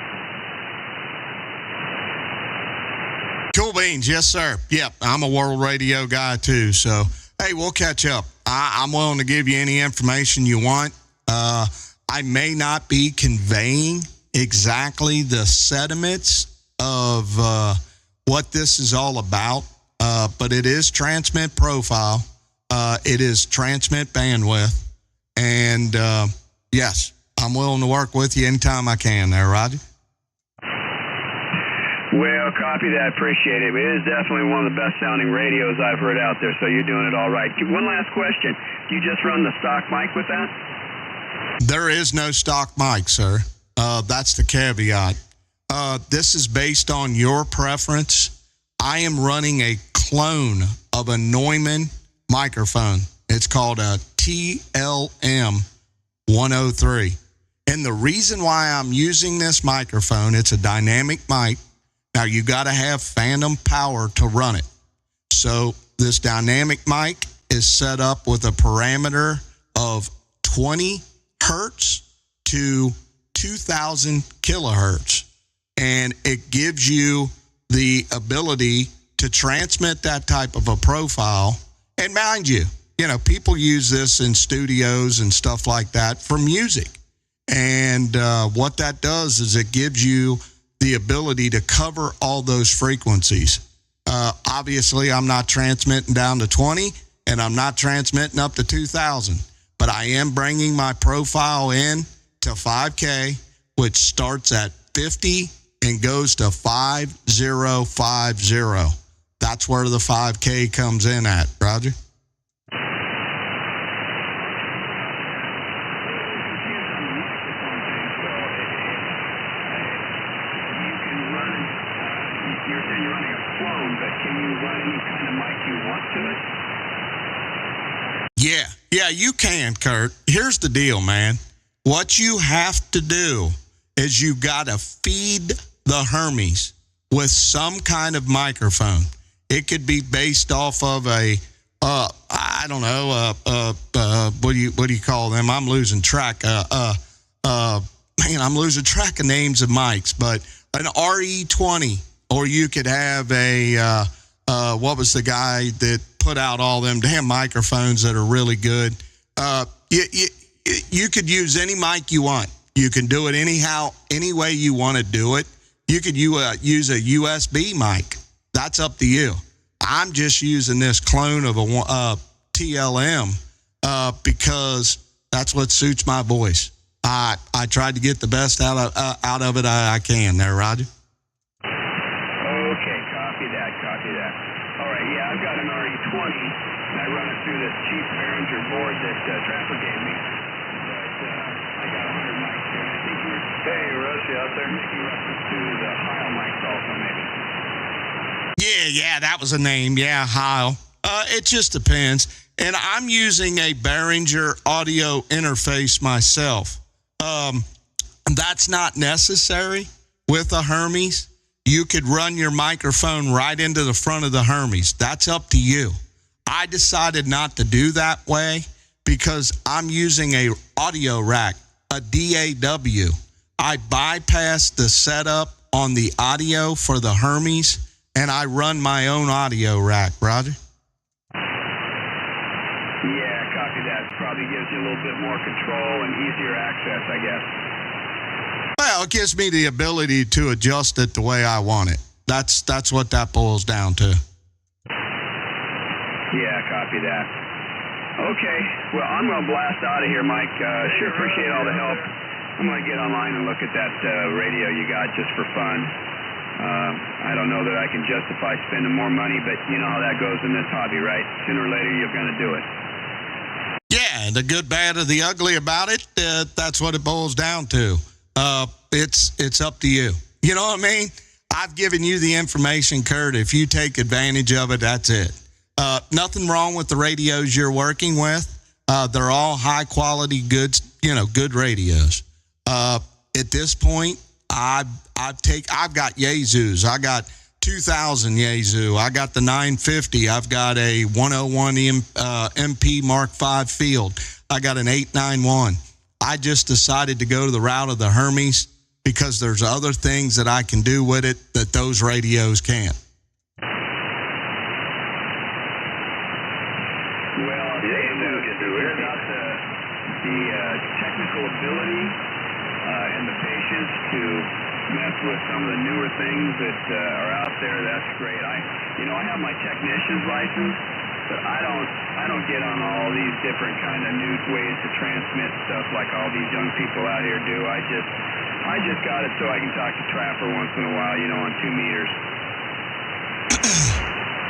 S3: Cool beans. Yes, sir. Yep, I'm a World Radio guy, too. So, hey, we'll catch up. I'm willing to give you any information you want. I may not be conveying exactly the sentiments of what this is all about, but it is transmit profile. It is transmit bandwidth. And, yes, I'm willing to work with you anytime I can there, Roger.
S5: Well, copy that. Appreciate it. It is definitely one of the best-sounding radios I've heard out there, so you're doing it all right. One last question. Do you just run the stock mic with that?
S3: There is no stock mic, sir. That's the caveat. This is based on your preference. I am running a clone of a Neumann microphone. It's called a TLM 103. And the reason why I'm using this microphone, it's a dynamic mic. Now, you got to have phantom power to run it. So this dynamic mic is set up with a parameter of 20 hertz to 2,000 kilohertz. And it gives you the ability to transmit that type of a profile. And mind you, people use this in studios and stuff like that for music. And what that does is it gives you the ability to cover all those frequencies. Obviously, I'm not transmitting down to 20, and I'm not transmitting up to 2,000. But I am bringing my profile in to 5K, which starts at 50 and goes to 5050. That's where the 5K comes in at, Roger. Yeah, you can, Kurt. Here's the deal, man. What you have to do is you got to feed the Hermes with some kind of microphone. It could be based off of a, I don't know, what do you call them? I'm losing track. I'm losing track of names of mics, but an RE20, or you could have a, what was the guy that put out all them damn microphones that are really good? You could use any mic you want. You can do it anyhow, any way you want to do it. You could use a USB mic. That's up to you. I'm just using this clone of a TLM because that's what suits my voice. I tried to get the best out of it I can there, Roger.
S5: Okay, copy that. All right, yeah, I've got an RE20, and I run it through this cheap Behringer board that Trapper gave me. But I got 100 mics here, and I think hey, Russ, you out there? Making reference to the Heil mics also, maybe.
S3: Yeah, that was a name. Yeah, Heil. It just depends. And I'm using a Behringer audio interface myself. That's not necessary with a Hermes. You could run your microphone right into the front of the Hermes. That's up to you. I decided not to do that way because I'm using a audio rack, a DAW. I bypassed the setup on the audio for the Hermes, and I run my own audio rack, Roger.
S5: Yeah, copy that. Probably gives you a little bit more control and easier access, I guess.
S3: Well, it gives me the ability to adjust it the way I want it. That's what that boils down to.
S5: Yeah, copy that. Okay, well, I'm going to blast out of here, Mike. Sure appreciate all the help. I'm going to get online and look at that radio you got just for fun. I don't know that I can justify spending more money, but you know how that goes in this hobby, right? Sooner or later, you're going to do it.
S3: Yeah, the good, bad, or the ugly about it, that's what it boils down to. It's up to you. You know what I mean? I've given you the information, Kurt. If you take advantage of it, that's it. Nothing wrong with the radios you're working with. They're all high quality, good radios. At this point, I've got Yaesus. I got 2000 Yaesu. I got the 950. I've got a 101 MP Mark V field. I got an 891. I just decided to go to the route of the Hermes because there's other things that I can do with it that those radios can't.
S5: Well, I'll tell you this, without the technical ability and the patience to mess with some of the newer things that are out there, that's great. I have my technician's license, but I don't get on all these different kind of new ways to transmit stuff like all these young people out here do. I just got it so I can talk to Trapper once in a while, on 2 meters.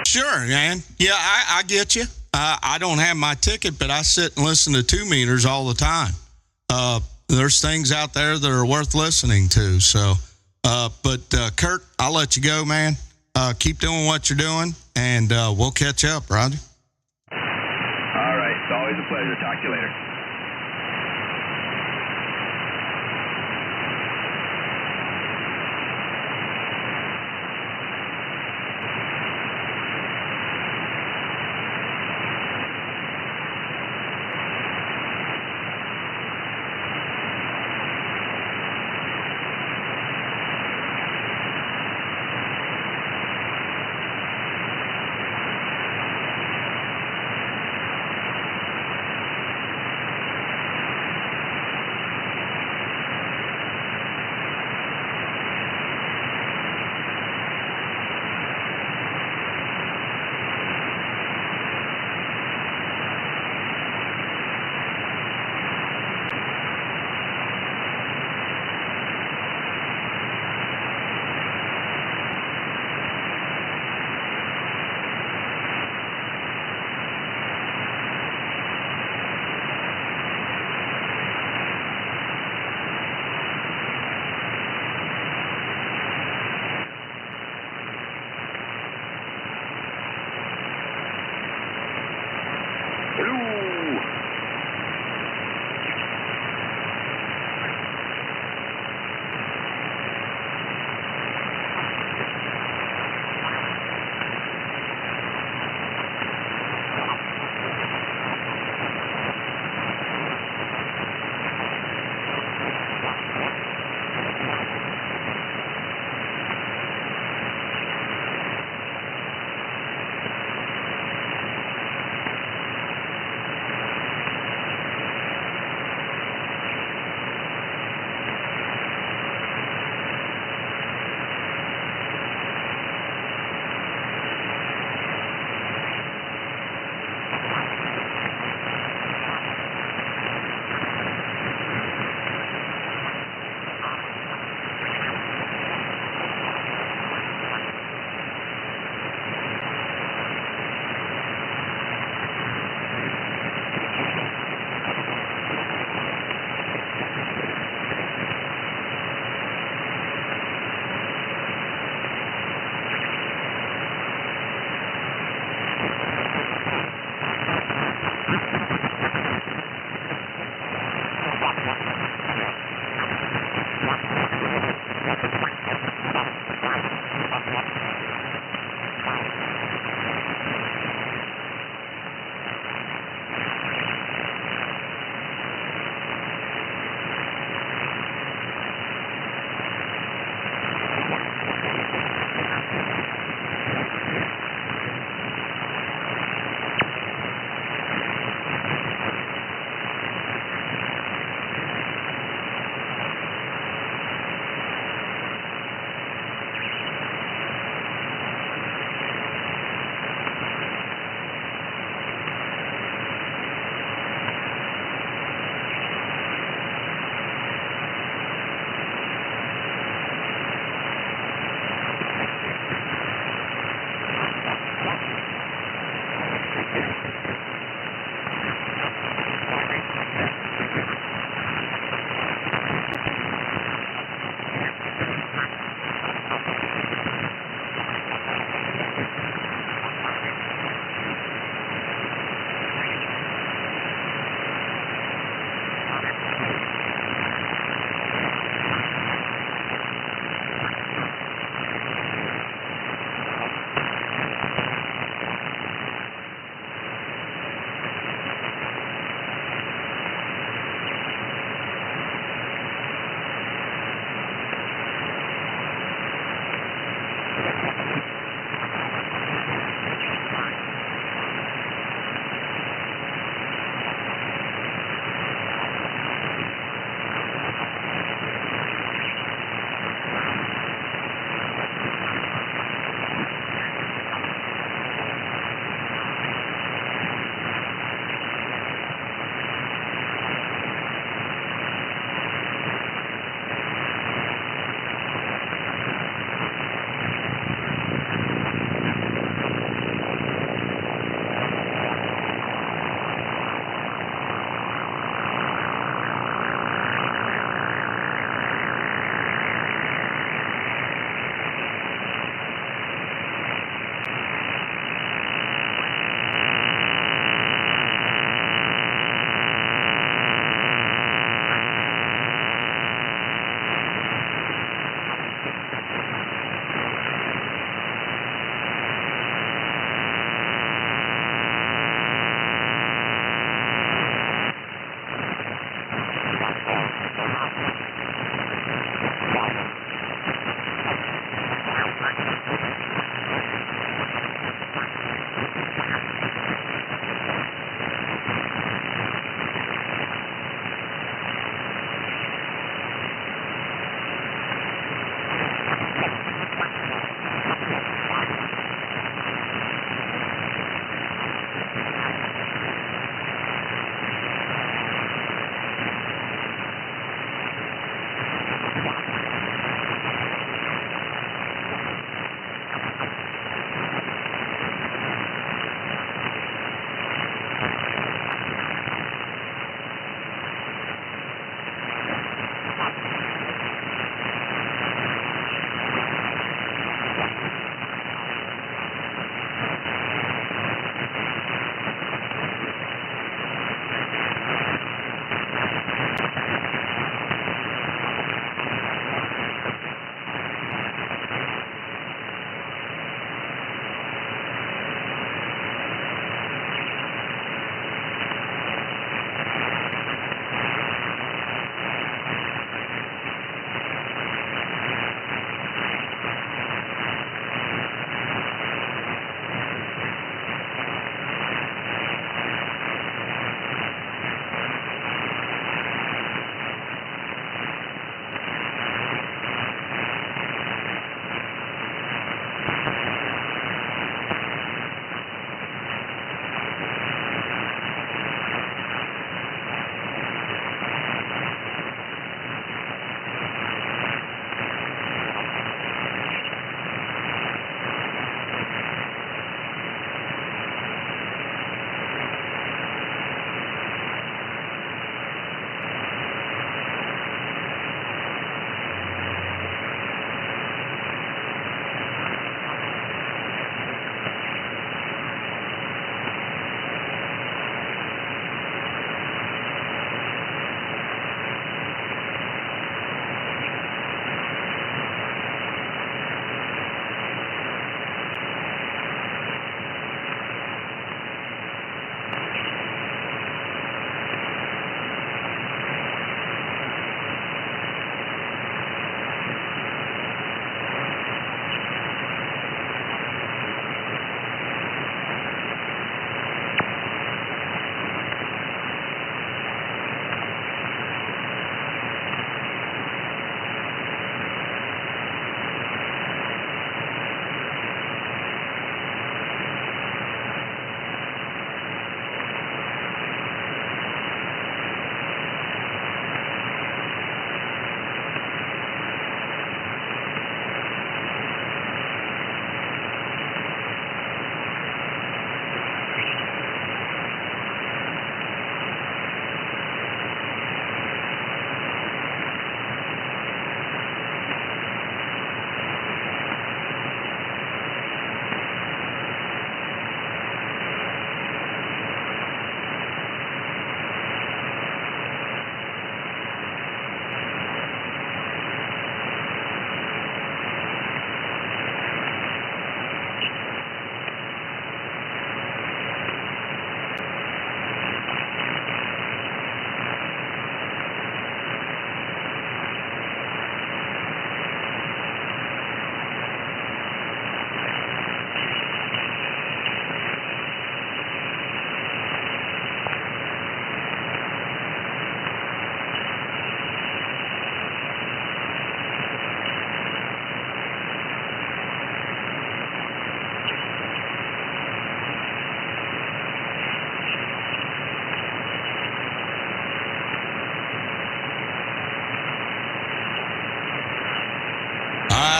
S3: Sure, man. Yeah, I get you. I don't have my ticket, but I sit and listen to 2 meters all the time. There's things out there that are worth listening to. So, but Kurt, I'll let you go, man. Keep doing what you're doing, and we'll catch up, Roger.
S5: All right. It's always a pleasure. Talk to you later.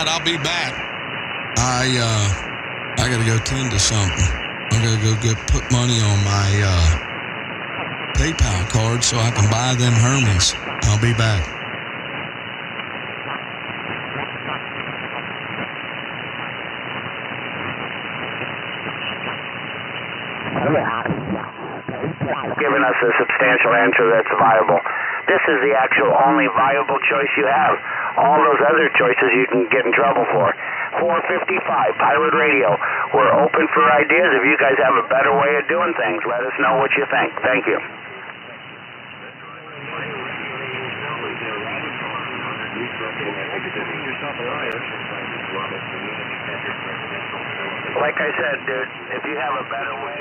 S3: right, I'll be back. I gotta go tend to something. I gotta go put money on my PayPal card so I can buy them Hermes. I'll be back.
S9: Giving us a substantial answer that's viable. This is the actual only viable choice you have. All those other choices you can get in trouble for. 455 Pirate Radio. We're open for ideas. If you guys have a better way of doing things, let us know what you think. Thank you. Like I said, dude, if you have a better way,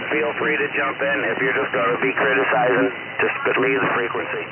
S9: feel free to jump in. If you're just going to be criticizing, just leave the frequency.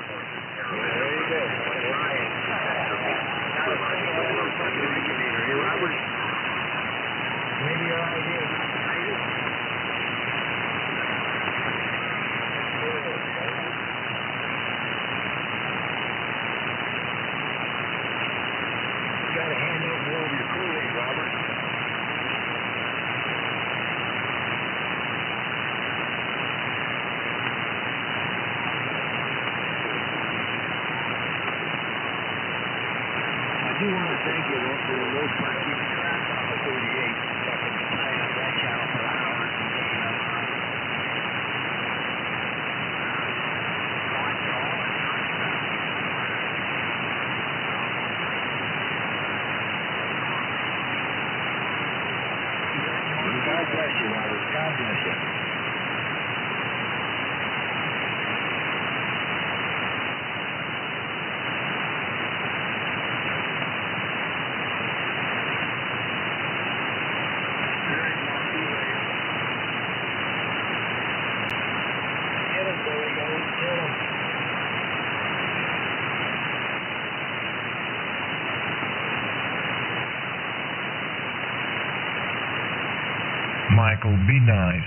S6: I do want to thank you, though, for the most part keeping your ass on the 38. Fucking playing up that channel for hours and taking up time. God bless you, Robert. God bless you.
S10: Michael, be nice.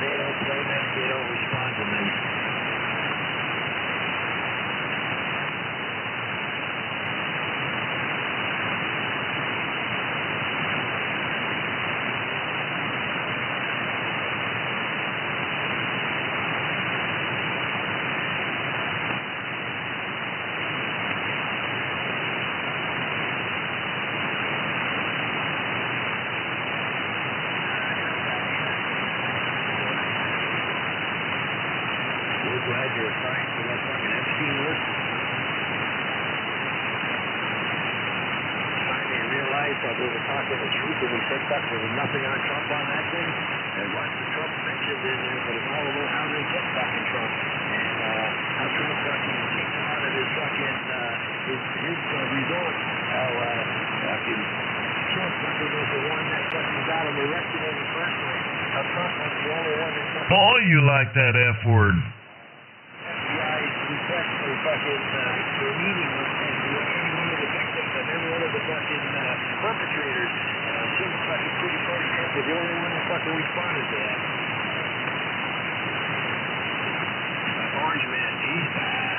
S6: They don't play me. They don't respond to me. Glad you're assigned to that fucking Epstein list. Finally realized that we were talking the truth when we said that there was nothing on Trump on that thing. And once the Trump mentioned in there, but it's all about how they get fucking Trump. And how Trump fucking kicked him out of his fucking, his resort. How fucking Trump fucking was the one that fucking got him elected in the first place. How Trump was the only one that fucking...
S10: Boy, you like that F word.
S6: Request for fucking for a meeting with every one of the victims and every one of the fucking perpetrators. Jim fucking Pretty Party Trump was the only one that fucking responded to that. Orange Man, he's bad.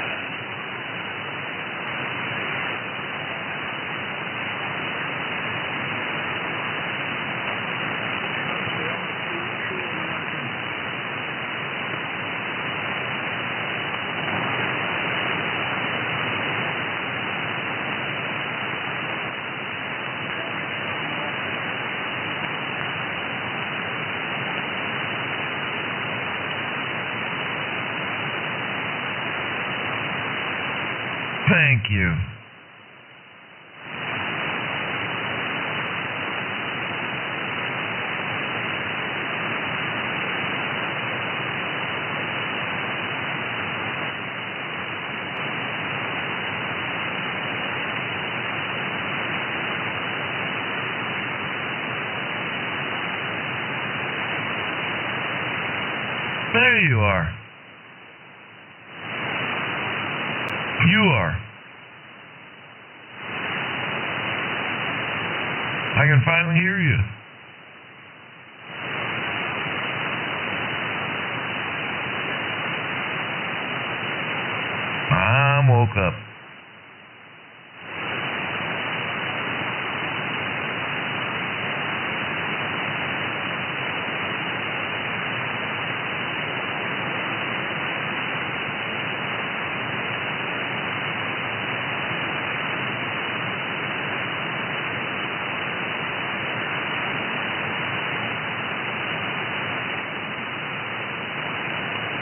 S10: Thank you. There you are. You are. I can finally hear you. I'm woke up.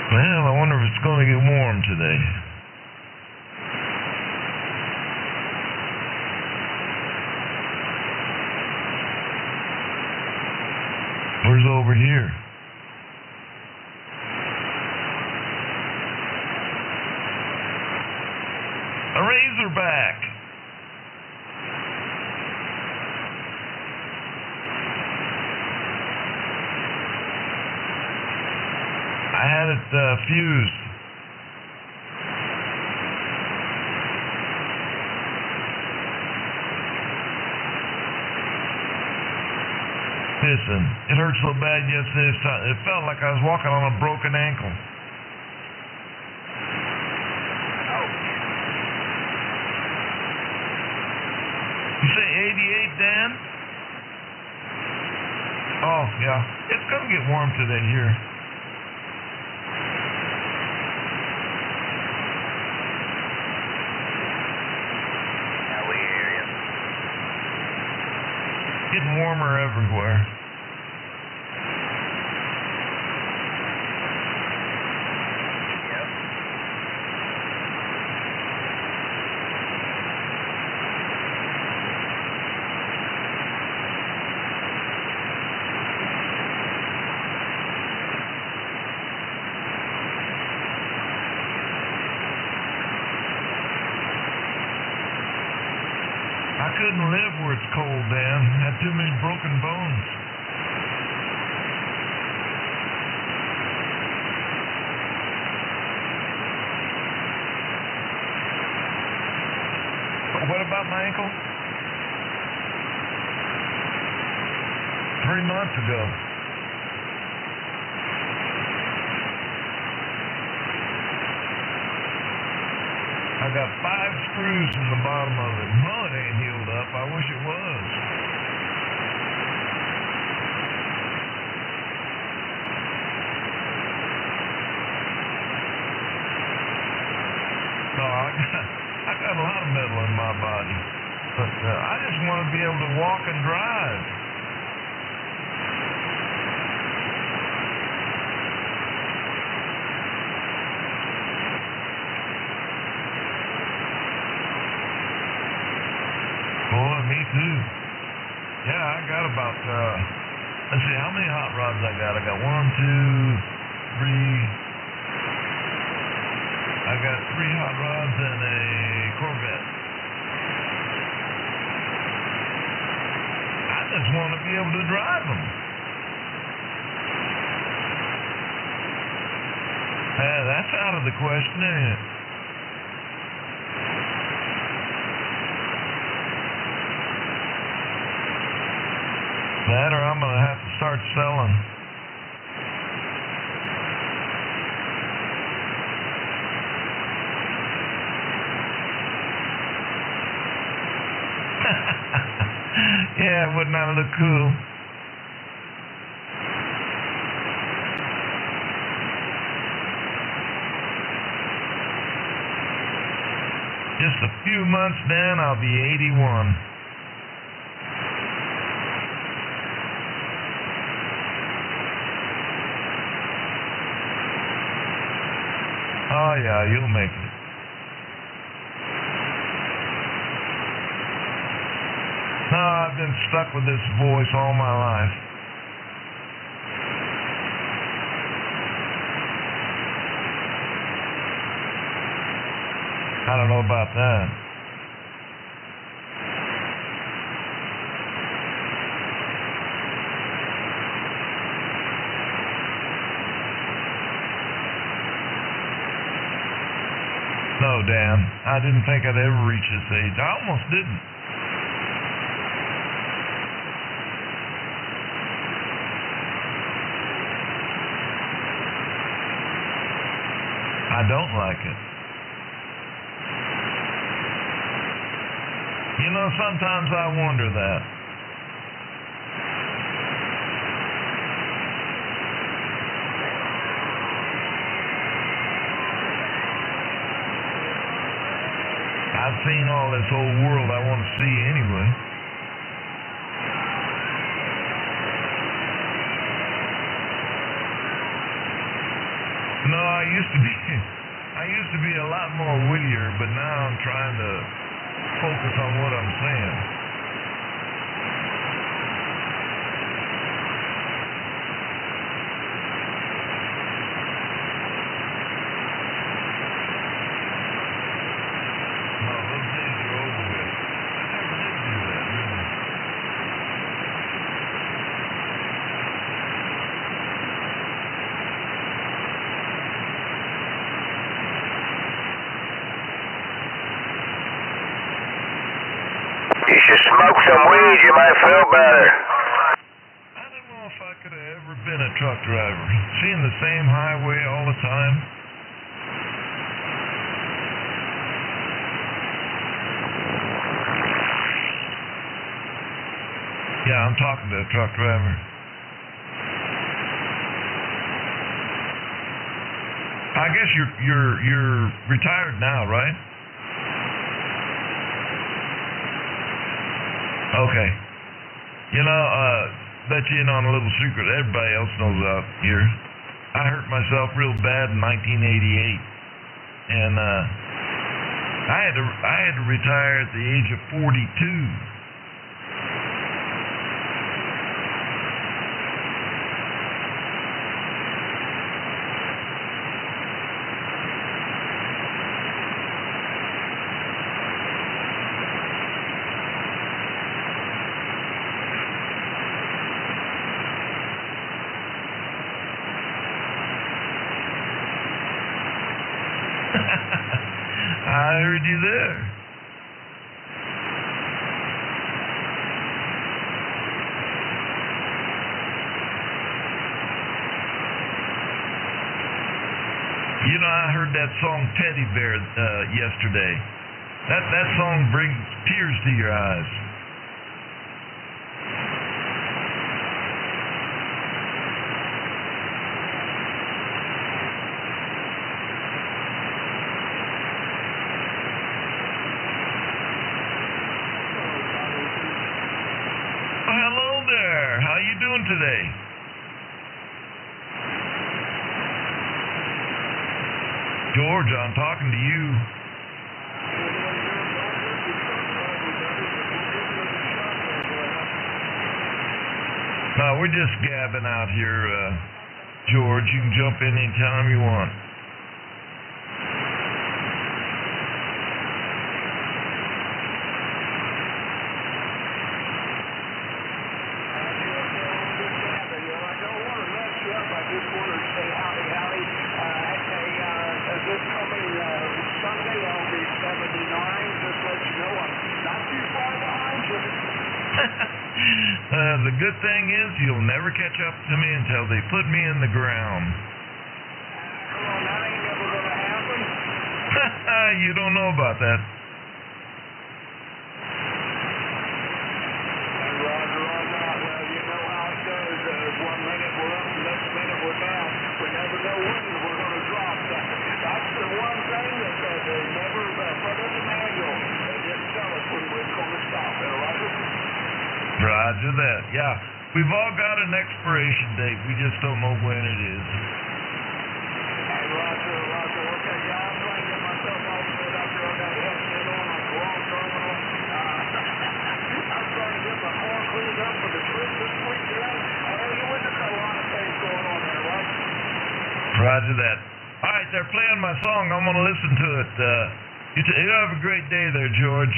S10: Well, I wonder if it's going to get warm today. Where's over here? A razorback. I had it fused. Listen, it hurt so bad yesterday. It felt like I was walking on a broken ankle. You say 88, Dan? Oh, yeah. It's going to get warm today here. Getting warmer everywhere. I couldn't live where it's cold, Dan. Had too many broken bones. What about my ankle? 3 months ago. I got 5 screws in the bottom of it. Well, it ain't healed up. I wish it was. No, I got a lot of metal in my body. But I just want to be able to walk and drive. Boy, me too. Yeah, I got about, let's see, how many hot rods I got? I got 1, 2, 3. I got 3 hot rods and a Corvette. I just want to be able to drive them. That's out of the question, ain't it? That or I'm going to have to start selling. Yeah, wouldn't that look cool? Just a few months, Dan, I'll be 81. Oh, yeah, you'll make it. No, I've been stuck with this voice all my life. I don't know about that. No, Dan, I didn't think I'd ever reach this age. I almost didn't. I don't like it. You know, sometimes I wonder that. I've seen all this old world I want to see anyway. No, I used to be a lot more wittier, but now I'm trying to focus on what I'm saying. No, those days are over with. I never did do that, really.
S9: You should smoke some weed, you might feel better.
S10: I don't know if I could have ever been a truck driver. Seeing the same highway all the time. Yeah, I'm talking to a truck driver. I guess you're retired now, right? Okay. You know, let you in on a little secret. Everybody else knows out here. I hurt myself real bad in 1988, and I had to retire at the age of 42. I heard you there. You know, I heard that song Teddy Bear yesterday. That song brings tears to your eyes. Hello there. How you doing today? George, I'm talking to you. No, we're just gabbing out here, George. You can jump in anytime you want. The good thing is you'll never catch up to me until they put me in the ground. You don't know about that. Roger that. Yeah, we've all got an expiration date. We just don't know when it is. Roger that. All right, they're playing my song. I'm going to listen to it. You have a great day there, George.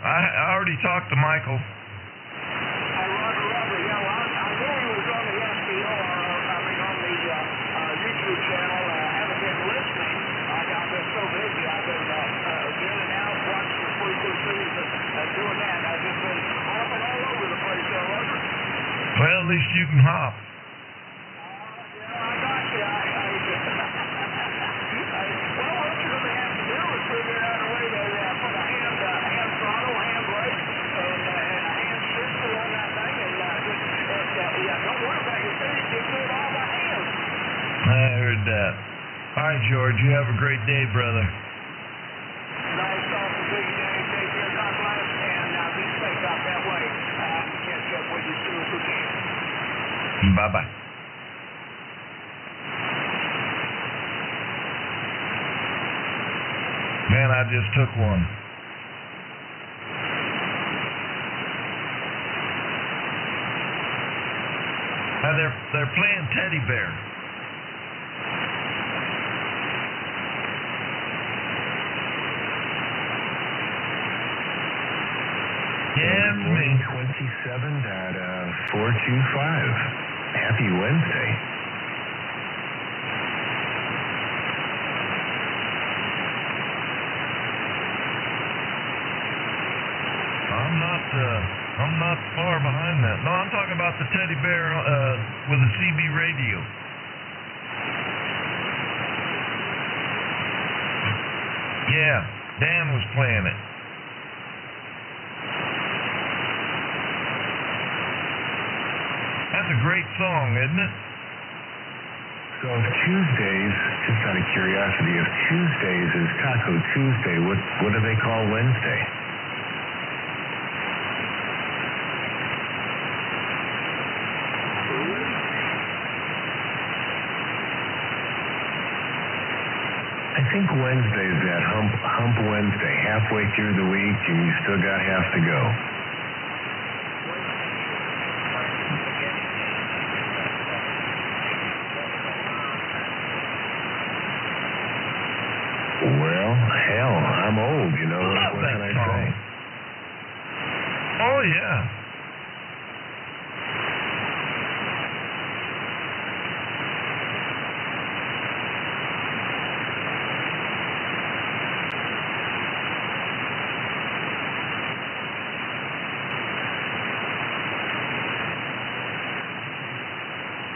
S10: I already talked to Michael. Well, at least you can hop. I heard that. All right, George, you have a great day, brother.
S6: Nice talking to you, Danny. Take care. God bless. And be safe out that way. Catch up with you soon as we can.
S10: Bye-bye. Man, I just took one. They're playing teddy bear. Yeah, it's me.
S6: 27.425. Happy Wednesday.
S10: I'm not far behind that. No, I'm talking about the teddy bear with a CB radio. Yeah, Dan was playing it. That's a great song, isn't it?
S6: So if Tuesdays, just out of curiosity, if Tuesdays is Taco Tuesday, what do they call Wednesday? I think Wednesday's that hump Wednesday, halfway through the week, and you still got half to go. Well, hell, I'm old, you know.
S10: Love
S6: what
S10: that
S6: can I
S10: song.
S6: say?
S10: Oh, yeah.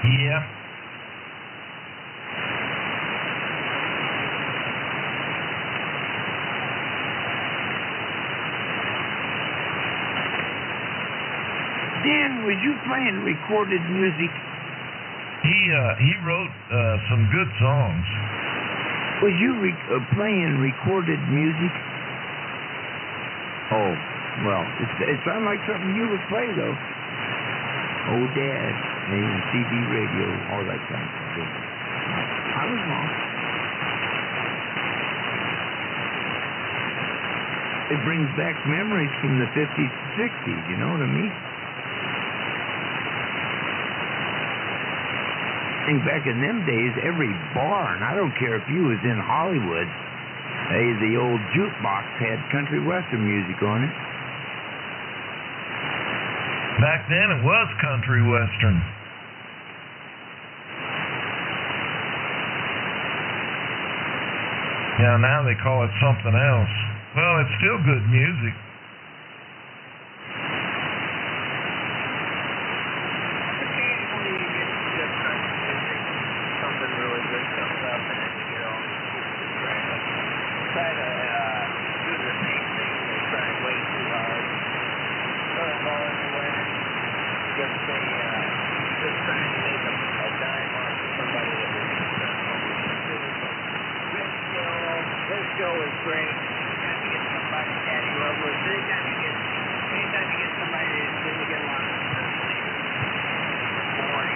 S10: Yeah.
S11: Dan, was you playing recorded music?
S10: He wrote some good songs.
S11: Was you playing recorded music? Oh, well, it sounded like something you would play, though. Oh, Dad, hey, CD radio, all that kind of stuff. I was wrong. It brings back memories from the 50s and 60s, you know what I mean? I think back in them days, every bar, and I don't care if you was in Hollywood, hey, the old jukebox had country western music on it.
S10: Back then it was country western. Yeah, now they call it something else. Well, it's still good music.
S12: Occasionally you get good country music, something really good comes up, and then you get all these people try to do the same thing. They try way too hard. Just trying to make a dime off of somebody that was this show is great. Anytime you get somebody, Daddy Lovelace, anytime you get somebody that really get along with the morning.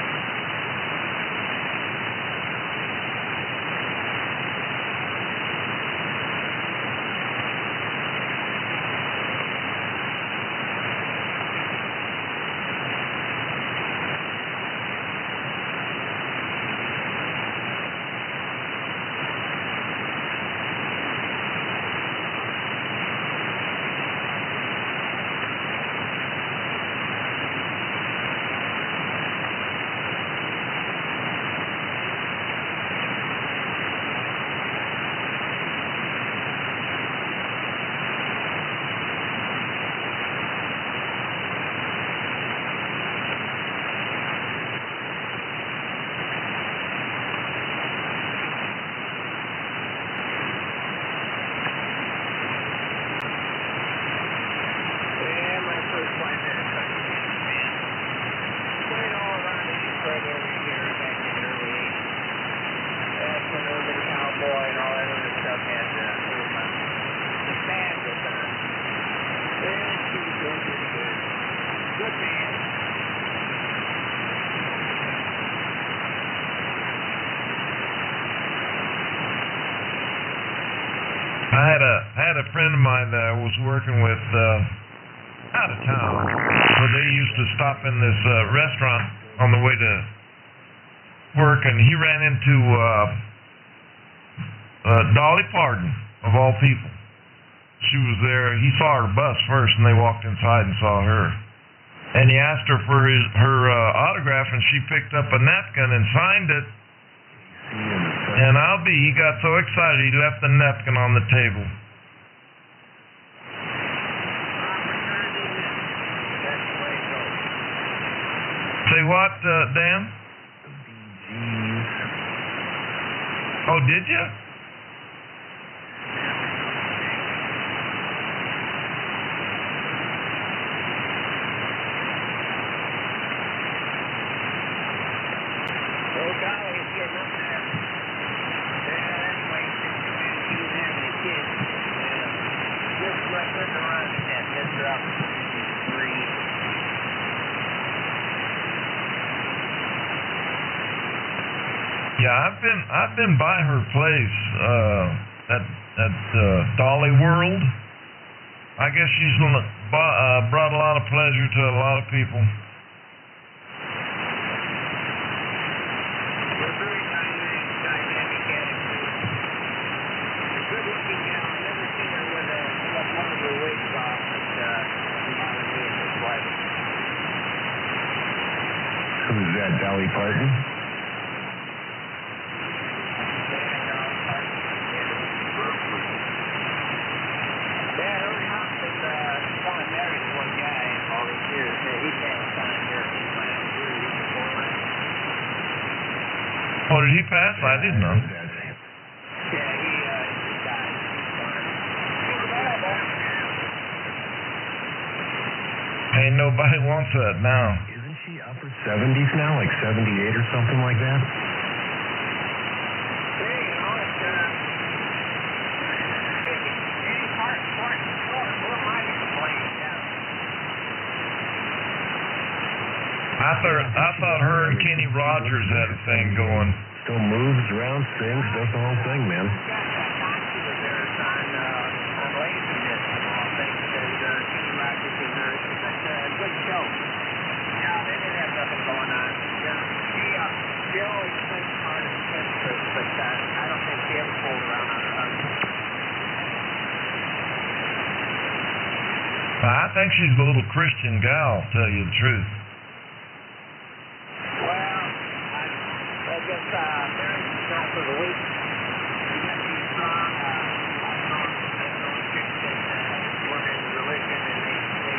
S10: had a friend of mine that I was working with out of town, where they used to stop in this restaurant on the way to work, and he ran into Dolly Parton, of all people. She was there. He saw her bus first, and they walked inside and saw her. And he asked her for her autograph, and she picked up a napkin and signed it. And he got so excited he left the napkin on the table. Say what, Dan? Oh, did you? Yeah, I've been by her place at Dolly World. I guess she's brought a lot of pleasure to a lot of people.
S6: Who's that, Dolly Parton?
S10: Oh, did he pass? I didn't know. Ain't nobody wants that now.
S6: Isn't she upper 70s now, like 78 or something like that?
S10: I thought her and Kenny Rogers had a thing going.
S6: Still moves around, sings, does the whole thing, man.
S10: I think she's a little Christian gal, to tell you the truth.
S12: For the week, you got these strong, Christian women in religion, and they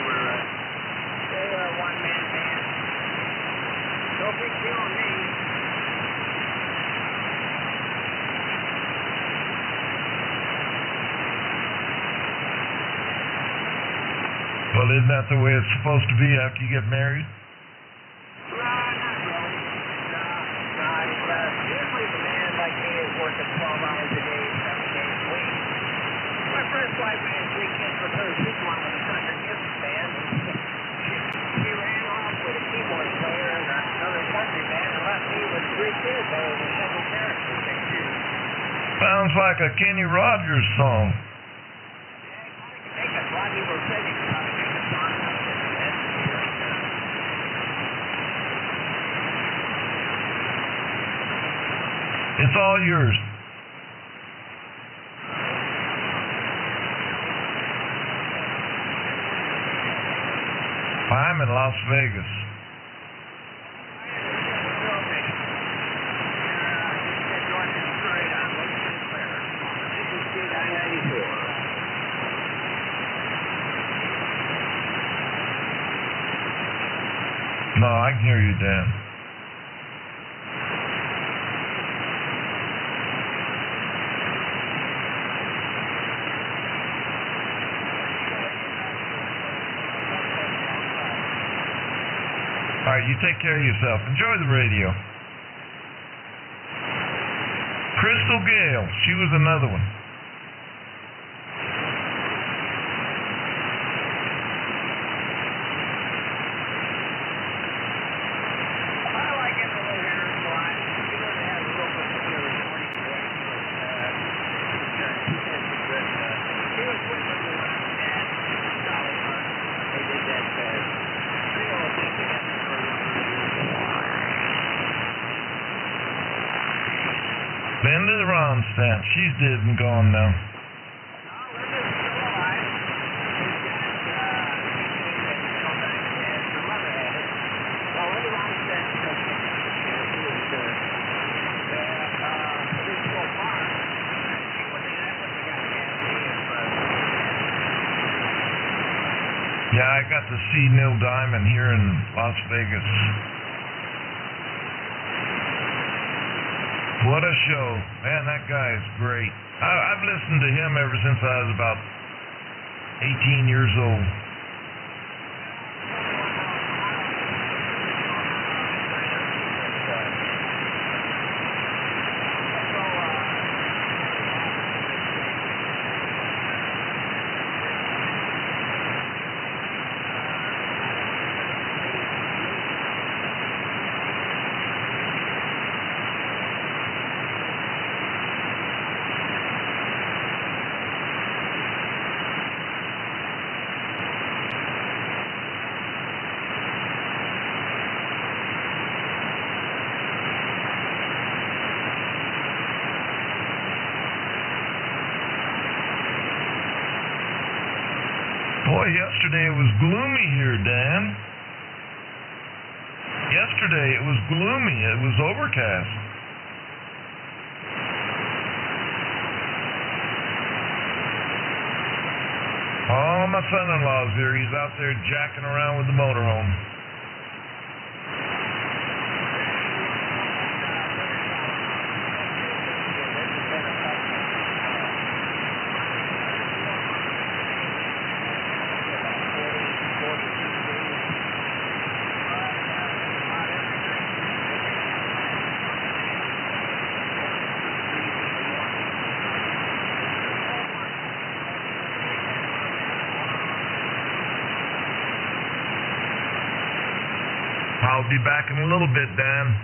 S12: were a one-man band. No big deal on me.
S10: Well, isn't that the way it's supposed to be after you get married?
S12: Working 12 hours a day, 7 days a week. My first wife ran 3 kids with her. She's one of the country music band. She ran off with a keyboard player and another country band and left me with 3 kids. I was a single parent for 6 years.
S10: Sounds like a Kenny Rogers song.
S12: Yeah, I think a lot of people said you could probably make a song out of it.
S10: It's all yours. I'm in Las Vegas. No, I can hear you, Dan. All right, you take care of yourself. Enjoy the radio. Crystal Gale, she was another one. Linda Ronstadt, she's dead and gone now. Yeah, I got to see Neil Diamond here in Las Vegas. What a show. Man, that guy is great. I've listened to him ever since I was about 18 years old. Boy, yesterday it was gloomy here, Dan. Yesterday it was gloomy. It was overcast. Oh, my son-in-law's here. He's out there jacking around with the motorhome. I'll be back in a little bit, Dan.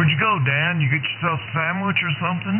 S10: Where'd you go, Dan? You get yourself a sandwich or something?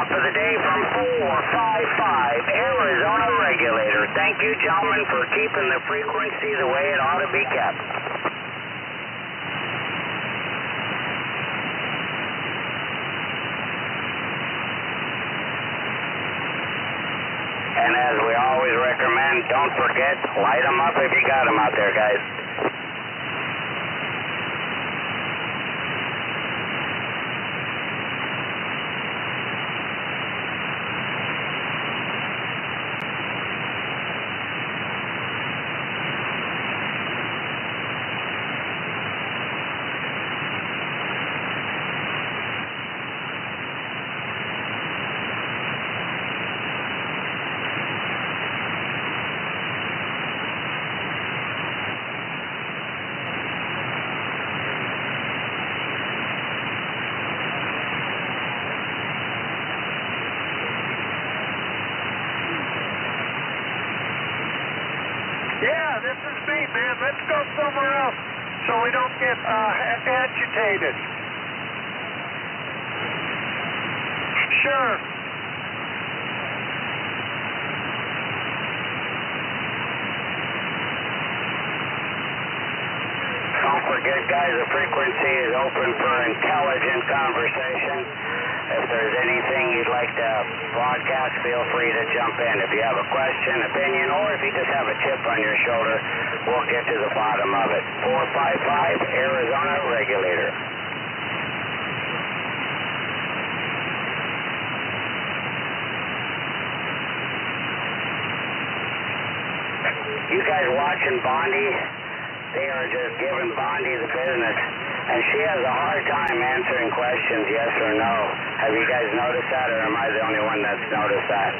S9: top of the day from 455 Arizona Regulator. Thank you, gentlemen, for keeping the frequency the way it ought to be kept. And as we always recommend, don't forget, light them up if you got them out there, guys.
S6: Yeah, this is me, man. Let's go somewhere else so we don't get agitated. Sure.
S9: Don't forget, guys, the frequency is open for intelligent conversation. If there's anything you'd like to broadcast, feel free to jump in. If you have a question, opinion, or if you just have a chip on your shoulder, we'll get to the bottom of it. 455 Arizona Regulator. You guys watching Bondi? They are just giving Bondi the business. And she has a hard time answering questions, yes or no. Have you guys noticed that, or am I the only one that's noticed that?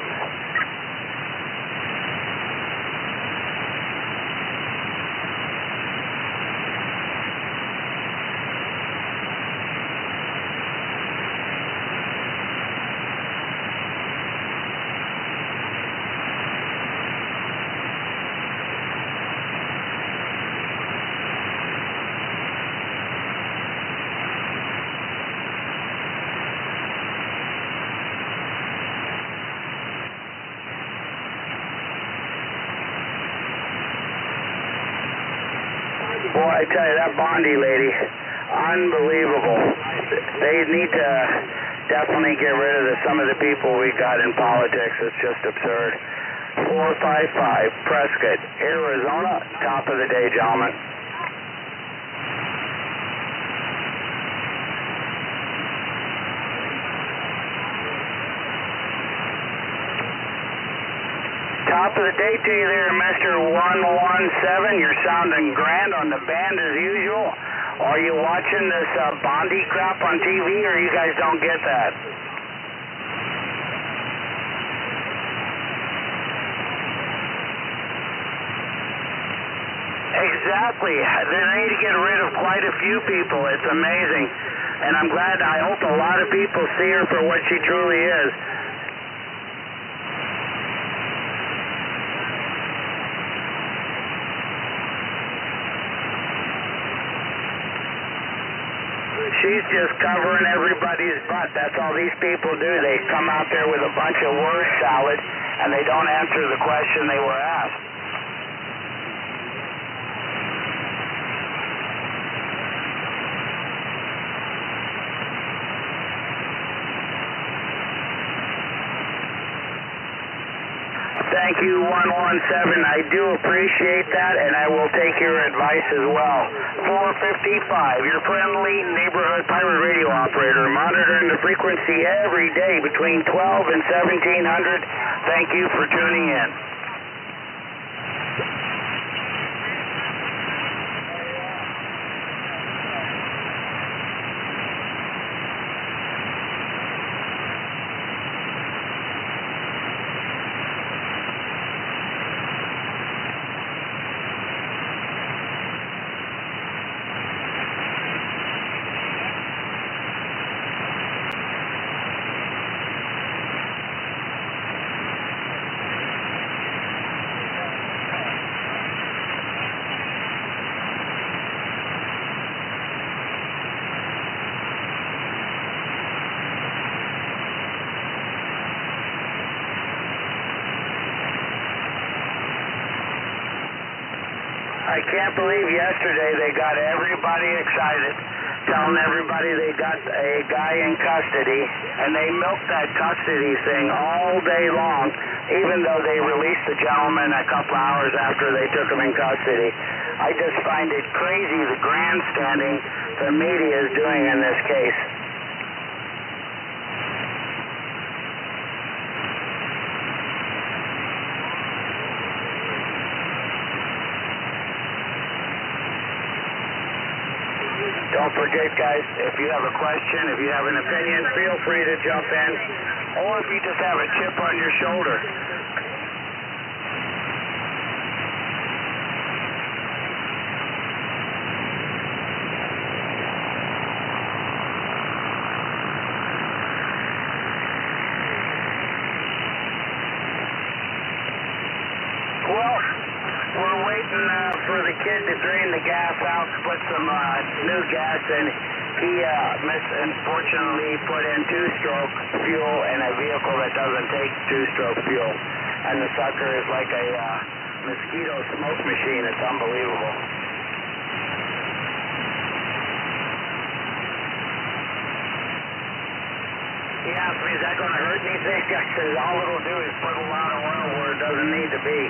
S9: Boy, I tell you, that Bondi lady, unbelievable. They need to definitely get rid of some of the people we got in politics. It's just absurd. 455 Prescott, Arizona. Top of the day, gentlemen. Top of the day to you there, Mr. 117. You're sounding grand on the band as usual. Are you watching this Bondi crap on TV, or you guys don't get that? Exactly. They need to get rid of quite a few people. It's amazing. And I'm glad, I hope a lot of people see her for what she truly is. She's just covering everybody's butt. That's all these people do. They come out there with a bunch of word salad, and they don't answer the question they were asked. Thank you, 117. I do appreciate that, and I will take your advice as well. 455, your friendly neighborhood pirate radio operator, monitoring the frequency every day between 12 and 1700. Thank you for tuning in. can't believe yesterday they got everybody excited, telling everybody they got a guy in custody, and they milked that custody thing all day long, even though they released the gentleman a couple hours after they took him in custody. I just find it crazy the grandstanding the media is doing in this case. Don't forget, guys, if you have a question, if you have an opinion, feel free to jump in. Or if you just have a chip on your shoulder. Well, we're waiting for the kid to drain the gas out, put some new gas in. He unfortunately put in two-stroke fuel in a vehicle that doesn't take two-stroke fuel. And the sucker is like a mosquito smoke machine. It's unbelievable. He asked me, is that going to hurt anything? I said, all it'll do is put a lot of oil where it doesn't need to be.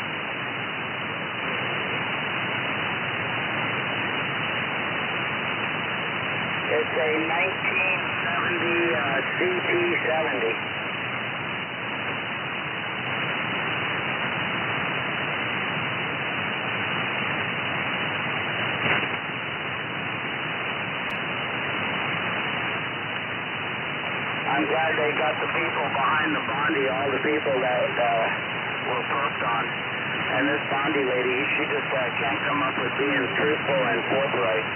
S9: It's a 1970 CT70. I'm glad they got the people behind the Bondi, all the people that were perked on. And this Bondi lady, she just can't come up with being truthful and forthright.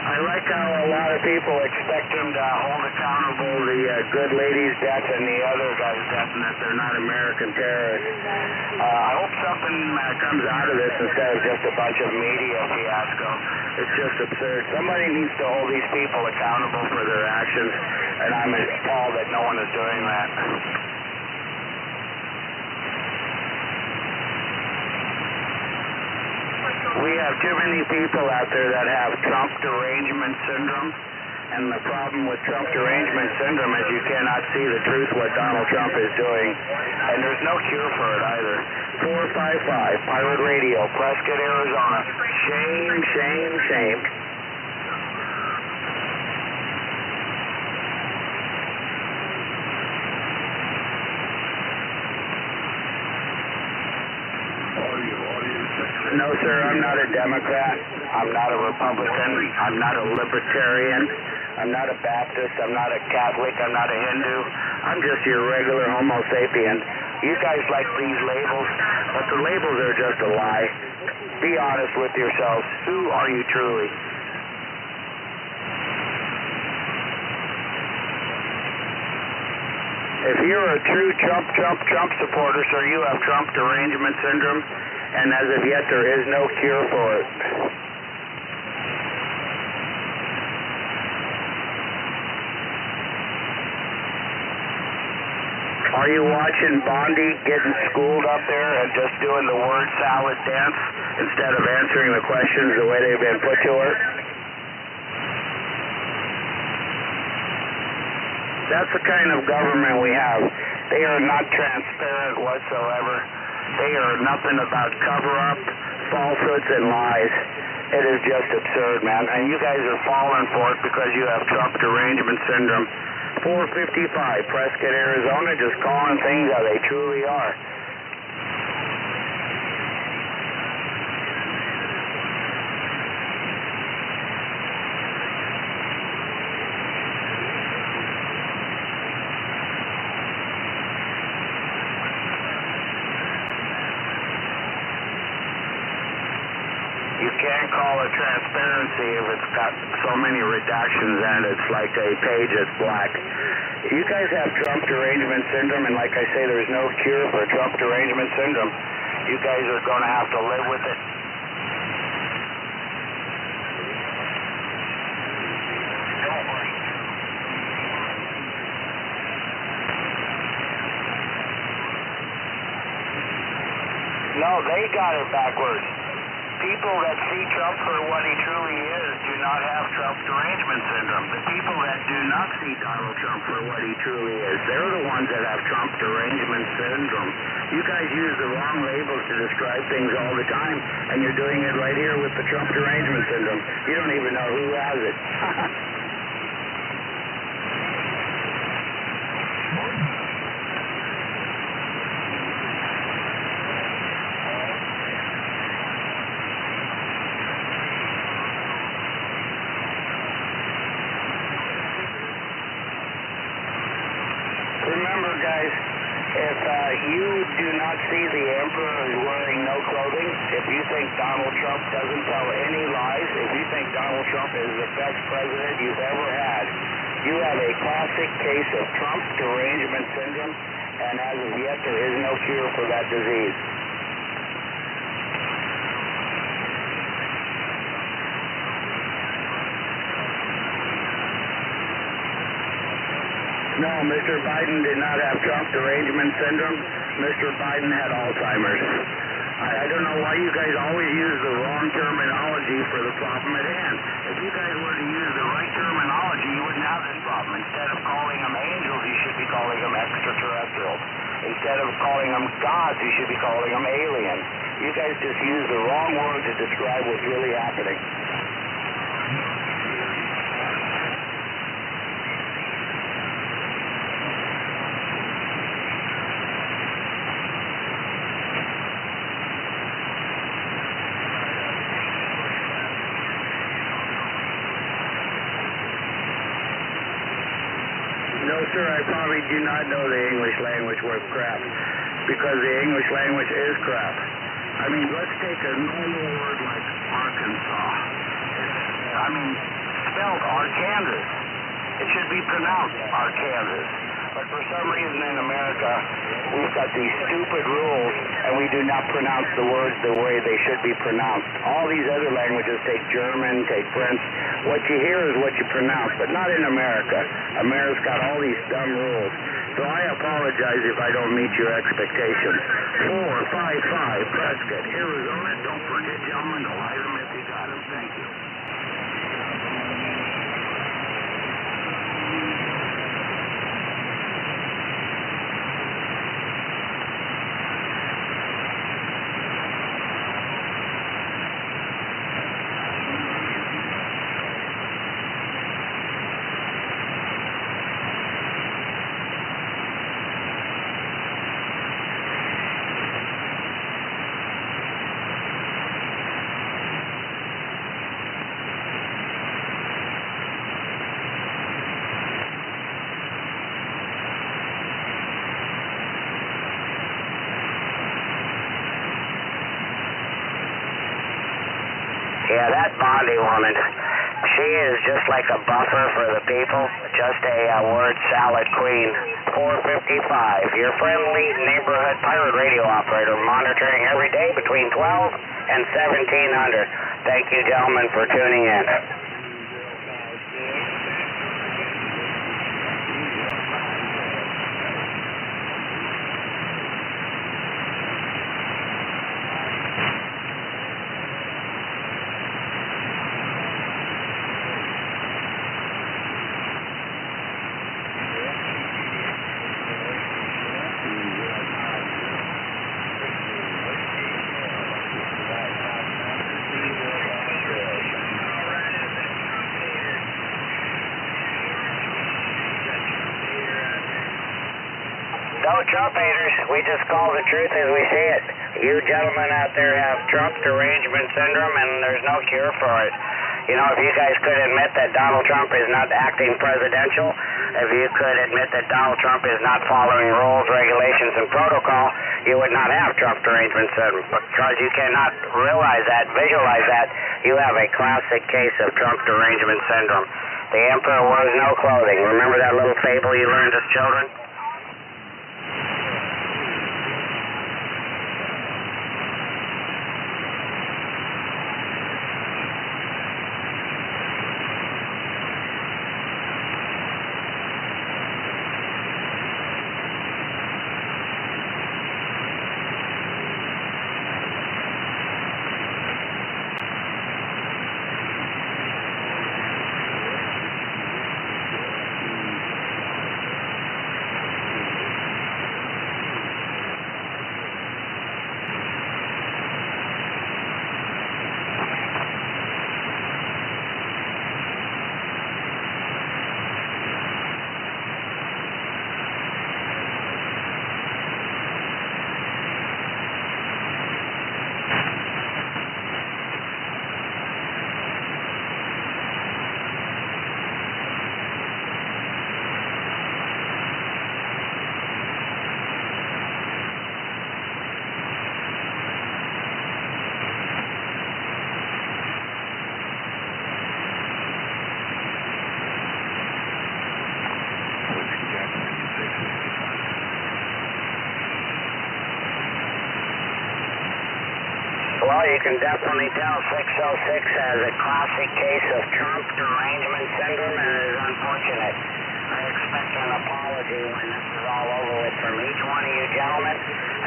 S9: I like how a lot of people expect them to hold accountable the good lady's death and the other guy's death, and that they're not American terrorists. I hope something comes out of this instead of just a bunch of media fiasco. It's just absurd. Somebody needs to hold these people accountable for their actions, and I'm appalled that no one is doing that. We have too many people out there that have Trump derangement syndrome, and the problem with Trump derangement syndrome is you cannot see the truth what Donald Trump is doing, and there's no cure for it either. 455 Pirate Radio, Prescott, Arizona. Shame, shame, shame. No, sir, I'm not a Democrat. I'm not a Republican. I'm not a Libertarian. I'm not a Baptist. I'm not a Catholic. I'm not a Hindu. I'm just your regular Homo sapien. You guys like these labels, but the labels are just a lie. Be honest with yourselves. Who are you truly? If you're a true Trump supporter, sir, you have Trump derangement syndrome. And as of yet, there is no cure for it. Are you watching Bondi getting schooled up there and just doing the word salad dance instead of answering the questions the way they've been put to her? That's the kind of government we have. They are not transparent whatsoever. They are nothing about cover-up, falsehoods, and lies. It is just absurd, man. And you guys are falling for it because you have Trump derangement syndrome. 455 Prescott, Arizona, just calling things how they truly are. transparency if it's got so many redactions in it. It's like a page that's black. You guys have Trump derangement syndrome, and like I say, there's no cure for Trump derangement syndrome. You guys are going to have to live with it. No, they got it backwards. People that see Trump for what he truly is do not have Trump derangement syndrome. The people that do not see Donald Trump for what he truly is, they're the ones that have Trump derangement syndrome. You guys use the wrong labels to describe things all the time, and you're doing it right here with the Trump derangement syndrome. You don't even know who has it. Remember, guys, if you do not see the emperor is wearing no clothing, if you think Donald Trump doesn't tell any lies, if you think Donald Trump is the best president you've ever had, you have a classic case of Trump derangement syndrome, and as of yet, there is no cure for that disease. No, Mr. Biden did not have Trump derangement syndrome. Mr. Biden had Alzheimer's. I don't know why you guys always use the wrong terminology for the problem at hand. If you guys were to use the right terminology, you wouldn't have this problem. Instead of calling them angels, you should be calling them extraterrestrials. Instead of calling them gods, you should be calling them aliens. You guys just use the wrong word to describe what's really happening. No, sir, I probably do not know the English language worth crap, because the English language is crap. I mean, let's take a normal word like Arkansas. Spelled Arkansas. It should be pronounced Arkansas. But for some reason in America, we've got these stupid rules, and we do not pronounce the words the way they should be pronounced. All these other languages, take German, take French, what you hear is what you pronounce, but not in America. America's got all these dumb rules. So I apologize if I don't meet your expectations. 455 Prescott, Arizona. Don't forget, gentlemen, to light them if you got them. Thank you. Yeah, that Bondi woman, she is just like a buffer for the people, just a word salad queen. 455, your friendly neighborhood pirate radio operator, monitoring every day between 12 and 1700. Thank you, gentlemen, for tuning in. No Trump haters. We just call the truth as we see it. You gentlemen out there have Trump derangement syndrome, and there's no cure for it. You know, if you guys could admit that Donald Trump is not acting presidential, if you could admit that Donald Trump is not following rules, regulations, and protocol, you would not have Trump derangement syndrome. Because you cannot realize that, visualize that, you have a classic case of Trump derangement syndrome. The emperor wears no clothing. Remember that little fable you learned as children? Well, you can definitely tell 606 has a classic case of Trump derangement syndrome, and it is unfortunate. I expect an apology when this is all over with from each one of you gentlemen,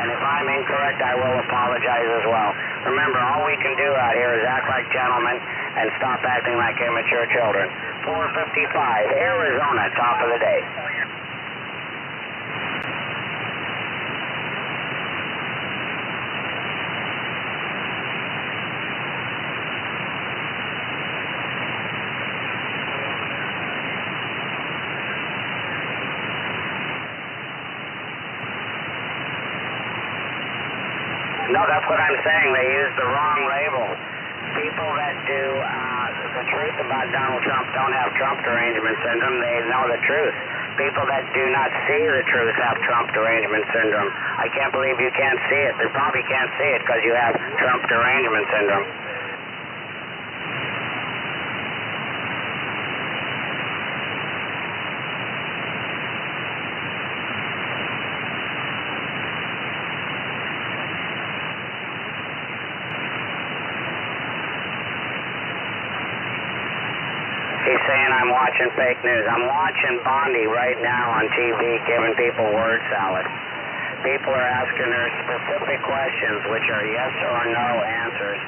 S9: and if I'm incorrect, I will apologize as well. Remember, all we can do out here is act like gentlemen and stop acting like immature children. 455, Arizona, top of the day. No, that's what I'm saying. They use the wrong label. People that do the truth about Donald Trump don't have Trump derangement syndrome. They know the truth. People that do not see the truth have Trump derangement syndrome. I can't believe you can't see it. They probably can't see it because you have Trump derangement syndrome. He's saying I'm watching fake news. I'm watching Bondi right now on TV giving people word salad. People are asking her specific questions, which are yes or no answers,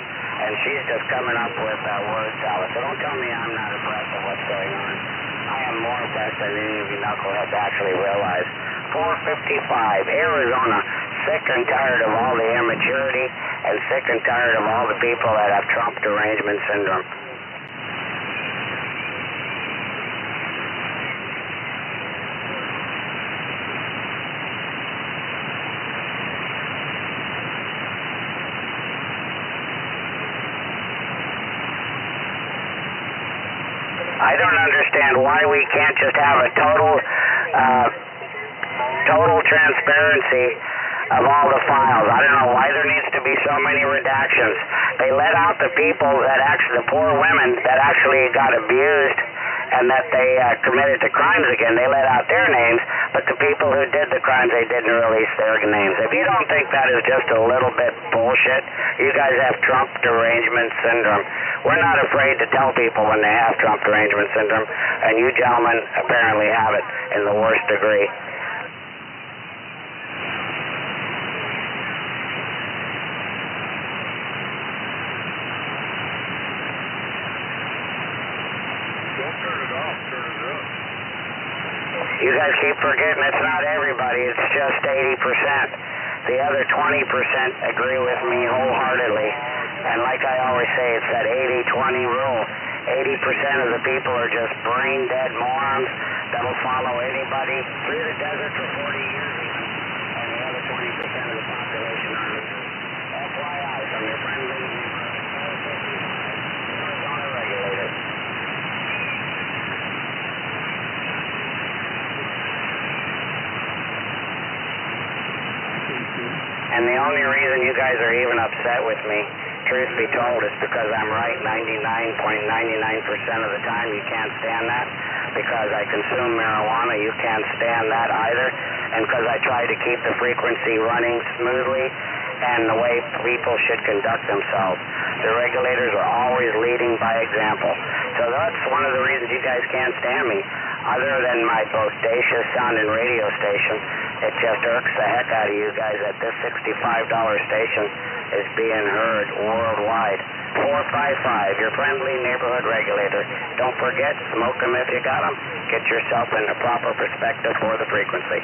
S9: and she's just coming up with word salad. So don't tell me I'm not impressed with what's going on. I am more impressed than any of you knuckleheads actually realize. 455, Arizona, sick and tired of all the immaturity and sick and tired of all the people that have Trump derangement syndrome. I don't understand why we can't just have a total transparency of all the files. I don't know why there needs to be so many redactions. They let out the people that the poor women that actually got abused and that they committed the crimes again. They let out their names, but the people who did the crimes, they didn't release their names. If you don't think that is just a little bit bullshit, you guys have Trump derangement syndrome. We're not afraid to tell people when they have Trump derangement syndrome, and you gentlemen apparently have it in the worst degree. You guys keep forgetting it's not everybody, it's just 80%. The other 20% agree with me wholeheartedly. And like I always say, it's that 80-20 rule. 80% of the people are just brain dead morons that'll follow anybody through the desert for 40 years even. And the other 20% of the population are FYI from your friendly Arizona regulator. And the only reason you guys are even upset with me, truth be told, is because I'm right 99.99% of the time. You can't stand that. Because I consume marijuana, you can't stand that either. And because I try to keep the frequency running smoothly and the way people should conduct themselves. The regulators are always leading by example. So that's one of the reasons you guys can't stand me. Other than my bodacious sounding radio station, it just irks the heck out of you guys that this $65 station is being heard worldwide. 455, your friendly neighborhood regulator. Don't forget, smoke them if you got them. Get yourself in the proper perspective for the frequency.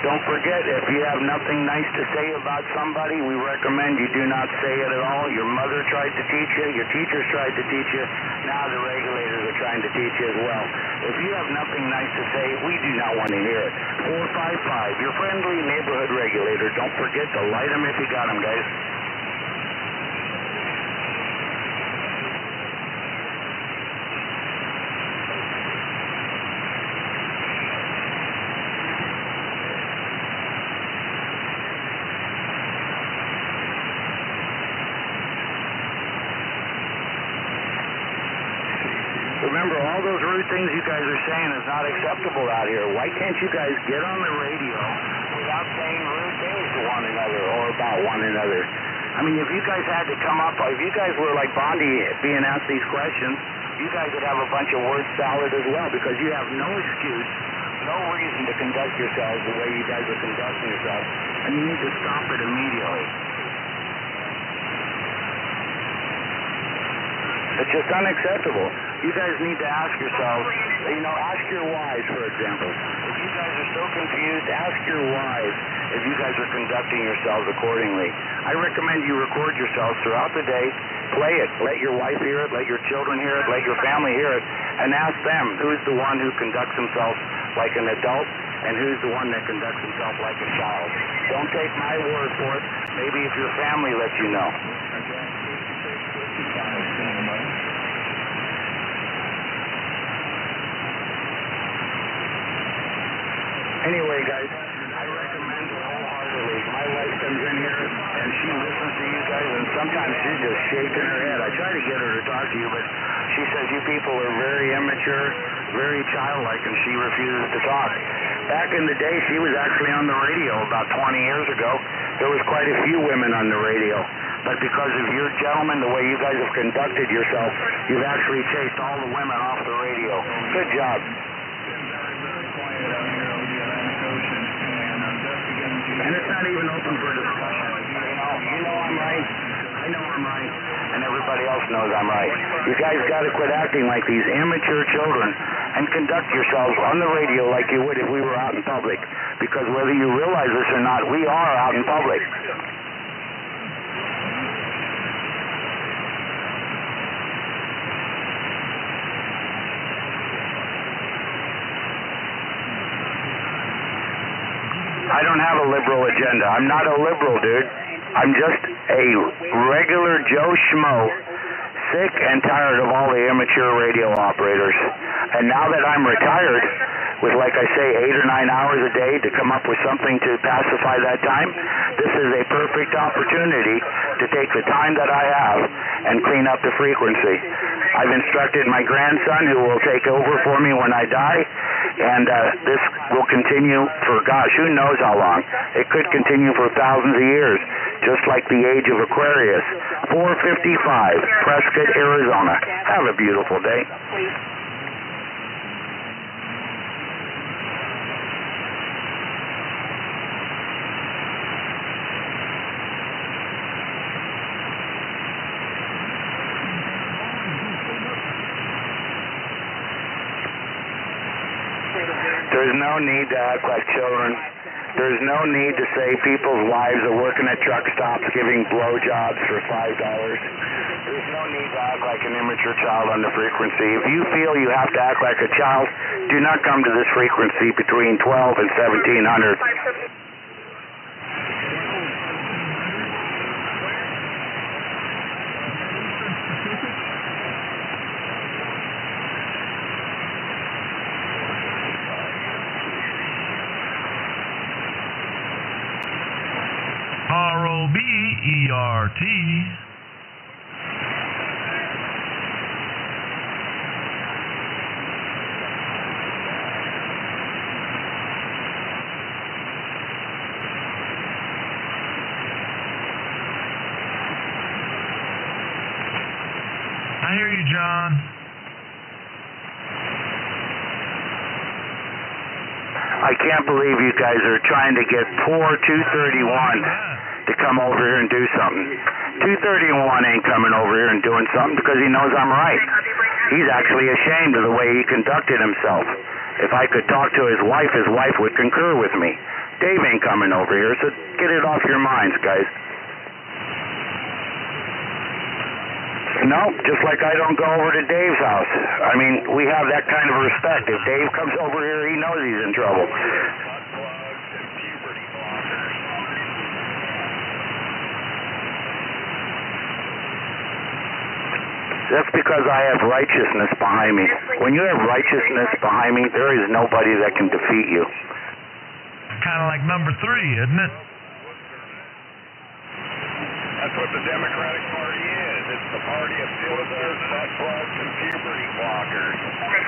S9: Don't forget, if you have nothing nice to say about somebody, we recommend you do not say it at all. Your mother tried to teach you, your teachers tried to teach you, now the regulators are trying to teach you as well. If you have nothing nice to say, we do not want to hear it. 455, your friendly neighborhood regulator. Don't forget to light them if you got them, guys. Remember, all those rude things you guys are saying is not acceptable out here. Why can't you guys get on the radio without saying rude things to one another or about one another? I mean, if you guys had to come up, if you guys were like Bondi being asked these questions, you guys would have a bunch of word salad as well because you have no excuse, no reason to conduct yourselves the way you guys are conducting yourselves, and you need to stop it immediately. It's just unacceptable. You guys need to ask yourselves, ask your wives, for example. If you guys are so confused, ask your wives if you guys are conducting yourselves accordingly. I recommend you record yourselves throughout the day, play it, let your wife hear it, let your children hear it, let your family hear it, and ask them who's the one who conducts himself like an adult and who's the one that conducts himself like a child. Don't take my word for it. Maybe if your family lets you know. Anyway, guys, I recommend it wholeheartedly. My wife comes in here and she listens to you guys, and sometimes she's just shaking her head. I try to get her to talk to you, but she says you people are very immature, very childlike, and she refuses to talk. Back in the day, she was actually on the radio about 20 years ago. There was quite a few women on the radio. But because of your gentlemen, the way you guys have conducted yourself, you've actually chased all the women off the radio. Good job. And it's not even open for discussion. You know I'm right. I know I'm right. And everybody else knows I'm right. You guys got to quit acting like these immature children and conduct yourselves on the radio like you would if we were out in public. Because whether you realize this or not, we are out in public. I don't have a liberal agenda. I'm not a liberal, dude. I'm just a regular Joe Schmo, sick and tired of all the immature radio operators. And now that I'm retired, with, like I say, 8 or 9 hours a day to come up with something to pacify that time, this is a perfect opportunity to take the time that I have and clean up the frequency. I've instructed my grandson, who will take over for me when I die, and this will continue for, gosh, who knows how long. It could continue for thousands of years, just like the age of Aquarius. 455, Prescott, Arizona. Have a beautiful day. There's no need to act like children. There's no need to say people's wives are working at truck stops giving blowjobs for $5. There's no need to act like an immature child on the frequency. If you feel you have to act like a child, do not come to this frequency between 12 and 1700.
S10: Robert. I hear you, John.
S9: I can't believe you guys are trying to get poor 231 to come over here and do something. 231 ain't coming over here and doing something because he knows I'm right. He's actually ashamed of the way he conducted himself. If I could talk to his wife would concur with me. Dave ain't coming over here, so get it off your minds, guys. No, just like I don't go over to Dave's house. I mean, we have that kind of respect. If Dave comes over here, he knows he's in trouble. That's because I have righteousness behind me. When you have righteousness behind me, there is nobody that can defeat you.
S10: Kind of like number 3, isn't it?
S6: That's what the Democratic Party is. It's the party of dildos, butt plugs, and puberty blockers.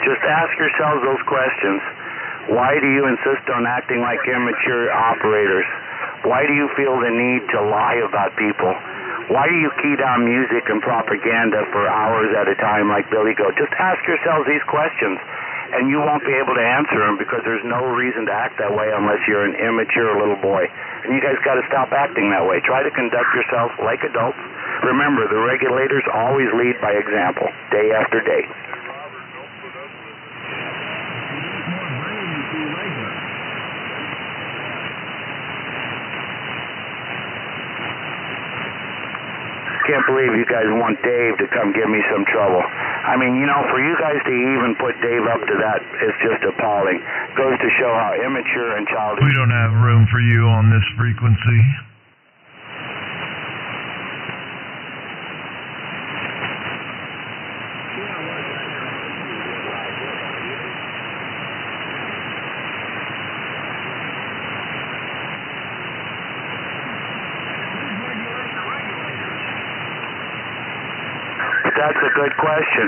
S9: Just ask yourselves those questions. Why do you insist on acting like immature operators? Why do you feel the need to lie about people? Why do you key down music and propaganda for hours at a time like Billy Goat? Just ask yourselves these questions, and you won't be able to answer them because there's no reason to act that way unless you're an immature little boy. And you guys got to stop acting that way. Try to conduct yourself like adults. Remember, the regulators always lead by example, day after day. Can't believe you guys want Dave to come give me some trouble. I mean, you know, for you guys to even put Dave up to that is just appalling. Goes to show how immature and childish.
S10: We don't have room for you on this frequency.
S9: That's a good question.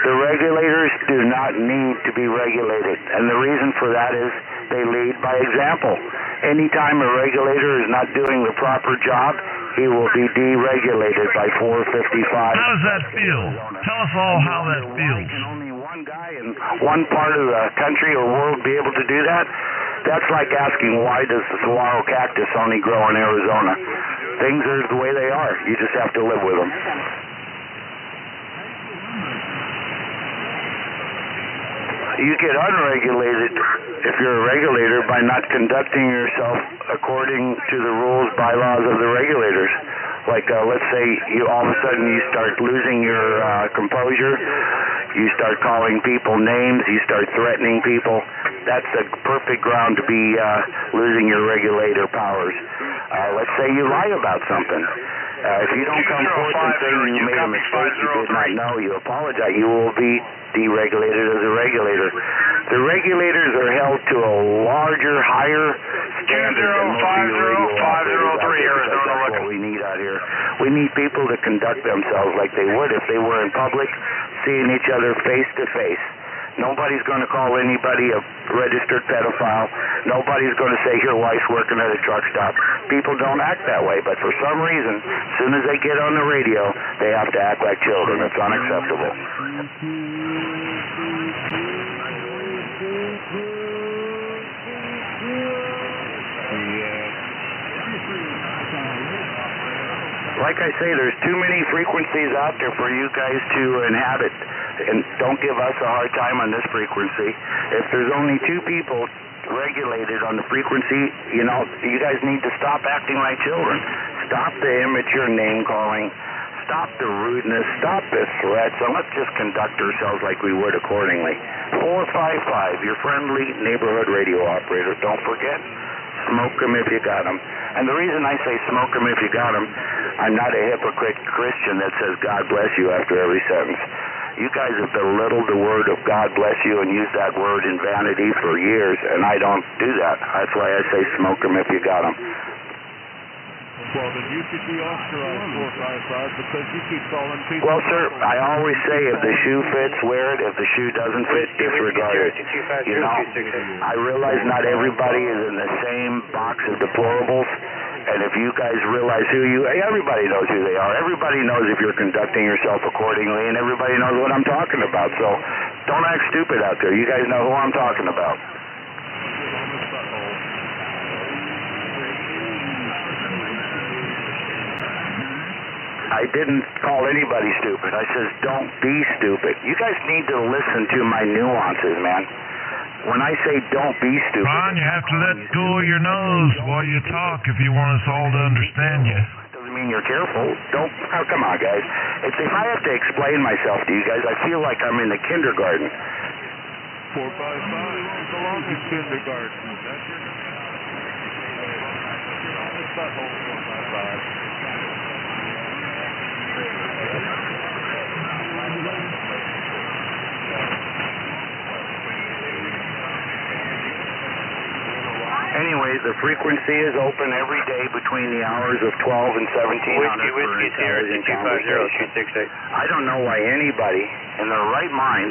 S9: The regulators do not need to be regulated, and the reason for that is they lead by example. Anytime a regulator is not doing the proper job, he will be deregulated by 455.
S10: How does that feel? Tell us all how that feels.
S9: Can only one guy in one part of the country or world be able to do that? That's like asking why does the saguaro cactus only grow in Arizona? Things are the way they are. You just have to live with them. You get unregulated if you're a regulator by not conducting yourself according to the rules, bylaws of the regulators. Like, let's say you all of a sudden you start losing your composure, you start calling people names, you start threatening people. That's a perfect ground to be losing your regulator powers. Let's say you lie about something. If you don't come forth and say you made a mistake, you did not know, you apologize, you will be deregulated as a regulator. The regulators are held to a larger, higher standard than most of your radio operators. That's what we need out here. We need people to conduct themselves like they would if they were in public, seeing each other face to face. Nobody's going to call anybody a registered pedophile. Nobody's going to say your wife's working at a truck stop. People don't act that way, but for some reason, as soon as they get on the radio, they have to act like children. It's unacceptable. Like I say, there's too many frequencies out there for you guys to inhabit. And don't give us a hard time on this frequency. If there's only 2 people regulated on the frequency, you know, you guys need to stop acting like children. Stop the immature name calling. Stop the rudeness. Stop the threats. And let's just conduct ourselves like we would accordingly. 455, your friendly neighborhood radio operator. Don't forget, smoke them if you got them. And the reason I say smoke them if you got them, I'm not a hypocrite Christian that says God bless you after every sentence. You guys have belittled the word of God bless you and used that word in vanity for years, and I don't do that. That's why I say smoke them if you got them.
S13: Well, then you should be authorized 455 because you keep calling people.
S9: Well, sir, I always say if the shoe fits, wear it. If the shoe doesn't fit, disregard it. You know, I realize not everybody is in the same box of deplorables. And if you guys realize everybody knows who they are. Everybody knows if you're conducting yourself accordingly, and everybody knows what I'm talking about. So don't act stupid out there. You guys know who I'm talking about. I didn't call anybody stupid. I says, don't be stupid. You guys need to listen to my nuances, man. When I say don't be stupid...
S10: Ron, you have to let go of your nose while you talk if you want us all to understand you.
S9: Doesn't mean you're careful. Oh, come on, guys. If I have to explain myself to you guys, I feel like I'm in the kindergarten.
S13: 455 belongs to kindergarten. That's your... butthole 455.
S9: Anyway, the frequency is open every day between the hours of 12 and 1700.
S12: Whiskey, Sierra 250-268.
S9: I don't know why anybody in their right mind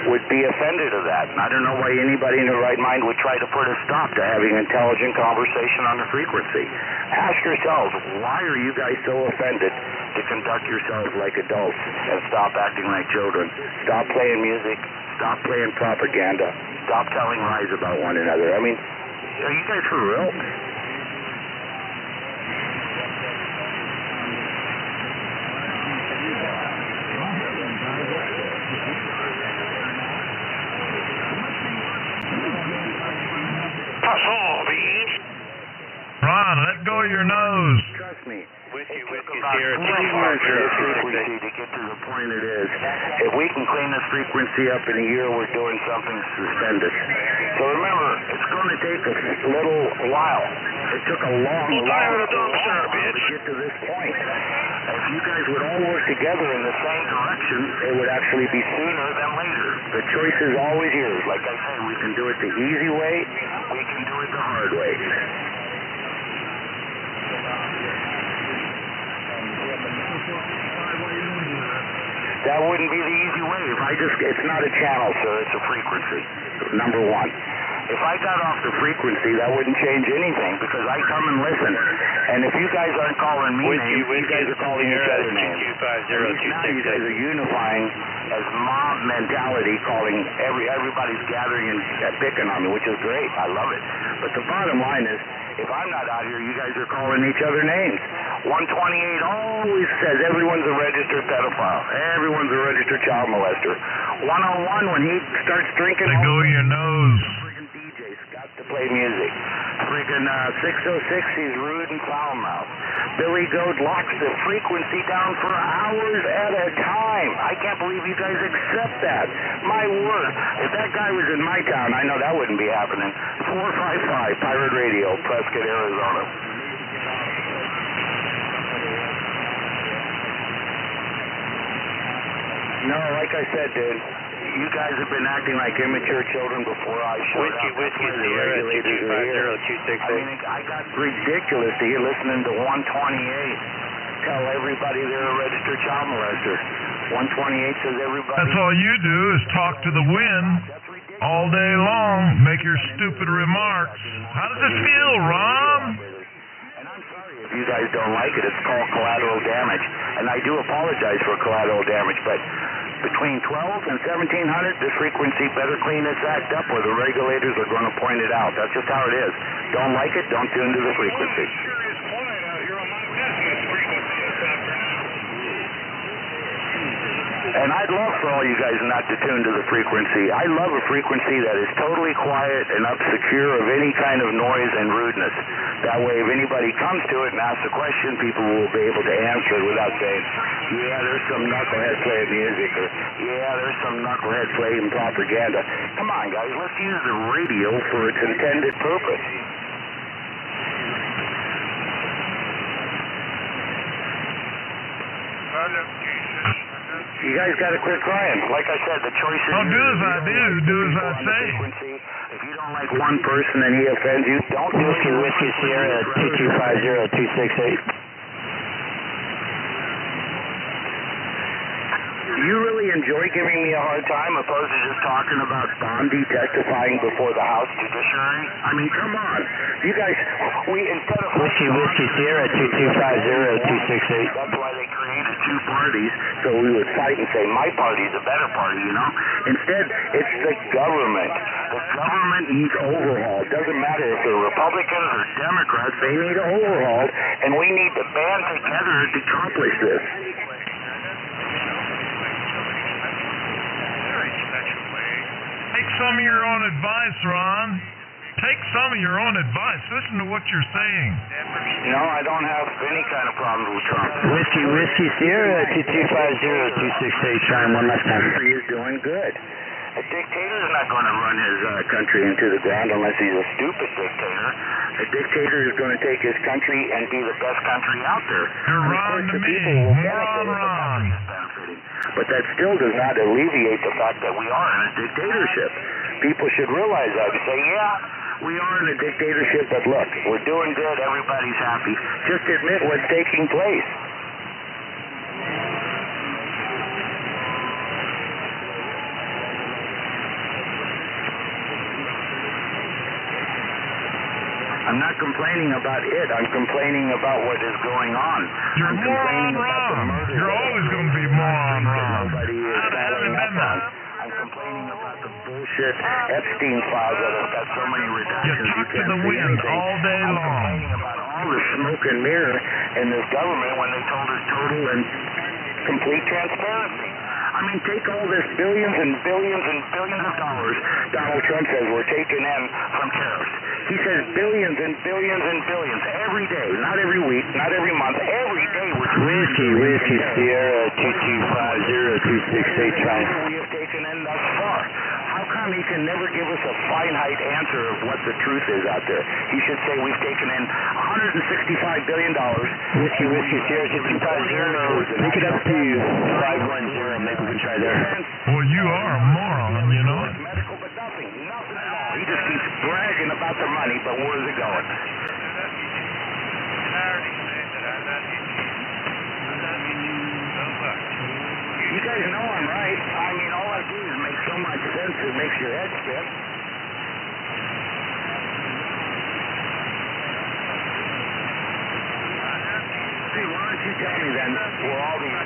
S9: would be offended of that. And I don't know why anybody in their right mind would try to put a stop to having intelligent conversation on the frequency. Ask yourselves, why are you guys so offended to conduct yourselves like adults and stop acting like children? Stop playing music. Stop playing propaganda. Stop telling lies about one another. I mean, are you guys for real?
S10: Ron, let go of your nose.
S9: Trust me.
S12: Whiskey,
S9: Sierra 250 to get to the point it is. If we can clean this frequency up in a year, we're doing something stupendous. So remember, it's going to take a little while. It took a long while to get to this point. If you guys would all work together in the same direction, it would actually be sooner than later. The choice is always yours. Like I said, we can do it the easy way, we can do it the hard way. That wouldn't be the easy way. It's not a channel, sir. It's a frequency. Number one. If I got off the frequency, that wouldn't change anything because I come and listen. And if you guys aren't calling me names, you guys are calling each other names. Now you guys are unifying as mob mentality, calling everybody's gathering and picking on me, which is great. I love it. But the bottom line is, if I'm not out here, you guys are calling each other names. 128 always says everyone's a registered pedophile. Everyone's a registered child molester. 101, when he starts drinking...
S10: Let go of your nose.
S9: Freaking DJ's got to play music. Freaking 606, he's rude and foul-mouthed. Billy Goat locks the frequency down for hours at a time. I can't believe you guys accept that. My word. If that guy was in my town, I know that wouldn't be happening. 455 Pirate Radio, Prescott, Arizona. No, like I said, dude, you guys have been acting like immature children before I showed up.
S12: Whiskey, Sierra 250-268.
S9: I mean, I got ridiculous to hear listening to 128 tell everybody they're a registered child molester. 128 says everybody...
S10: That's all you do is talk to the wind all day long, make your stupid remarks. How does it feel, Ron?
S9: If you guys don't like it, it's called collateral damage. And I do apologize for collateral damage, but between 12 and 1700, the frequency better clean its act up or the regulators are going to point it out. That's just how it is. Don't like it, don't tune to the frequency. And I'd love for all you guys not to tune to the frequency. I love a frequency that is totally quiet and secure of any kind of noise and rudeness. That way, if anybody comes to it and asks a question, people will be able to answer it without saying, yeah, there's some knucklehead playing music, or yeah, there's some knucklehead playing propaganda. Come on, guys, let's use the radio for its intended purpose. You guys got to quit crying. Like I said, the choice is
S10: Don't do as I do. Do as I say.
S9: If you don't like one person and he offends you, don't do it.
S12: Whiskey Sierra 2250268.
S9: Do you really enjoy giving me a hard time opposed to just talking about Bondi testifying before the House Judiciary? I mean, come on. You guys, instead of...
S12: Whiskey Sierra 2250268.
S9: That's why they created two parties, so we would fight and say, my party's a better party, you know? Instead, it's the government. The government needs overhaul. It doesn't matter if they're Republicans or Democrats, they need overhauled, and we need to band together to accomplish this.
S10: Take some of your own advice, Ron. Take some of your own advice. Listen to what you're saying.
S9: No, I don't have any kind of problems with Trump.
S12: Whiskey Sierra 2250268. Trying one last time.
S9: He is doing good. A dictator is not going to run his country into the ground unless he's a stupid dictator. A dictator is going to take his country and be the best country out there.
S10: You're Ron to me. Ron.
S9: But that still does not alleviate the fact that we are in a dictatorship. People should realize that and say, yeah, we are in a dictatorship, but look, we're doing good, everybody's happy. Just admit what's taking place. I'm not complaining about it. I'm complaining about what is going on.
S10: You're moron wrong. You're always going to be moron wrong.
S9: I'm complaining about the bullshit Epstein files that have got so many redactions.
S10: You talk to the wind all day long.
S9: I'm complaining about all the smoke and mirror in this government when they told us total and complete transparency. I mean, take all this billions and billions and billions of dollars Donald Trump says we're taking in from tariffs. He says billions and billions and billions every day, not every week, not every month, every day we're
S12: Whiskey Sierra 2250268. Trying.
S9: We have taken in thus far. How come he can never give us a finite answer of what the truth is out there? He should say we've taken in $165 billion.
S12: Whiskey Sierra 250. Take it up to 510. Maybe we can try there.
S10: Well, you are a moron, you know it.
S9: Medical, but nothing at all. He just keeps bragging about the money, but where's it going? You guys know I'm right. I mean, all I do is make so much sense it makes your head spin. See, why don't you tell me then where all these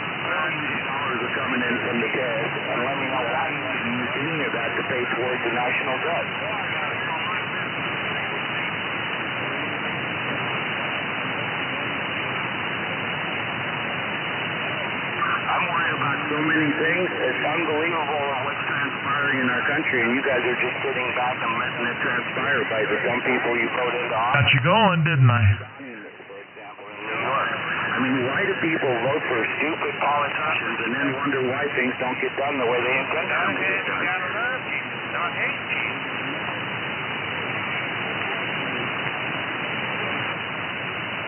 S9: dollars are coming in from the tariffs, and let me know why you didn't use any of that to pay towards the national debt. I'm worried about so many things. It's unbelievable what's transpiring in our country, and you guys are just sitting back and letting it transpire by the dumb people you vote into office.
S10: Got you going, didn't I?
S9: I mean, why do people vote for stupid politicians and then wonder why things don't get done the way they intend them to get done?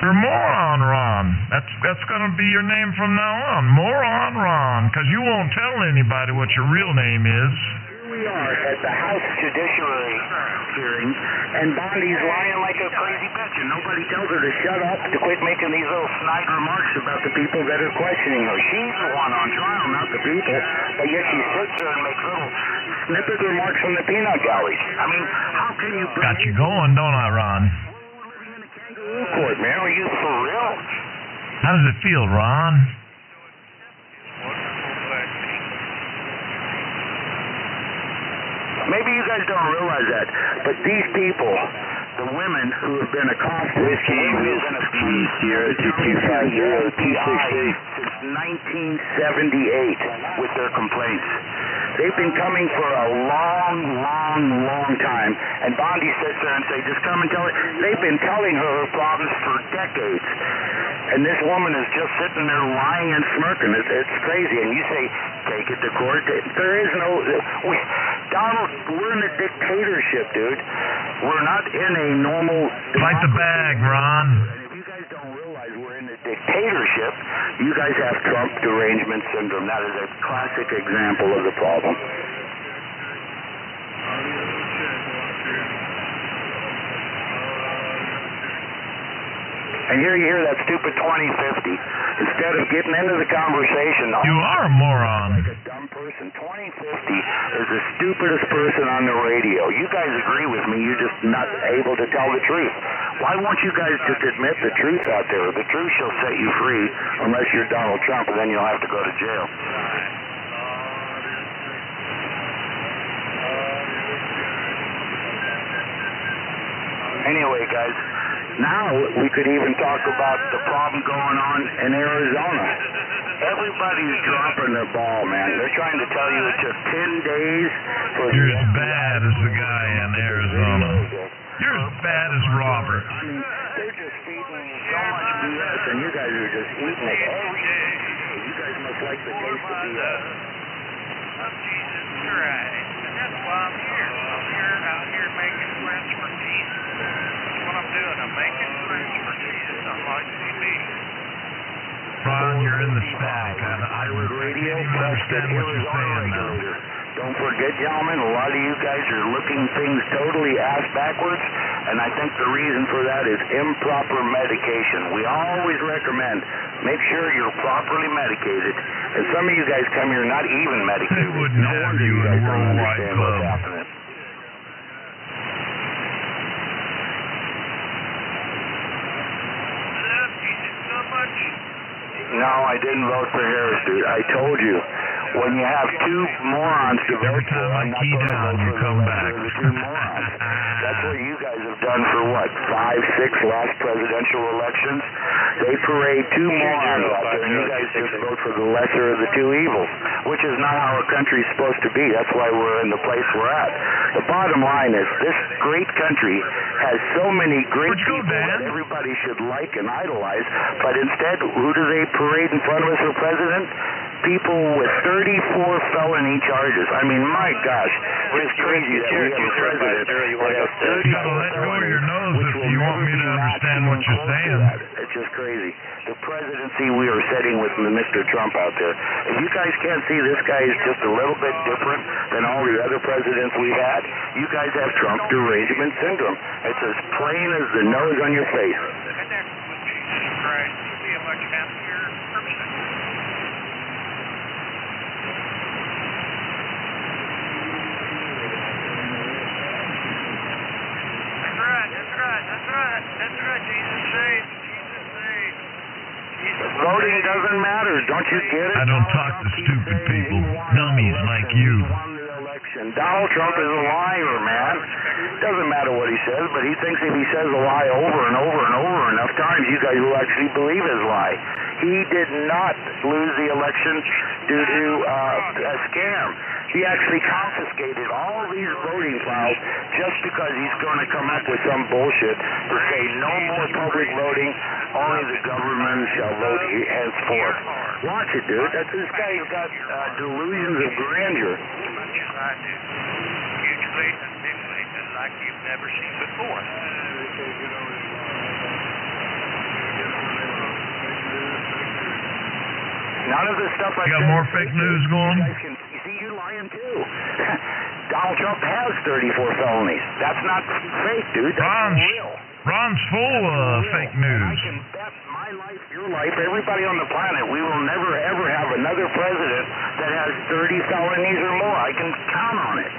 S10: You're moron Ron. That's going to be your name from now on. Moron Ron, because you won't tell anybody what your real name is.
S9: Here we are at the House Judiciary hearing, and Bondi's lying like a crazy bitch, and nobody tells her to shut up, to quit making these little snide remarks about the people that are questioning her. She's the one on trial, not the people, but yet she sits there and makes little snippet remarks from the peanut galleries. I mean, how can you...
S10: Got you going, don't I, Ron?
S9: Court, man, are you for real?
S10: How does it feel, Ron?
S9: Maybe you guys don't realize that, but these people, the women who have been accosted,
S12: Whiskey Sierra 2250268
S9: since 1978 with their complaints. They've been coming for a long time, and Bondi sits there and says, just come and tell it. They've been telling her problems for decades, and this woman is just sitting there lying and smirking. It's crazy, and you say, take it to court. There is no... Donald, we're in a dictatorship, dude. We're not in a normal...
S10: Fight the bag, Ron.
S9: guys don't realize we're in a dictatorship. You guys have Trump derangement syndrome. That is a classic example of the problem. And here you hear that stupid 2050. Instead of getting into the conversation,
S10: You are a moron.
S9: like a dumb person. 2050 is the stupidest person on the radio. You guys agree with me. You're just not able to tell the truth. Why won't you guys just admit the truth out there? The truth shall set you free, unless you're Donald Trump, and then you'll have to go to jail. Anyway, guys, now we could even talk about the problem going on in Arizona. Everybody's dropping their ball, man. They're trying to tell you it took 10 days for
S10: You're
S9: the
S10: as bad as the guy in Arizona. You're as bad as Robert.
S9: I mean, they're just feeding you so much BS, and you guys are just eating it every day. You guys must like the taste of BS.
S12: Jesus Christ. And that's why I'm here. I'm here out here making friends for Jesus. That's what I'm doing. I'm making friends for Jesus. I'm like CB.
S10: Ron, you're in the static. I can't even understand what you're saying now.
S9: Don't forget, gentlemen, a lot of you guys are looking things totally ass backwards, and I think the reason for that is improper medication. We always recommend make sure you're properly medicated, and some of you guys come here not even medicated.
S10: They wouldn't have you in Worldwide Club.
S9: No, I didn't vote for Harris, dude. I told you. When you have two morons to vote
S10: Every time I key down, you come back.
S9: That's what you guys have done for what, 5, 6 last presidential elections? They parade two morons out there, and you guys just vote for the lesser of the two evils, which is not how a country's supposed to be. That's why we're in the place we're at. The bottom line is this great country has so many great people that everybody should like and idolize, but instead, who do they parade in front of us for president? People with 34 felony charges. I mean, my gosh, it's crazy that we have a president that has 34
S10: let go of your nose
S9: which
S10: if
S9: will
S10: you
S9: never
S10: want me
S9: be
S10: to
S9: matched
S10: understand what
S9: even
S10: you're
S9: close to
S10: saying.
S9: that. It's just crazy. The presidency we are setting with Mr. Trump out there. If you guys can't see this guy is just a little bit different than all the other presidents we've had, you guys have Trump derangement syndrome. It's as plain as the nose on your face.
S12: Connect with Jesus Christ. You'll be a much happier person. That's right, Jesus saved. Jesus saved.
S9: Voting doesn't matter, don't you get it?
S10: I don't talk to stupid people, dummies like you.
S9: Donald Trump is a liar, man. Doesn't matter what he says, but he thinks if he says a lie over and over and over enough times, you guys will actually believe his lie. He did not lose the election due to a scam. He actually confiscated all these voting files just because he's going to come up with some bullshit to say no more public voting, only the government shall vote henceforth. Watch it, dude. This guy's got delusions of grandeur.
S12: I do. Hugely and bigly, and like you've never seen before.
S9: None of the stuff I
S10: You got more fake news going?
S9: You see, you're lying too. Donald Trump has 34 felonies. That's not fake, dude. That's real.
S10: Ron's full of fake news.
S9: I can bet my life, your life, everybody on the planet, we will never ever have another president that has 30 felonies or more. I can count on it.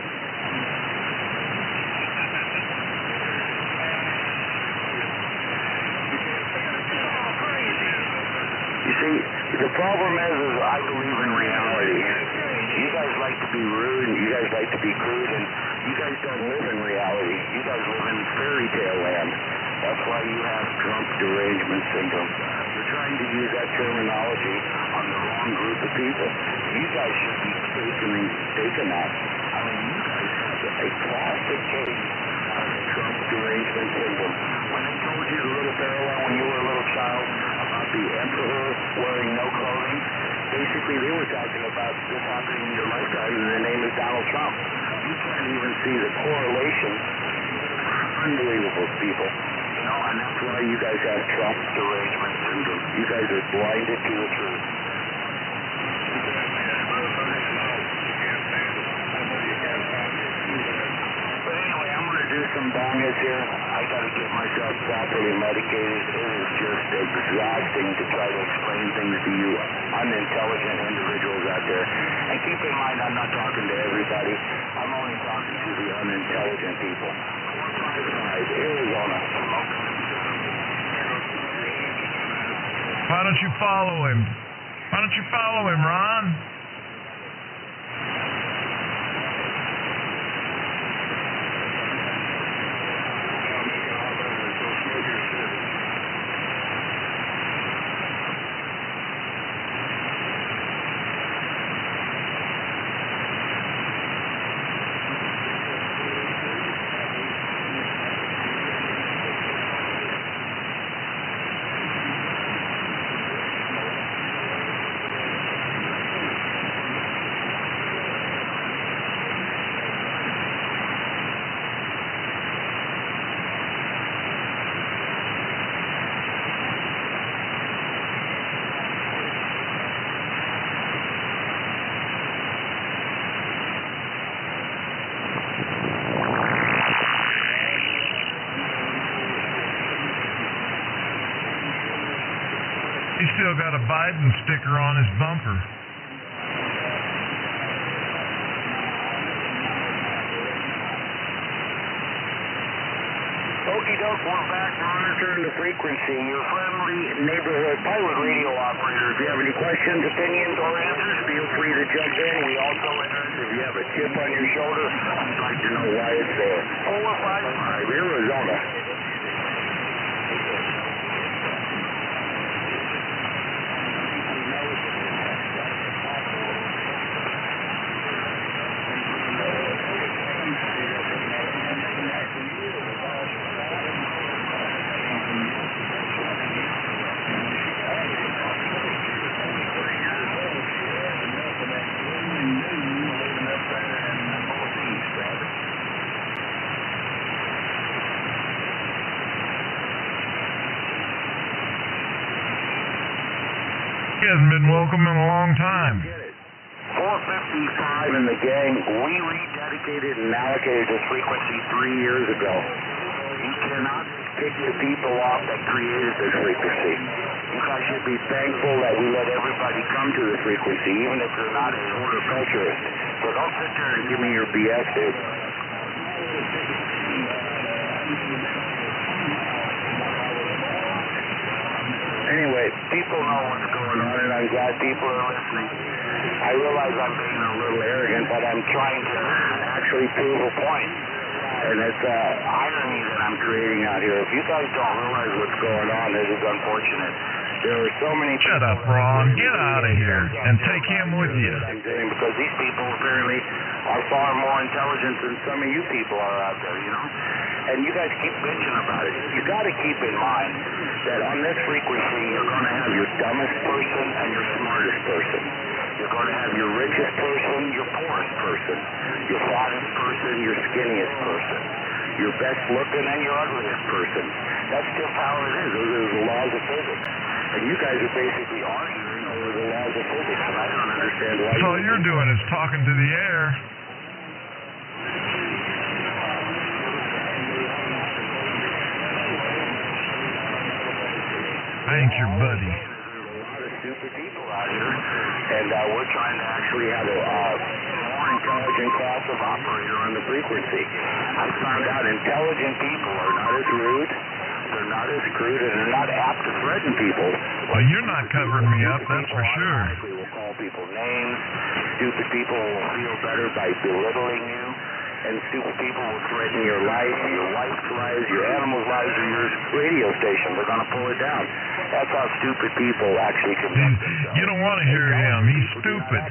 S9: You see, the problem is I believe in reality. You guys like to be rude, and you guys like to be crude, and you guys don't live in reality. You guys live in fairy tale land. That's why you have Trump derangement syndrome. You're trying to use that terminology on the wrong group of people. You guys should be taken that. I mean, you guys have a classic case of Trump derangement syndrome. When they told you the little parallel when you were a little child about the emperor wearing no clothing, basically they were talking about this happening in your lifetime, and the name is Donald Trump. You can't even see the correlation. Unbelievable, people. You know, I and that's why you guys have Trump derangement syndrome. You guys are blinded to the truth. But anyway, I'm going to do some bongas here. I got to get myself properly medicated. It is just exhausting to try to explain things to you unintelligent individuals out there. And keep in mind, I'm not talking to everybody. I'm only talking to the unintelligent people. 455 Arizona.
S10: Why don't you follow him? Why don't you follow him, Ron? He's still got a Biden sticker on his bumper.
S9: Okie doke, we're back monitoring the frequency. Your friendly neighborhood pirate radio operator. If you have any questions, opinions, or answers, feel free to jump in. We also ask if you have a chip on your shoulder, I'd like to know why it's there. 455 Arizona.
S10: He hasn't been welcome in a long time.
S9: 455 in the gang. We rededicated and allocated this frequency 3 years ago. You cannot kick the people off that created this frequency. You guys should be thankful that we let everybody come to the frequency, even if you're not a horticulturist. So don't sit there and give me your BS, dude. Anyway, people know what's going on, and I'm glad people are listening. I realize I'm being a little arrogant, but I'm trying to actually prove a point. And it's irony that I'm creating out here. If you guys don't realize what's going on, this is unfortunate. There are so many
S10: Shut up, Ron. Get out of here and take him with you.
S9: Because these people apparently are far more intelligent than some of you people are out there, you know? And you guys keep bitching about it. You got to keep in mind that on this frequency, you're going to have your dumbest person and your smartest person. You're going to have your richest person, your poorest person, your fattest person, your skinniest person, your best looking and your ugliest person. That's just how it is. Those are the laws of physics. And you guys are basically arguing over the laws of physics, and I don't understand why.
S10: So all you're doing is talking to the air. I ain't your buddy.
S9: There's a lot of stupid people out here, and we're trying to actually have a more intelligent class of operator on the frequency. I found out intelligent people are not as rude, they're not as crude, and they're not apt to threaten people.
S10: Well, you're not covering me up, that's for sure.
S9: We'll call people names. Stupid people will feel better by belittling you. And stupid people will threaten your life, your wife's lives, your animals' lives, or your radio station. They're going to pull it down. That's how stupid people actually conduct themselves.
S10: You don't want to hear him. He's stupid.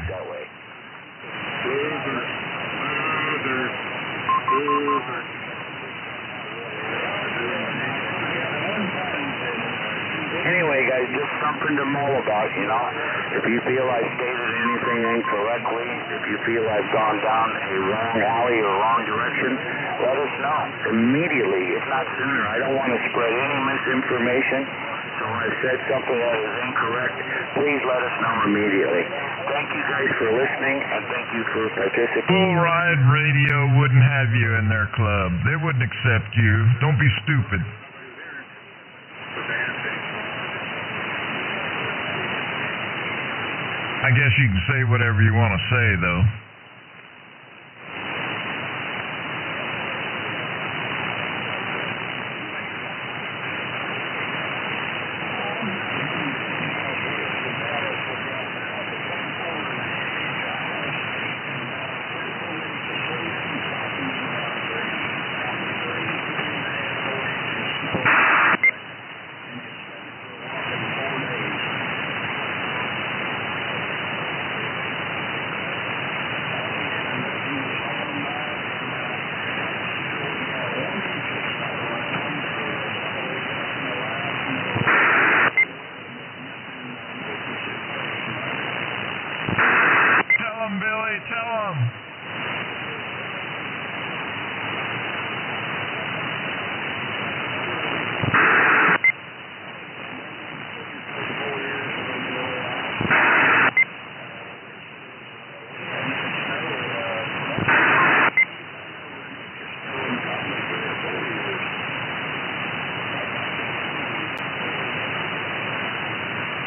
S9: Anyway, guys, just something to mull about, you know. If you feel I stated anything incorrectly, if you feel I've gone down a wrong alley or wrong direction, let us know immediately, if not sooner. I don't want to spread any misinformation, so if I've said something that is incorrect, please let us know immediately. Thank you guys for listening, and thank you for participating.
S10: Full Ride Radio wouldn't have you in their club. They wouldn't accept you. Don't be stupid. I guess you can say whatever you want to say, though.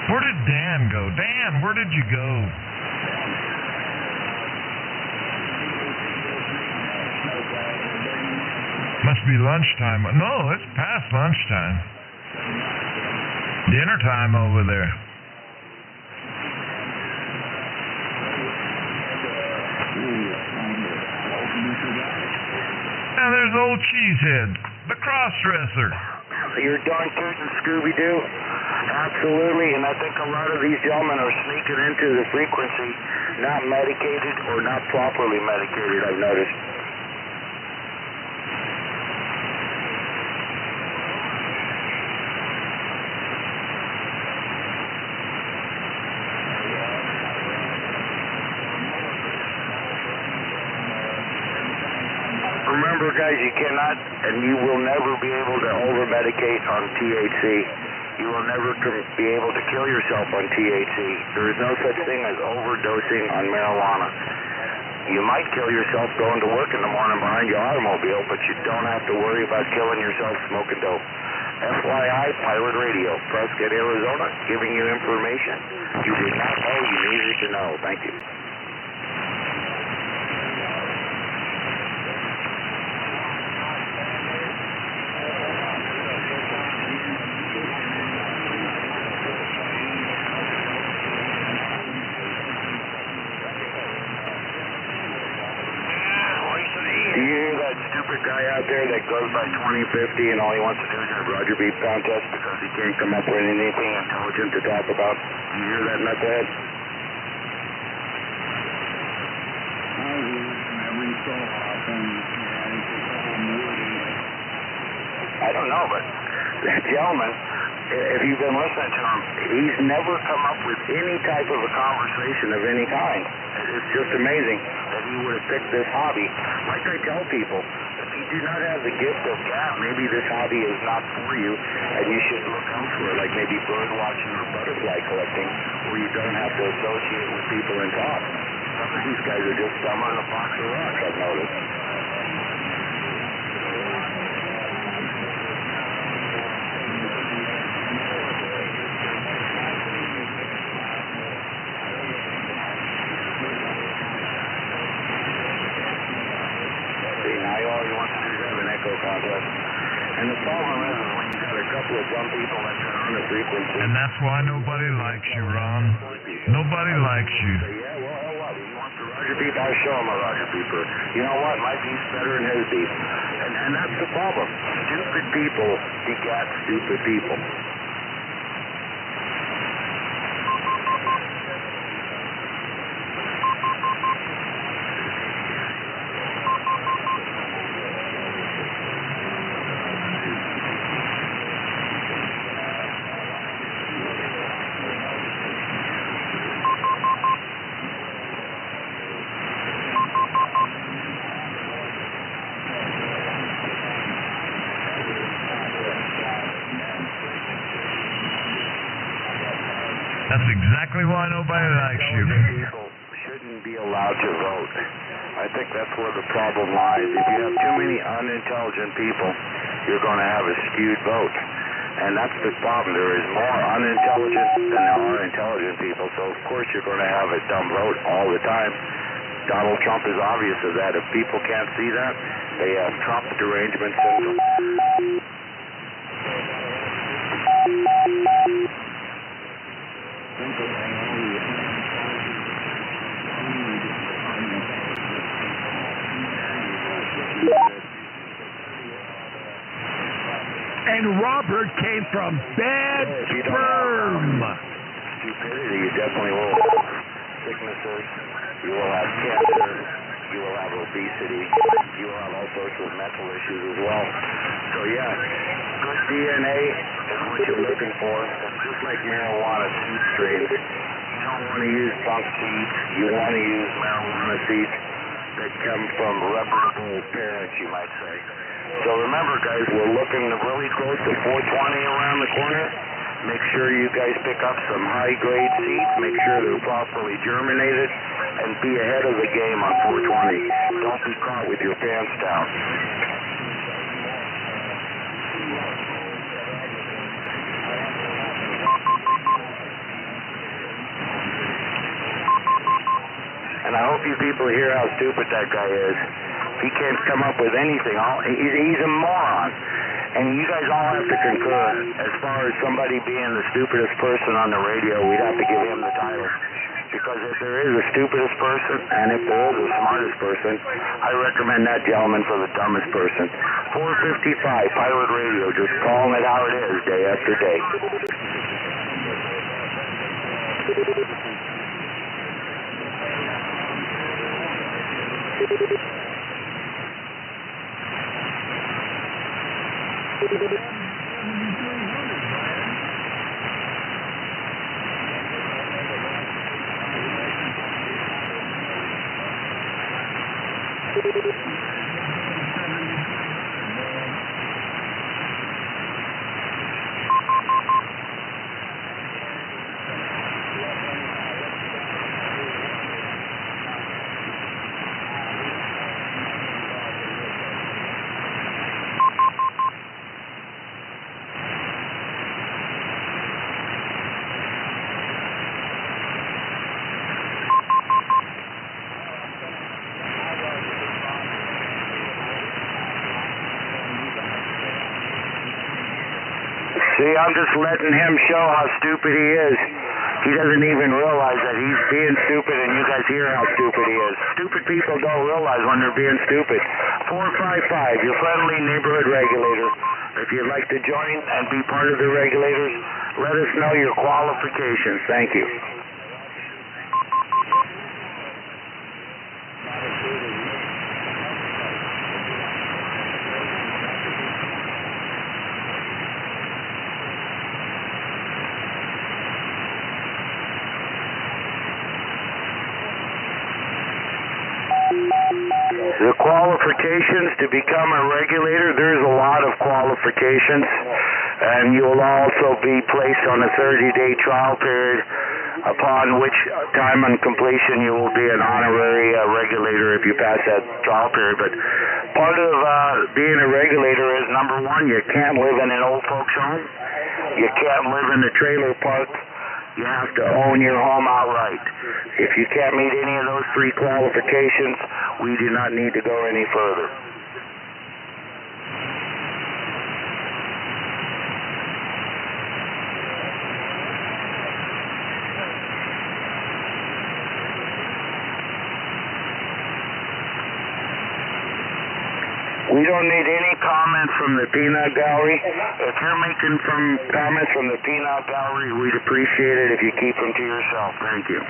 S10: Where did Dan go? Dan, where did you go? Must be lunchtime. No, it's past lunchtime. Dinner time over there. Now there's old Cheesehead, the cross-dresser.
S9: You're darn tootin' Scooby-Doo. Absolutely, and I think a lot of these gentlemen are sneaking into the frequency, not medicated or not properly medicated, I've noticed. Remember, guys, you cannot and you will never be able to over-medicate on THC. You will never be able to kill yourself on THC. There is no such thing as overdosing on marijuana. You might kill yourself going to work in the morning behind your automobile, but you don't have to worry about killing yourself smoking dope. FYI, Pirate Radio, Prescott, Arizona, giving you information you did not know you needed to know. Thank you. Guy out there that goes by 2050 and all he wants to do is have Roger Beep contest because he can't come up with anything intelligent to talk about. You hear that nuthead?
S5: Every so often,
S9: I don't know, but that gentleman, if you've been listening to him, he's never come up with any type of a conversation of any kind. It's just amazing that he would have picked this hobby. Like I tell people, if you do not have the gift of gab, maybe this hobby is not for you, and you should look elsewhere, like maybe bird watching or butterfly collecting, where you don't have to associate with people and talk. Some of these guys are just dumber than a box of rocks, I've noticed. Contest. And the problem is when you got a couple of dumb people that turn on the frequency.
S10: And that's why nobody likes you, Ron. Nobody likes you.
S9: Yeah, well, what? He wants the Roger Beep. I'll show him a Roger Beeper. You know what? My beef's better than his beef. And that's the problem. Stupid people begat stupid people.
S10: That's exactly why nobody likes you.
S9: People shouldn't be allowed to vote. I think that's where the problem lies. If you have too many unintelligent people, you're going to have a skewed vote. And that's the problem. There is more unintelligent than there are intelligent people, so of course you're going to have a dumb vote all the time. Donald Trump is obvious of that. If people can't see that, they have Trump derangement syndrome.
S6: And Robert came from bad sperm.
S9: Stupidity, you definitely will have sicknesses, you will have cancer, you will have obesity, you will have all sorts of mental issues as well. So yeah, good DNA is what you're looking for. It's just like marijuana seed strains. You don't want to use bunk seeds, you want to use marijuana seeds that come from reputable parents, you might say. So remember, guys, we're looking really close to 420 around the corner. Make sure you guys pick up some high-grade seeds. Make sure they're properly germinated, and be ahead of the game on 420. Don't be caught with your pants down. And I hope you people hear how stupid that guy is. He can't come up with anything. He's a moron. And you guys all have to concur. As far as somebody being the stupidest person on the radio, we'd have to give him the title. Because if there is a stupidest person, and if there is a smartest person, I recommend that gentleman for the dumbest person. 455 Pirate Radio, just calling it how it is, day after day. See, I'm just letting him show how stupid he is. He doesn't even realize that he's being stupid, and you guys hear how stupid he is. Stupid people don't realize when they're being stupid. 455, your friendly neighborhood regulator. If you'd like to join and be part of the regulators, let us know your qualifications. Thank you. The qualifications to become a regulator, there's a lot of qualifications, and you will also be placed on a 30-day trial period, upon which time on completion you will be an honorary regulator if you pass that trial period. But part of being a regulator is, number one, you can't live in an old folks home, you can't live in a trailer park, you have to own your home outright. If you can't meet any of those three qualifications, we do not need to go any further. We don't need any comments from the peanut gallery. If you're making comments from the peanut gallery, we'd appreciate it if you keep them to yourself. Thank you.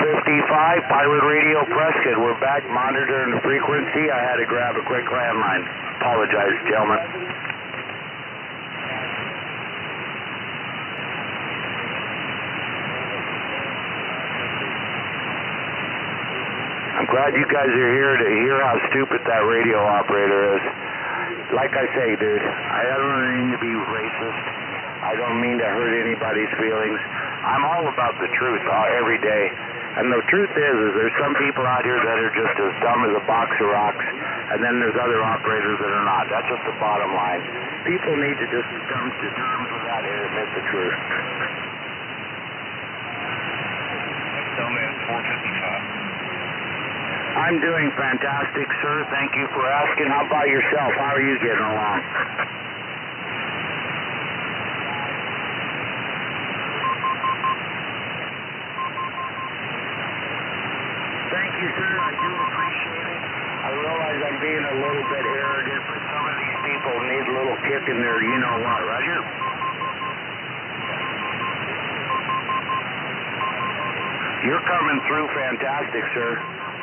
S9: 455, Pirate Radio Prescott. We're back monitoring the frequency. I had to grab a quick landline. Apologize, gentlemen. I'm glad you guys are here to hear how stupid that radio operator is. Like I say, dude, I don't mean to be racist. I don't mean to hurt anybody's feelings. I'm all about the truth every day. And the truth is there's some people out here that are just as dumb as a box of rocks, and then there's other operators that are not. That's just the bottom line. People need to just come to terms with that and admit the truth.
S2: Mailman 455.
S9: I'm doing fantastic, sir. Thank you for asking. How about yourself? How are you getting along? Thank you, sir. I do appreciate it. I realize I'm being a little bit arrogant, but some of these people need a little kick in their you-know-what, Roger? You're coming through fantastic, sir.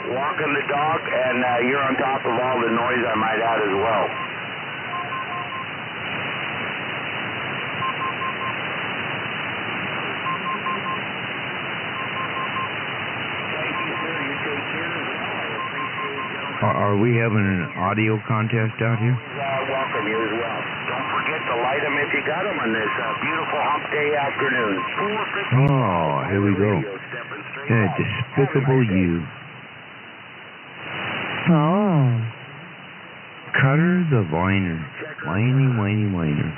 S9: Walking the dog, and you're on top of all the noise, I might add, as well. Thank you, sir. You take care as well. I appreciate it.
S7: Are we having an audio contest out here?
S9: Welcome you as well. Don't forget to light them if you got them on this beautiful hump day afternoon.
S7: Oh, here we go. Despicable You. Oh. Cutter the Whiner. Whiny, whiner.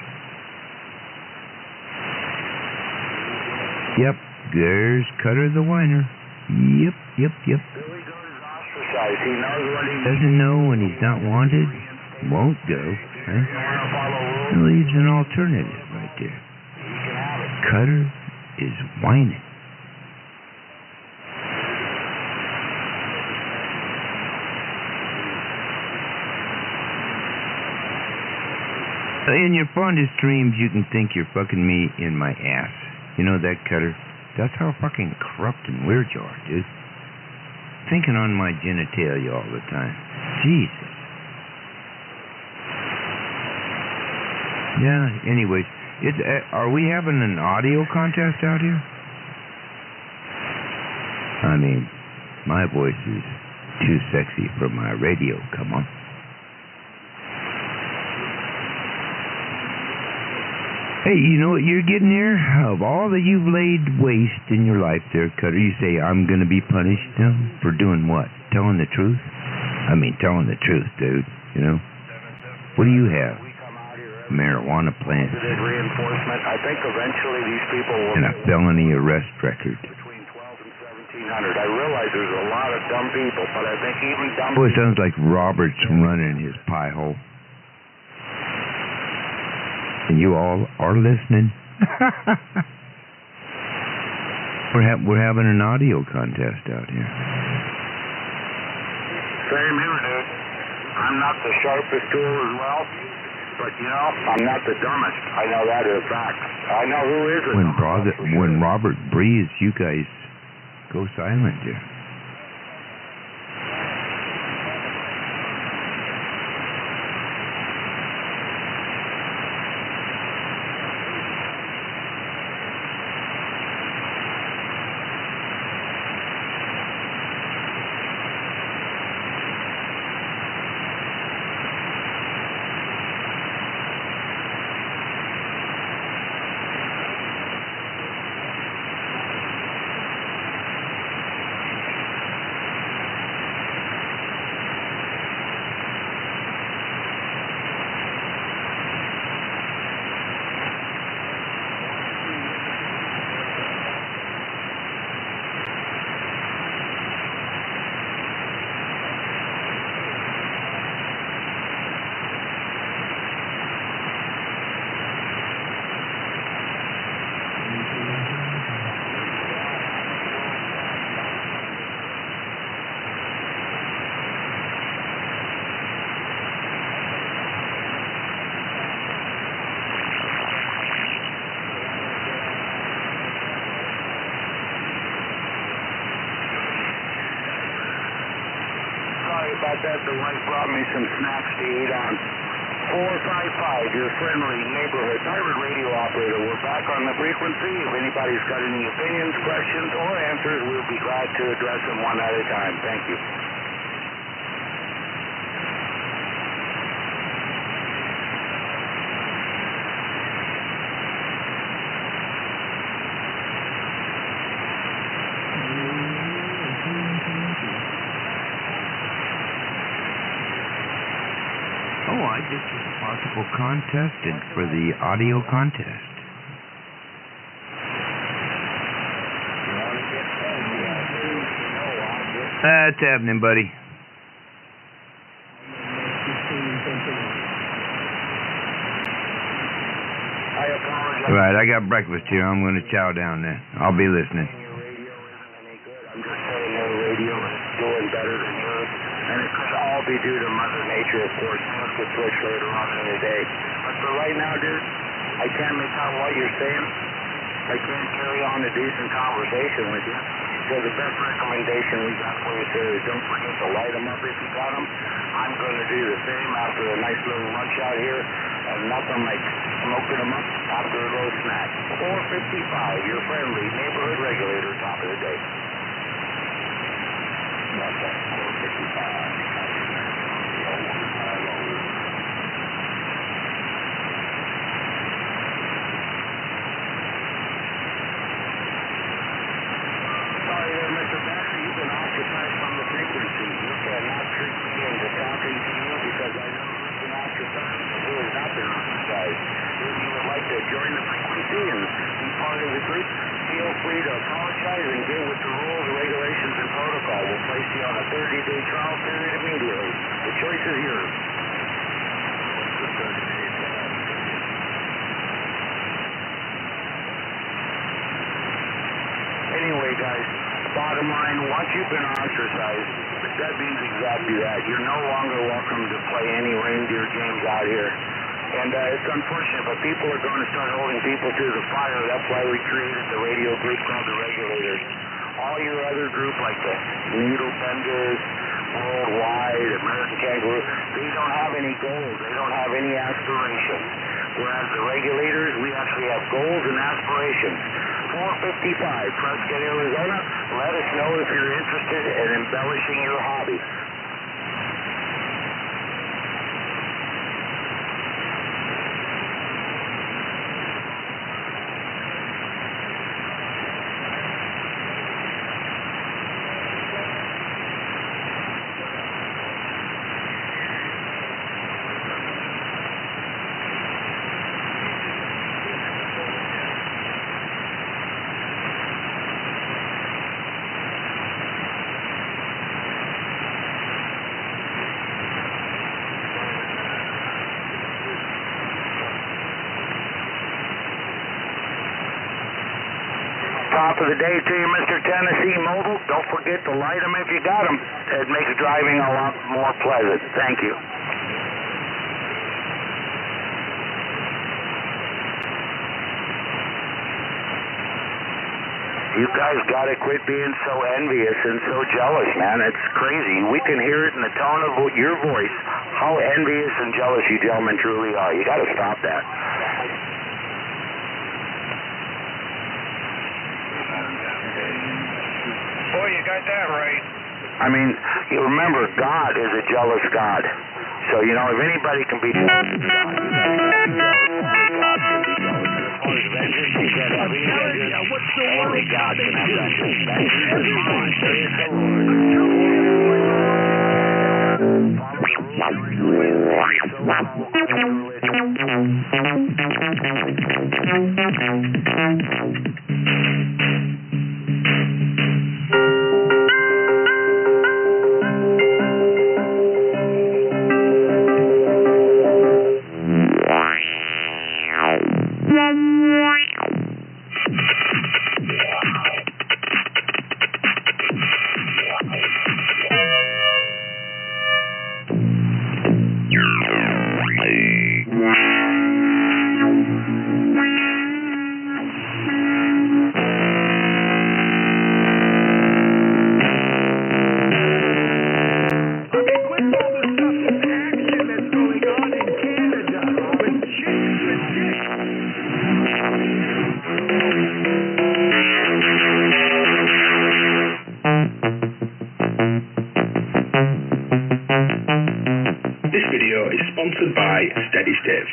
S7: Yep, there's Cutter the Whiner. Yep.
S9: He knows what he
S7: doesn't know when he's not wanted, won't go. Huh? It leaves an alternative right there. Cutter is whining. In your fondest dreams, you can think you're fucking me in my ass. You know that, Cutter? That's how fucking corrupt and weird you are, dude. Thinking on my genitalia all the time. Jesus. Yeah, anyways. Are we having an audio contest out here? I mean, my voice is too sexy for my radio, come on. Hey, you know what you're getting here? Of all that you've laid waste in your life there, Cutter, you say, I'm going to be punished for doing what? Telling the truth? I mean, telling the truth, dude, you know? What do you have? Marijuana plant.
S9: Reinforcement. I think eventually these people will...
S7: And a felony arrest record.
S9: Between 12 and 1,700. I realize there's a lot of dumb people, but I think even dumb...
S7: Boy, it sounds like Robert's running his pie hole. And you all are listening. We're having an audio contest out here.
S9: Same here, dude. I'm not the sharpest tool as well, but you know, I'm not the dumbest. I know that is a fact. I know who is it.
S7: When Robert breathes, you guys go silent here.
S9: about that. The wife brought me some snacks to eat on. 455, your friendly neighborhood pirate radio operator. We're back on the frequency. If anybody's got any opinions, questions, or answers, we'll be glad to address them one at a time. Thank you.
S11: Oh, I just was a possible contestant for the audio contest. That's happening, buddy. Right, I got breakfast here. I'm going to chow down then. I'll be listening.
S9: I'm just saying their radio is doing better than yours, and it could all be due to Mother Nature, of course. Things could switch later on in the day. But for right now, dude, I can't make out what you're saying. I can't carry on a decent conversation with you. So the best recommendation we got for you, sir, is don't forget to light them up if you got them. I'm going to do the same after a nice little lunch out here, and nothing like smoking them up after a little snack. 455, your friendly neighborhood regulator, top of the day. That's it, 455. Sorry there, Mr. Baxter, you've been ostracized from the frequency. You cannot trick me into talking to you because I know who's been ostracized and who has not been ostracized. If you would like to join the frequency and be part of the group, feel free to apologize and get with the rules, regulations, and protocol. We'll place you on a 30-day trial period immediately. The choice is yours. Anyway, guys, bottom line, once you've been ostracized, that means exactly that. You're no longer welcome to play any reindeer games out here. And it's unfortunate, but people are going to start holding people to the fire. That's why we created the radio group called the Regulators. All your other groups, like the Needle Benders, Worldwide, American Kangaroo, they don't have any goals. They don't have any aspirations. Whereas the Regulators, we actually have goals and aspirations. 455, Prescott, Arizona. Let us know if you're interested in embellishing your hobby. Top of the day to you, Mr. Tennessee Mobile. Don't forget to light them if you got them. It makes driving a lot more pleasant. Thank you. You guys got to quit being so envious and so jealous, man. It's crazy. We can hear it in the tone of your voice how envious and jealous you gentlemen truly are. You got to stop that.
S2: Boy, you got that right.
S9: I mean, you remember, God is a jealous God. So, you know, if anybody can be jealous of God, God can be jealous. And as far as vengeance, you can't have any vengeance. Only God can have vengeance. Vengeance is mine, says the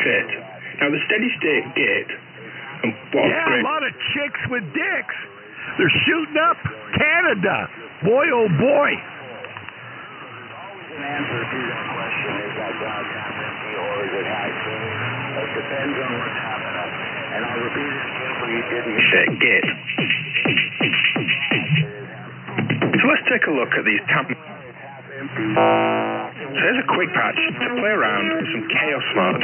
S5: fit. Now, the steady state gate, and what
S6: Yeah, a lot of chicks with dicks. They're shooting up Canada. Boy, oh boy.
S9: An answer to that question, is that glass half empty or is it half full? It depends on what's happening. And I'll repeat it again for you didn't
S5: gate. So let's take a look at these So here's a quick patch to play around with some chaos mode.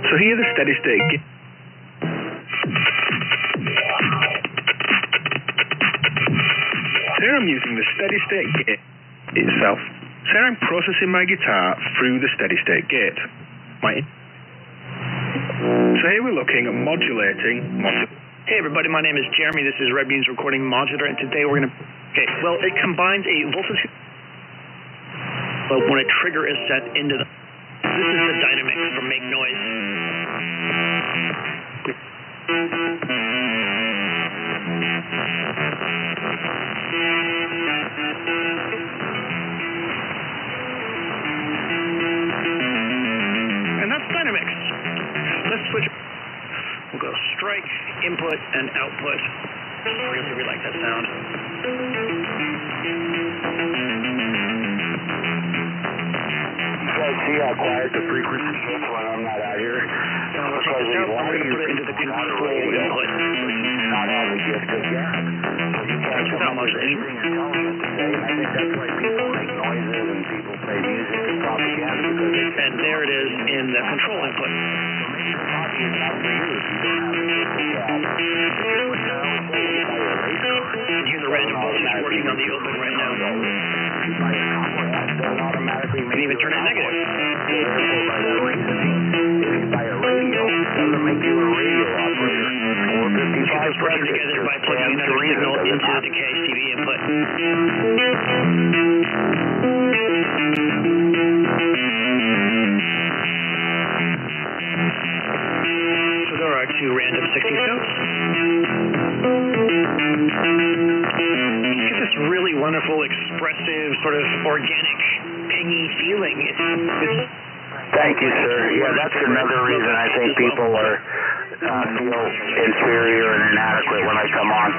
S5: So here the steady state gate. Here I'm using the steady state gate itself. So here I'm processing my guitar through the steady state gate. So here we're looking at modulating.
S14: Hey everybody, my name is Jeremy. This is Red Beans Recording Modulator, and today we're going to... Okay, well, it combines a voltage... But when a trigger is set into the... This is the Dynamix from Make Noise. And that's Dynamix. Let's switch. We'll go strike, input, and output. I really like that sound.
S9: See how quiet the frequency gets when I'm not out here?
S14: Now we'll take this out, and we're going to put it into the control input.
S9: Not all the gifts of Jack.
S14: That's without modulation.
S9: I think that's why people make noises and people play music and propaganda because they...
S14: And there it is in the control input. Here's a random voltage working on the open right now. You can even turn it negative. You can just working together by plugging another signal into the decay TV input. So there are two random 60s notes. You get this really wonderful, expressive, sort of organic, pingy feeling. It's
S9: Thank you, sir. Yeah, that's another reason I think people are feel inferior and inadequate when I come on,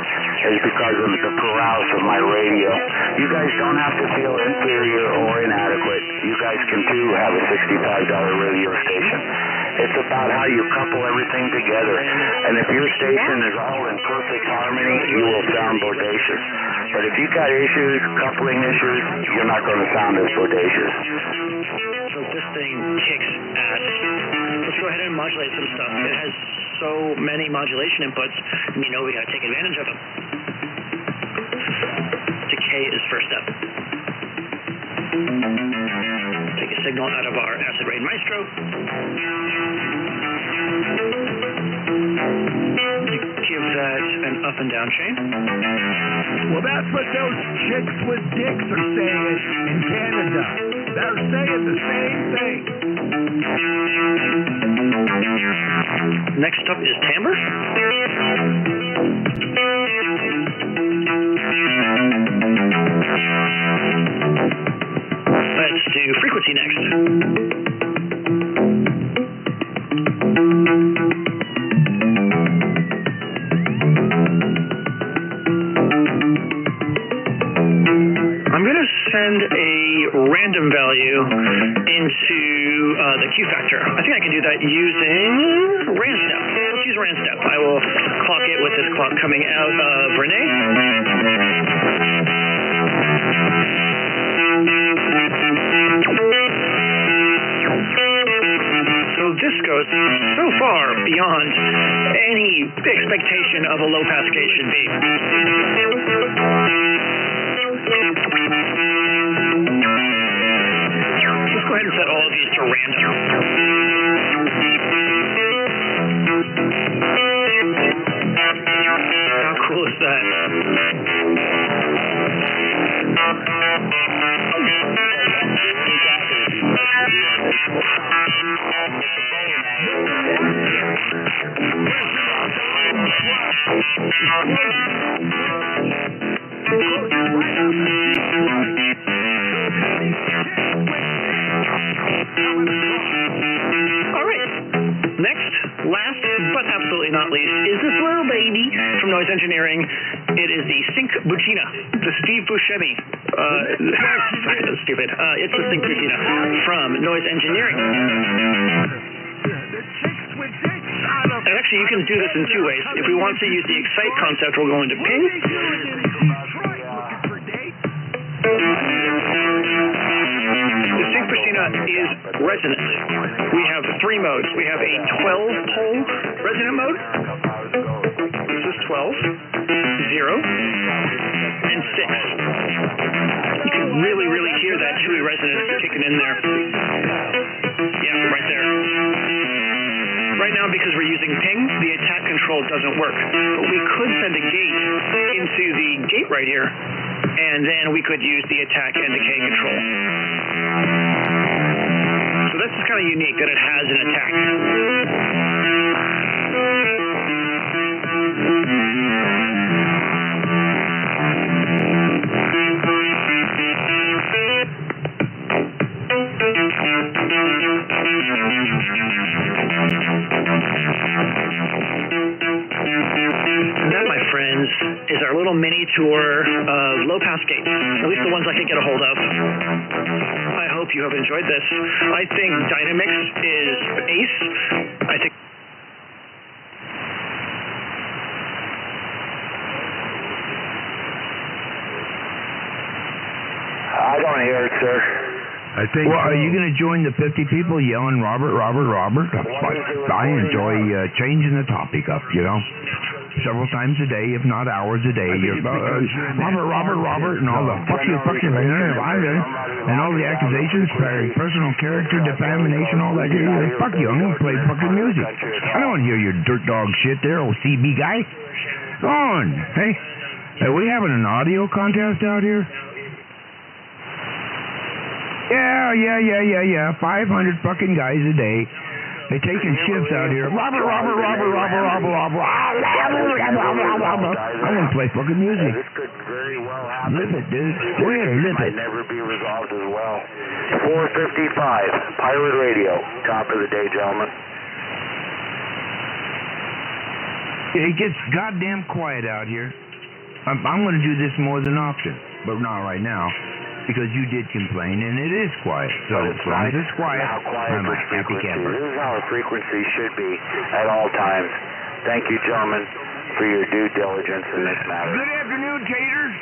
S9: is because of the paralysis of my radio. You guys don't have to feel inferior or inadequate. You guys can too have a $65 radio station. It's about how you couple everything together. And if your station is all in perfect harmony, you will sound bodacious. But if you got issues, coupling issues, you're not going to sound as bodacious.
S14: So this thing kicks ass. Let's go ahead and modulate some stuff. It has so many modulation inputs, and we got to take advantage of them. Decay is first up. Take a signal out of our Acid Rain Maestro. Give that an up and down chain.
S6: Well, that's what those chicks with dicks are saying in Canada. They're saying the same thing.
S14: Next up is timbre. Let's do frequency next. I'm going to send a random value into the Q factor. I think I can do that using RandStep. Let's use RandStep. I will clock it with this clock coming out of Renee. So this goes so far beyond any expectation of a low-pass gate should be. Let's go ahead and set all of these to random. How cool is that? All right. Next, last, but absolutely not least, is this little baby from Noise Engineering. It is the Sync Buccina, the Steve Buscemi. That's stupid. It's the Sync Buccina from Noise Engineering. And actually, you can do this in two ways. If we want to use the Excite concept, we'll go into ping. The Sync Buccina is resonant. We have three modes. We have a 12-pole resonant mode. This is 12, 0, and 6. You can really, really hear that chewy resonance kicking in there. Yeah, right there. Right now, because we're using ping, the attack control doesn't work. But we could send a gate into the gate right here, and then we could use the attack and decay control. So this is kind of unique that it has an attack. And that, my friends, is our little mini tour of low-pass gates, at least the ones I could get a hold of. I hope you have enjoyed this. I think Dynamix is ace. I think...
S9: I don't hear it, sir.
S11: I think. Well, are you going to join the 50 people yelling Robert, Robert, Robert? I enjoy changing the topic up, you know. Several times a day, if not hours a day. You're Robert, Robert, Robert, and all the fuck you, and all the accusations, personal character, defamation, all that. Fuck you, I'm going to play fucking music. I don't want to hear your dirt dog shit there, old CB guy. Go on. Hey, are we having an audio contest out here? Yeah. 500 fucking guys a day. They're taking shifts out here. Robert. I'm gonna play fucking music.
S9: This could very well happen.
S11: Lip it, dude. Go ahead, lip it.
S9: Might never be resolved as well. 4:55, Pirate Radio. Top of the day, gentlemen.
S11: It gets goddamn quiet out here. I'm gonna do this more than often, but not right now. Because you did complain, and it is quiet. So as long as it's quiet, I'm a happy camper.
S9: This is how a frequency should be at all times. Thank you, gentlemen, for your due diligence in this matter.
S11: Good afternoon, Taters.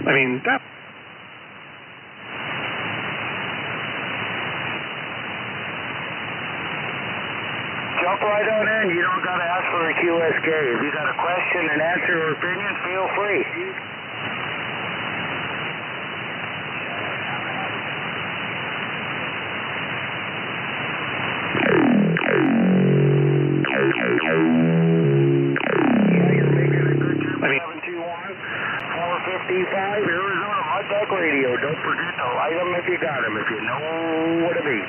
S14: I mean, that.
S9: Jump right on in. You don't got to ask for a QSK. If you got a question, an answer, or opinion, feel free.
S14: I mean,
S9: 455 Arizona Mud Duck Radio. Don't forget to light them if you got them, if you know what to be.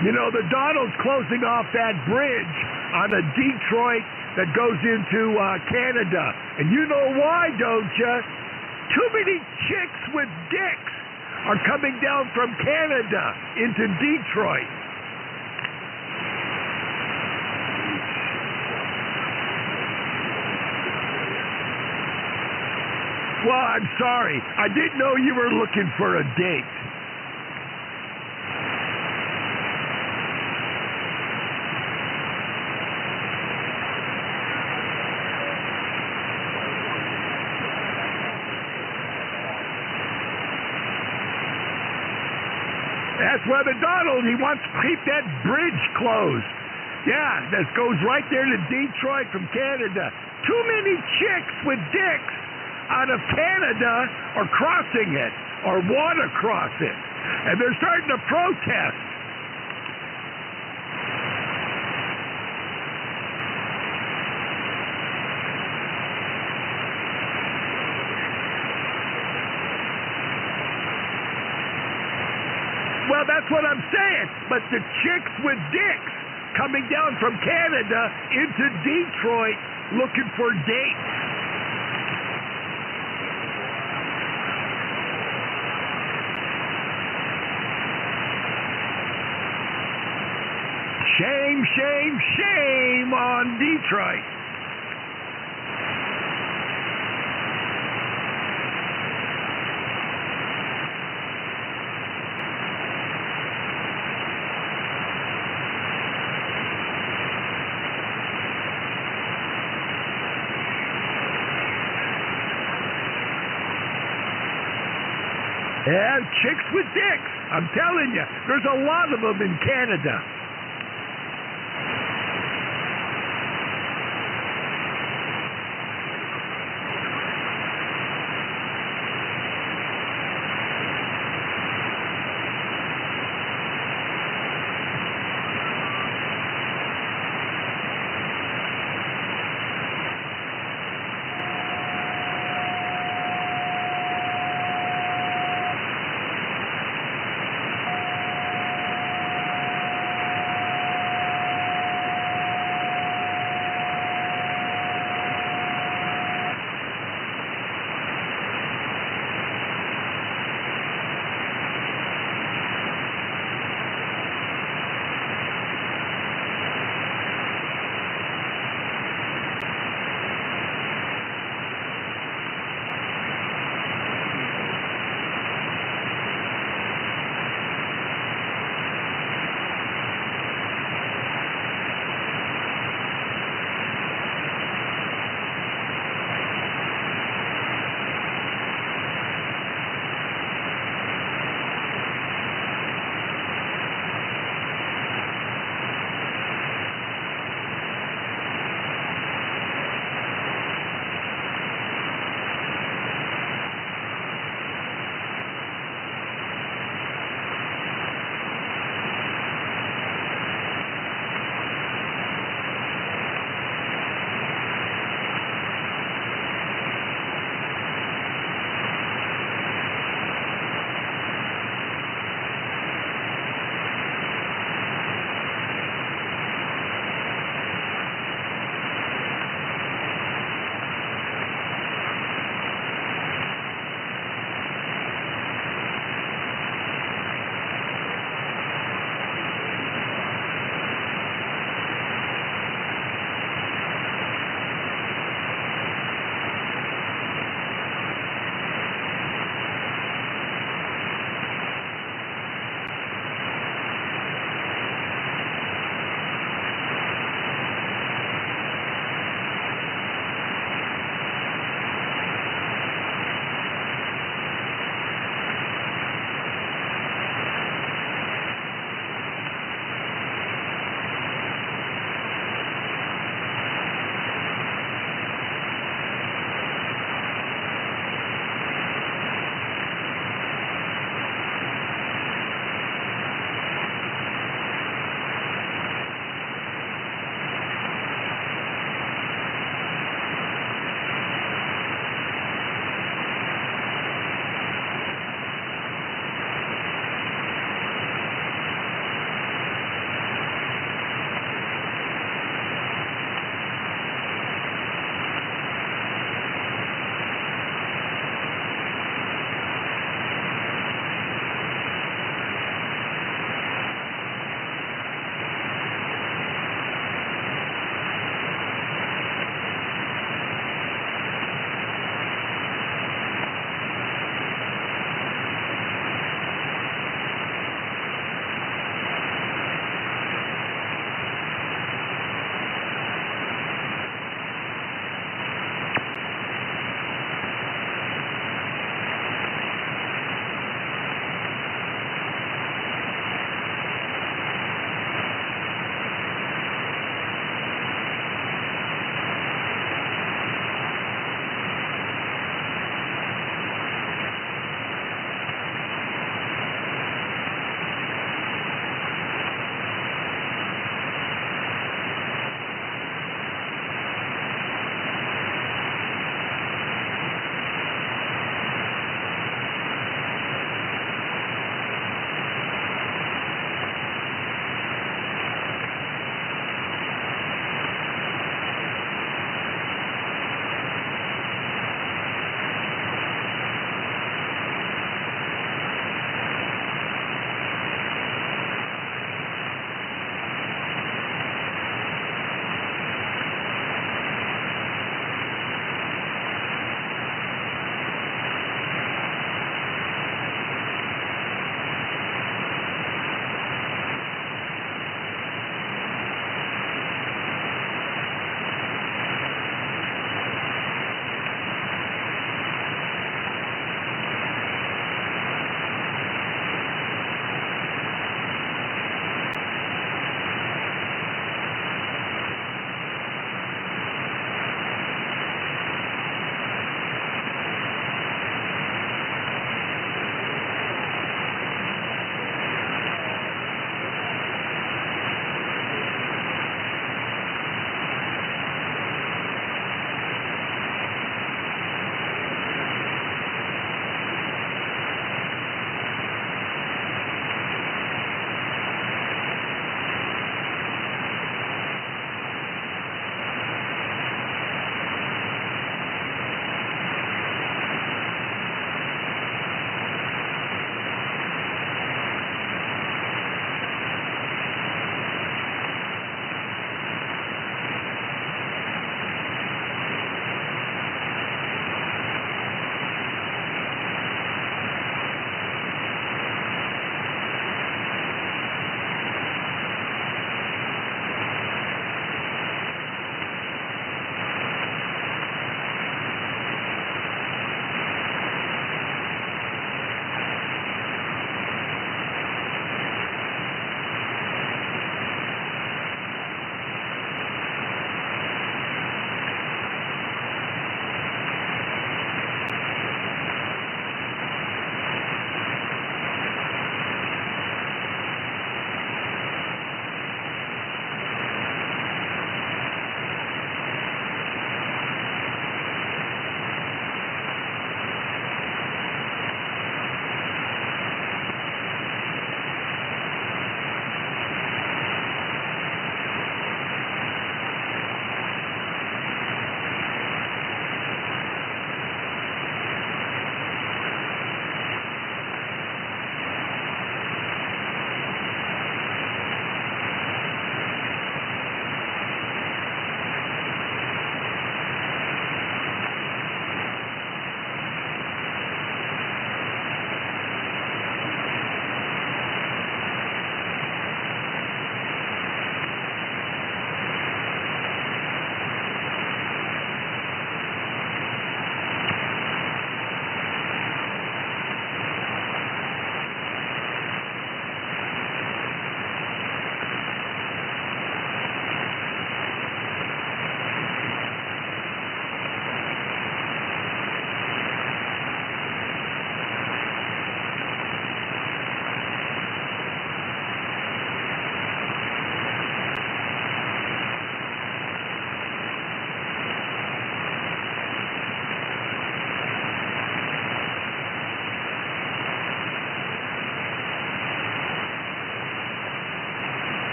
S15: You know, the Donald's closing off that bridge on a Detroit that goes into Canada. And you know why, don't you? Too many chicks with dicks are coming down from Canada into Detroit. Well, I'm sorry. I didn't know you were looking for a date. That's where the Donald, he wants to keep that bridge closed. Yeah, that goes right there to Detroit from Canada. Too many chicks with dicks out of Canada are crossing it or want to cross it. And they're starting to protest. Well, that's what I'm saying. But the chicks with dicks coming down from Canada into Detroit looking for dates. Shame, shame, shame on Detroit. Yeah, chicks with dicks. I'm telling you, there's a lot of them in Canada.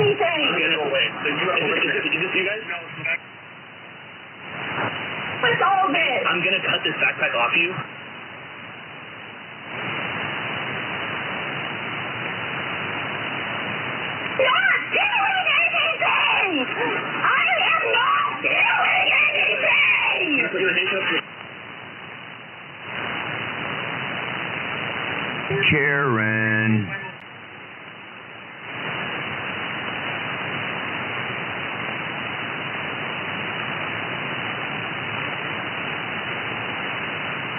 S16: anything.
S14: I'm gonna wait. Is this you guys?
S16: What's all this?
S14: I'm gonna cut this backpack off you.
S16: Not doing anything! I am not doing anything!
S14: Put your handcuffs.
S7: Karen.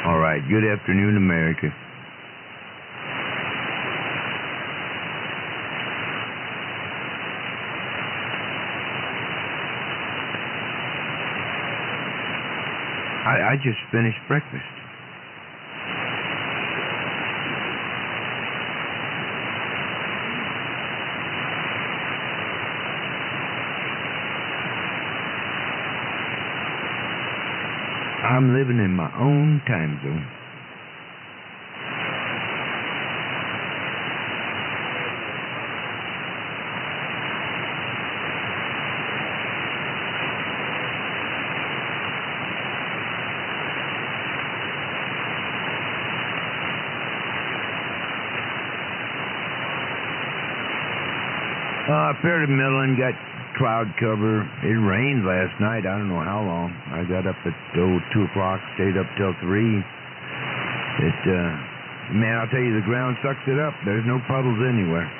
S7: All right. Good afternoon, America. I just finished breakfast. I'm living in my own time zone. Fair to Midland got cloud cover. It rained last night. I don't know how long. I got up at 2 o'clock, stayed up till 3. Man, I'll tell you, the ground sucks it up. There's no puddles anywhere.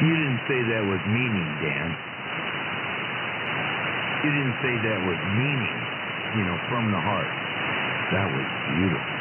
S11: You didn't say that was meaning, Dan. You didn't say that was meaning, from the heart. That was beautiful.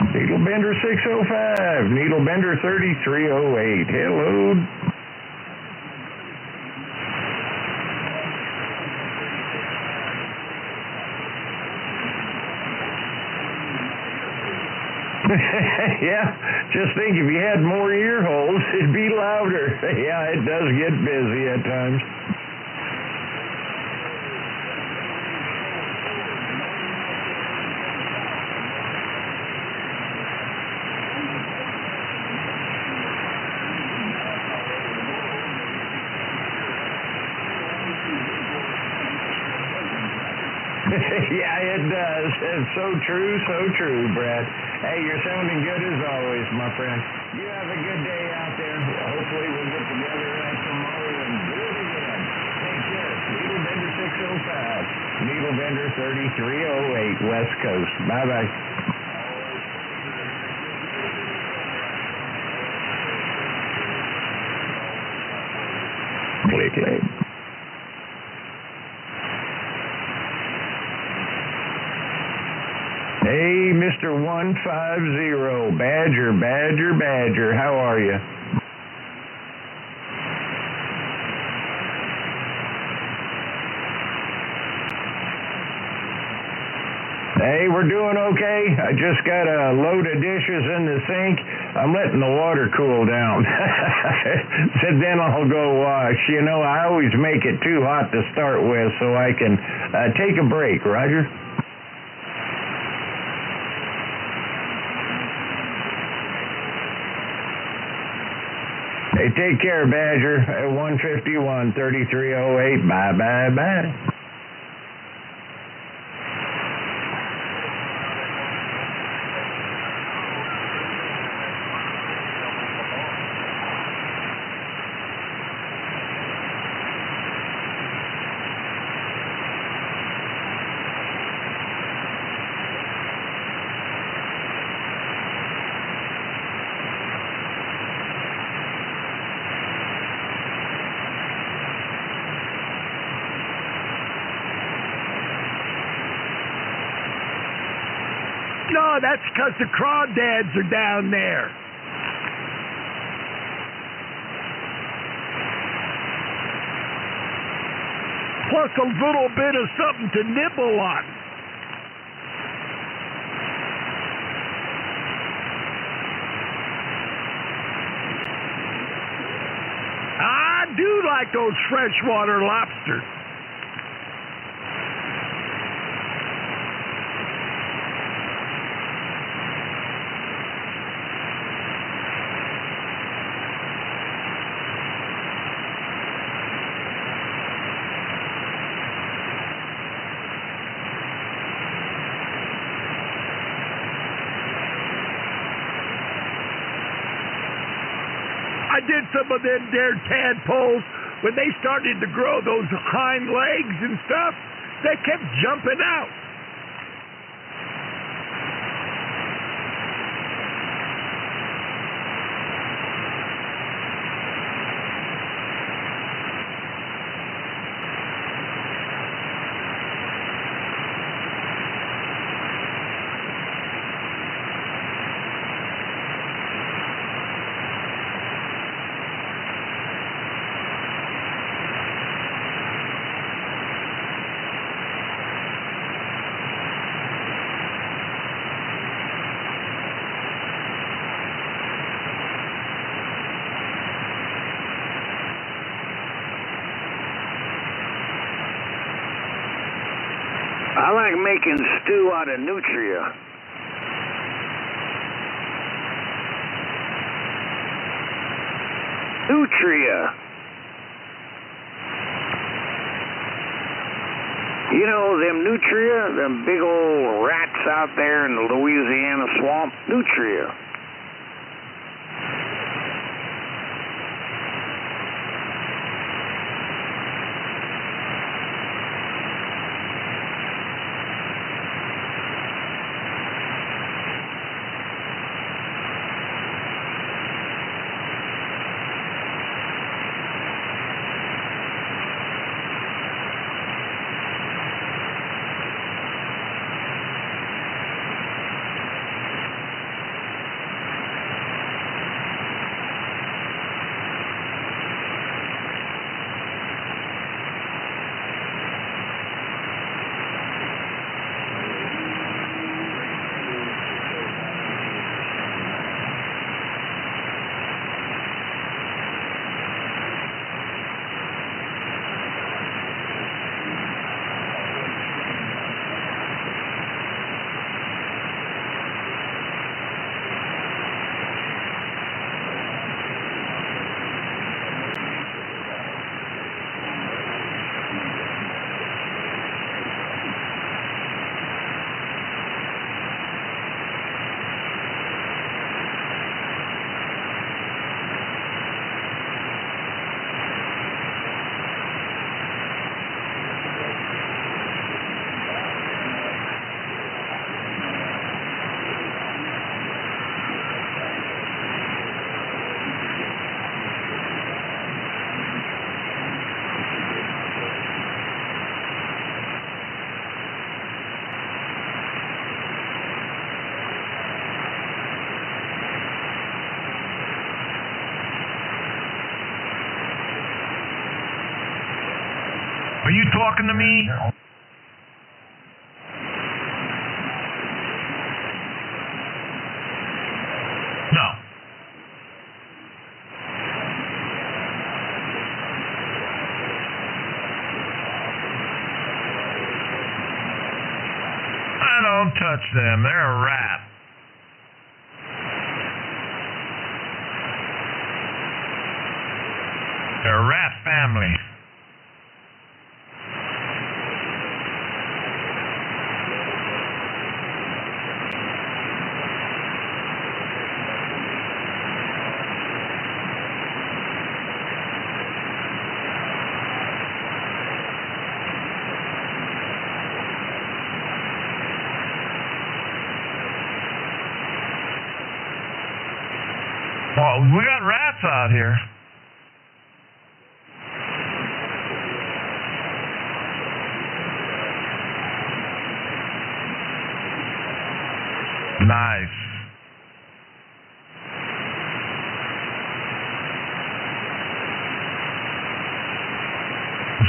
S17: Needlebender 605, Needlebender 3308. Hello. Yeah, just think if you had more ear holes, it'd be louder. Yeah, it does get busy at times. Yeah, it does. It's so true, Brad. Hey, you're sounding good as always, my friend. You have a good day out there. Hopefully we'll get together tomorrow and do it again. Take care. Needlebender 605, Needlebender 3308, West Coast. Bye-bye. Click, click. Hey, Mr. 150, Badger, how are you? Hey, we're doing okay. I just got a load of dishes in the sink. I'm letting the water cool down. Said then I'll go wash. You know, I always make it too hot to start with so I can take a break, Roger? Hey, take care, Badger. 151, 3308. Bye. No, that's because the crawdads are down there. Plus a little bit of something to nibble on. I do like those freshwater lobsters. I did some of them there tadpoles when they started to grow those hind legs and stuff. They kept jumping out.
S18: I like making stew out of nutria. Nutria. You know them nutria, them big old rats out there in the Louisiana swamp? Nutria.
S10: talking to me? No. Don't touch them. They're a rat. They're a rat family. Well, we got rats out here. Nice.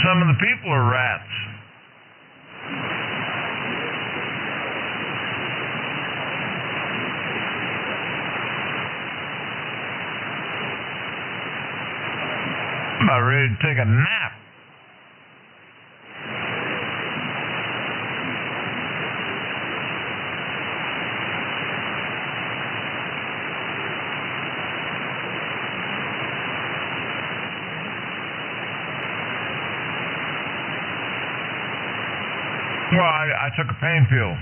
S10: Some of the people are rats. I'm about ready to take a nap. Well, I took a pain pill.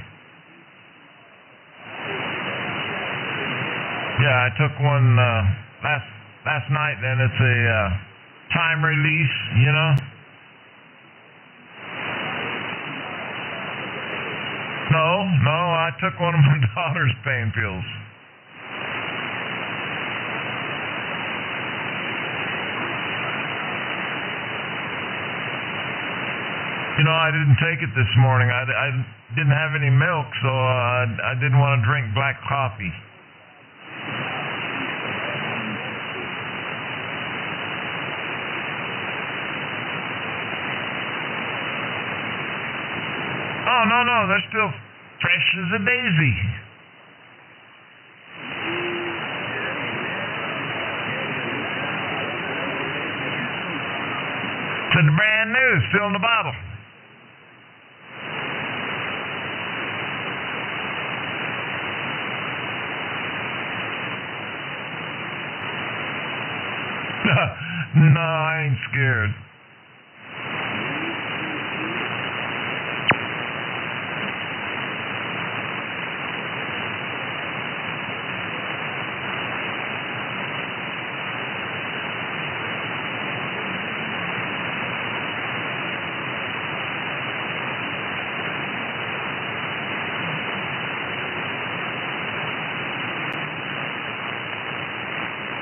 S10: Yeah, I took one last night, and it's a time release, you know. No, I took one of my daughter's pain pills. You know, I didn't take it this morning. I didn't have any milk, so I didn't want to drink black coffee. Oh, no, they're still fresh as a daisy. It's brand new, still in the bottle. No, I ain't scared.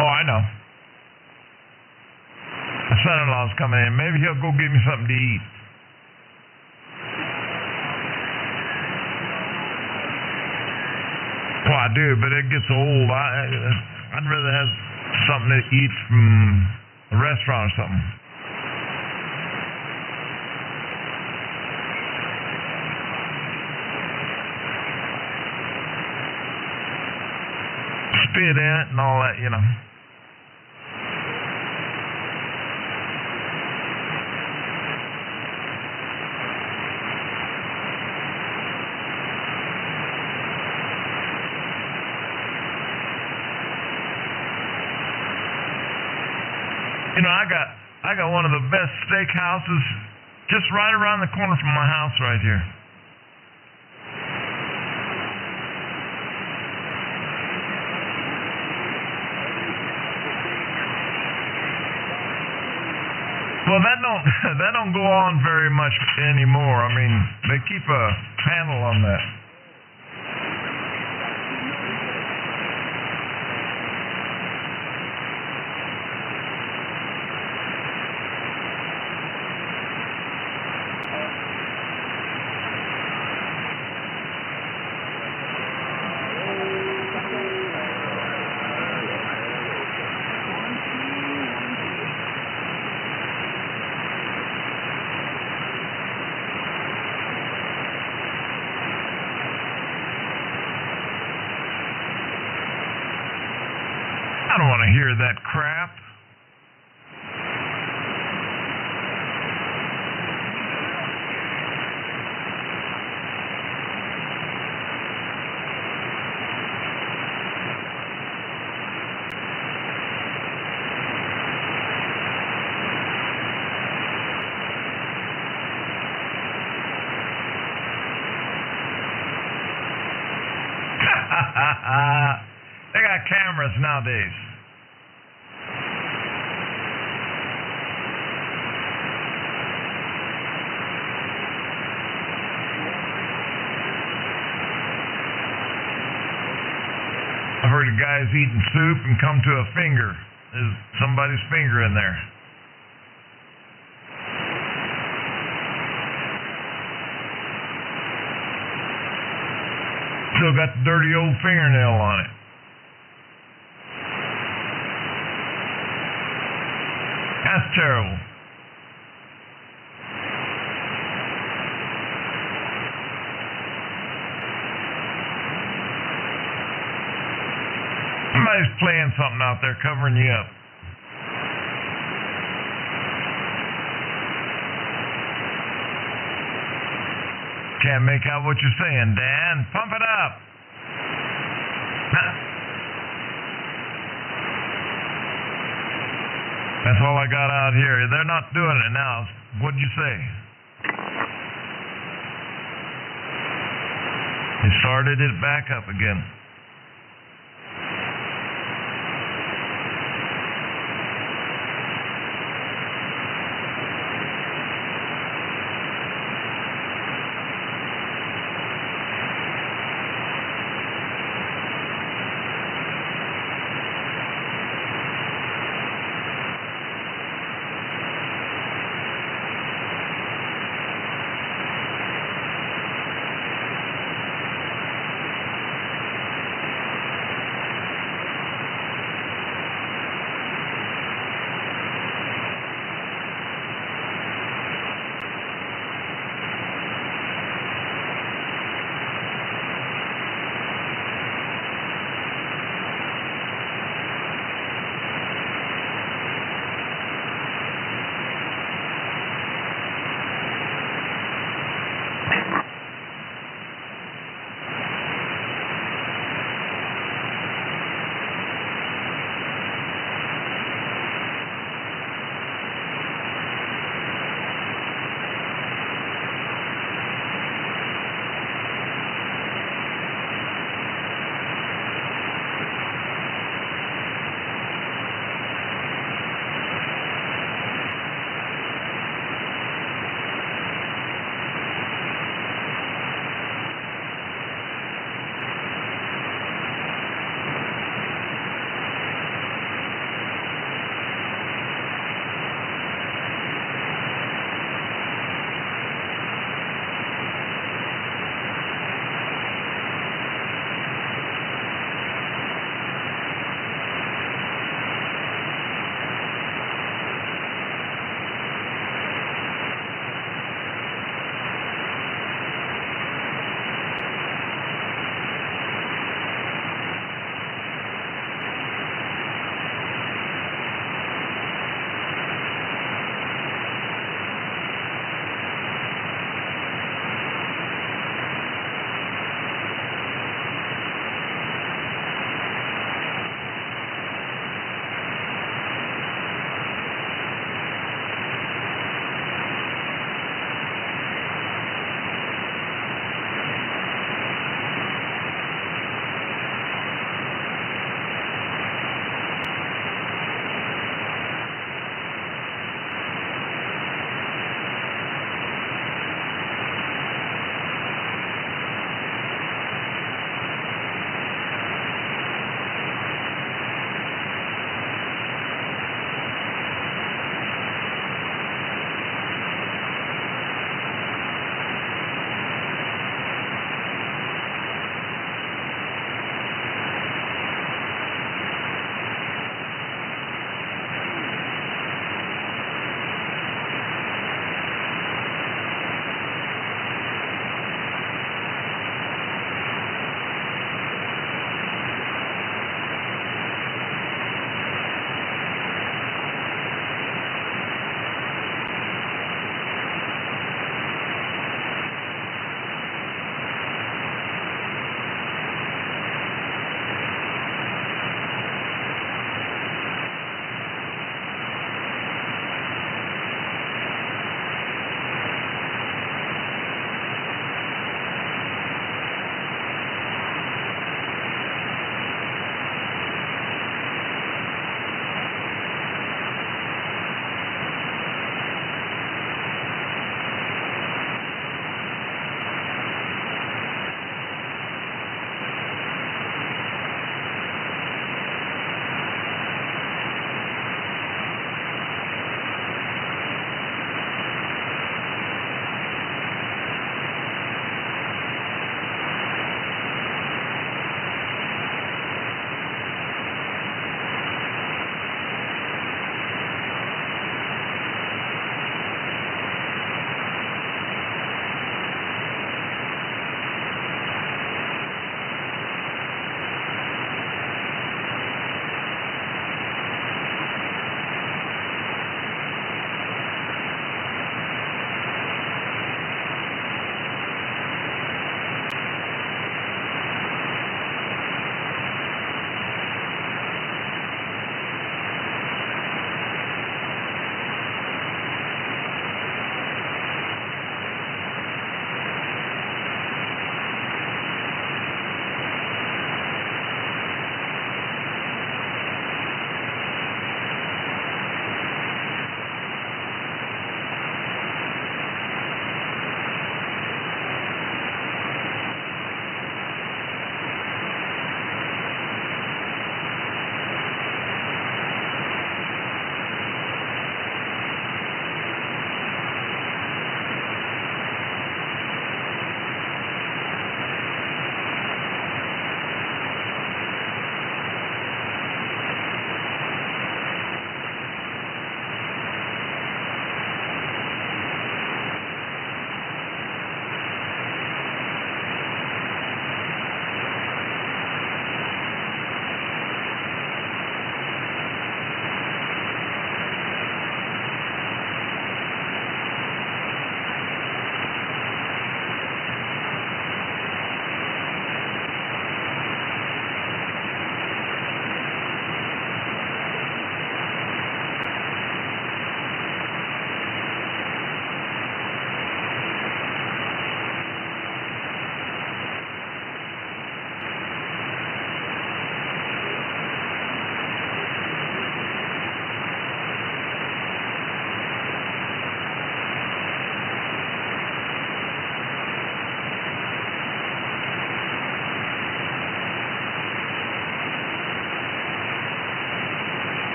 S10: Oh, I know. My son-in-law's coming in. Maybe he'll go get me something to eat. Well, I do, but it gets old. I'd rather have something to eat from a restaurant or something. Spit in it and all that, you know. You know, I got one of the best steakhouses just right around the corner from my house right here. Well, that don't go on very much anymore. I mean, they keep a handle on that. I don't want to hear that crap. They got cameras nowadays. I've heard of guys eating soup and come to a finger. There's somebody's finger in there. Still got the dirty old fingernail on it. That's terrible. Somebody's playing something out there, covering you up. Can't make out what you're saying, Dan. Pump it up. That's all I got out here. They're not doing it now. What'd you say? They started it back up again.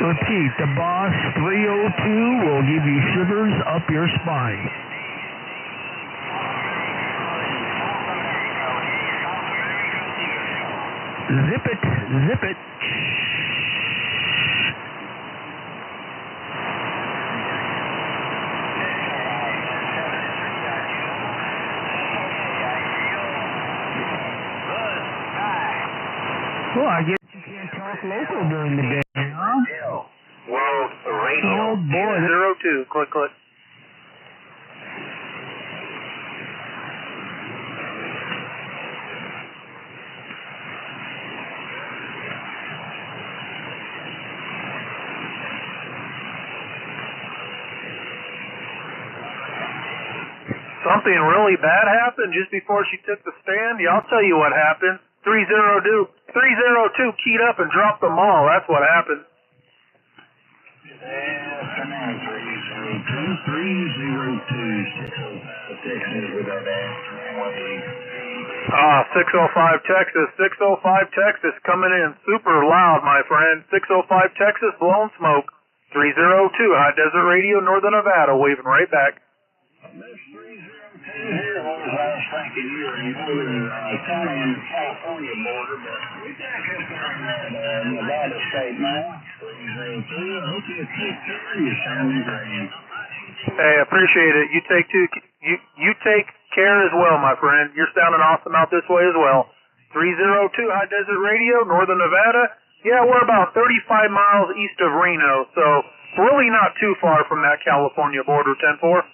S15: Repeat, the Boss 302 will give you shivers up your spine. Zip it, zip it. Well, I guess you can't talk local during the day, huh?
S12: World Radio.
S15: Oh, boy.
S12: 02. Click, click.
S6: Something really bad happened just before she took the stand. Yeah, I'll tell you what happened. 302 keyed up and dropped them all. That's what happened. 605 Texas. 605 Texas coming in super loud, my friend. 605 Texas blowing smoke. 302 High Desert Radio, Northern Nevada, waving right back.
S12: Here was I was thinking you were in northern county on the California border, but we're back up there in Nevada State now. 302. I hope you take care. You're sounding great.
S6: Hey, appreciate it. You take care as well, my friend. You're sounding awesome out this way as well. 302 High Desert Radio, Northern Nevada. Yeah, we're about 35 miles east of Reno, so really not too far from that California border. 10-4. 10-4.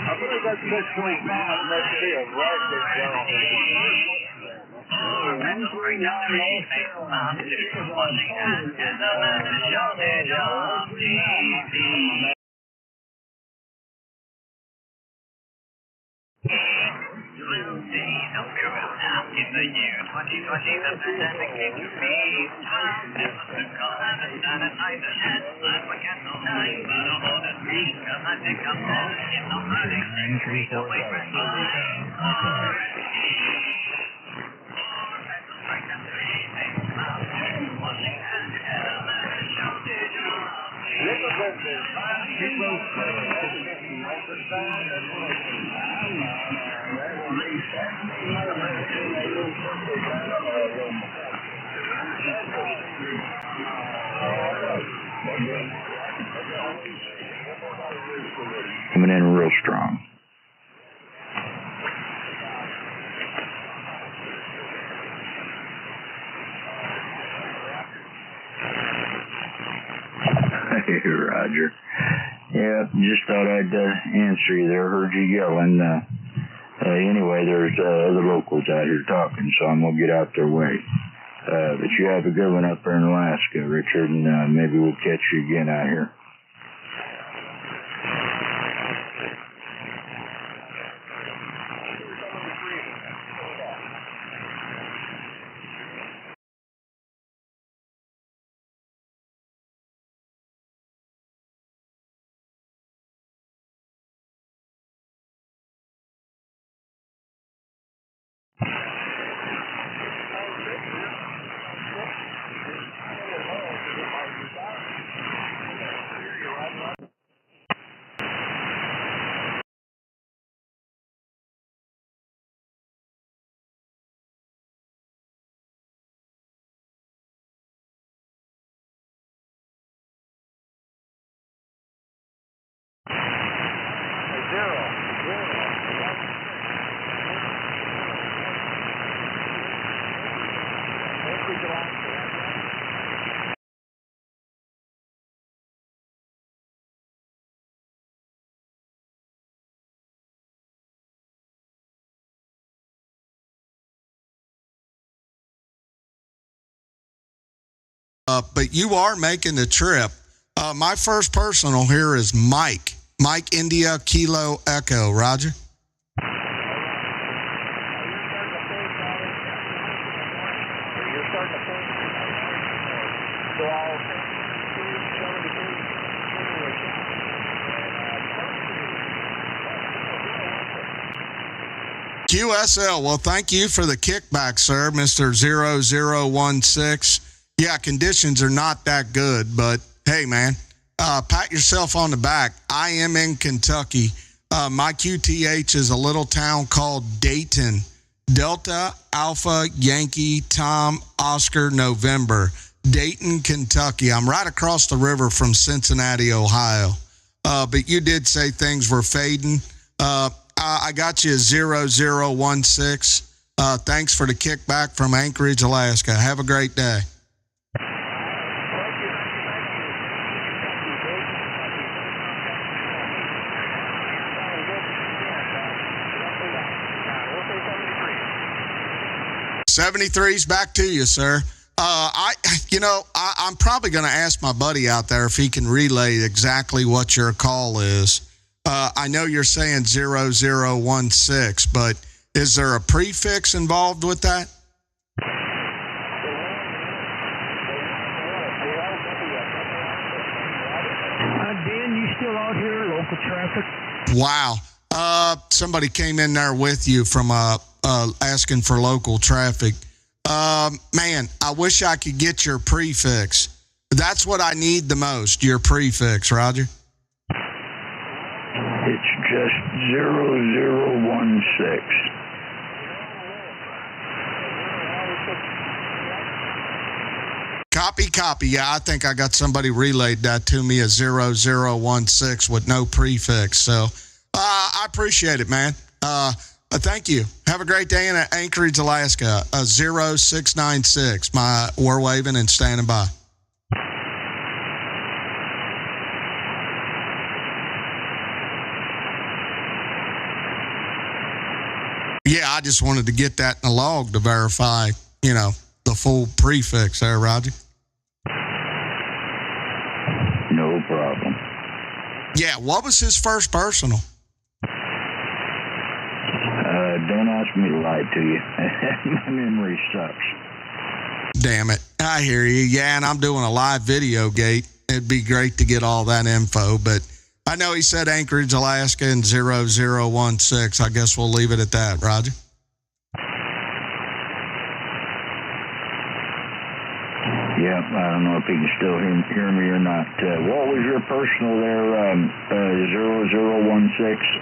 S12: I believe that's 6.5. That should be a record zone.
S16: In the year 2020, the pandemic came to be. Never took call, haven't done it either. But we can't no time, but I'll hold it free. Cause I pick up all in the morning. 6 feet away from mine.
S11: Coming in real strong.
S17: Hey, Roger. Yeah, just thought I'd answer you there. Heard you yelling. Anyway, there's other locals out here talking, so I'm going to get out their way. But you have a good one up there in Alaska, Richard, and maybe we'll catch you again out here.
S3: But you are making the trip. My first personal here is Mike. Mike India Kilo Echo. Roger. QSL, well, thank you for the kickback, sir, Mr. 0016. Yeah, conditions are not that good, but hey, man, pat yourself on the back. I am in Kentucky. My QTH is a little town called Dayton. Delta, Alpha, Yankee, Tom, Oscar, November. Dayton, Kentucky. I'm right across the river from Cincinnati, Ohio. But you did say things were fading. I got you 0016. Thanks for the kickback from Anchorage, Alaska. Have a great day. '73's back to you, sir. I'm probably going to ask my buddy out there if he can relay exactly what your call is. I know you're saying 0016, but is there a prefix involved with that?
S6: Dan, you still out here, local traffic?
S3: Wow. Somebody came in there with you from asking for local traffic. Man, I wish I could get your prefix. That's what I need the most, your prefix, Roger.
S6: It's just 0016.
S3: Copy. Yeah, I think I got somebody relayed that to me as 0016 with no prefix. So I appreciate it, man. Thank you. Have a great day in Anchorage, Alaska. 0696. We're waving and standing by. Yeah, I just wanted to get that in the log to verify, the full prefix there, Roger.
S6: No problem.
S3: Yeah, what was his first personal?
S6: Don't ask me to lie to you. My memory sucks.
S3: Damn it. I hear you. Yeah, and I'm doing a live video gate. It'd be great to get all that info, but I know he said Anchorage, Alaska, and 0016. I guess we'll leave it at that, Roger.
S6: Yeah, I don't know if you can still hear me or not. What was your personal there, 0016?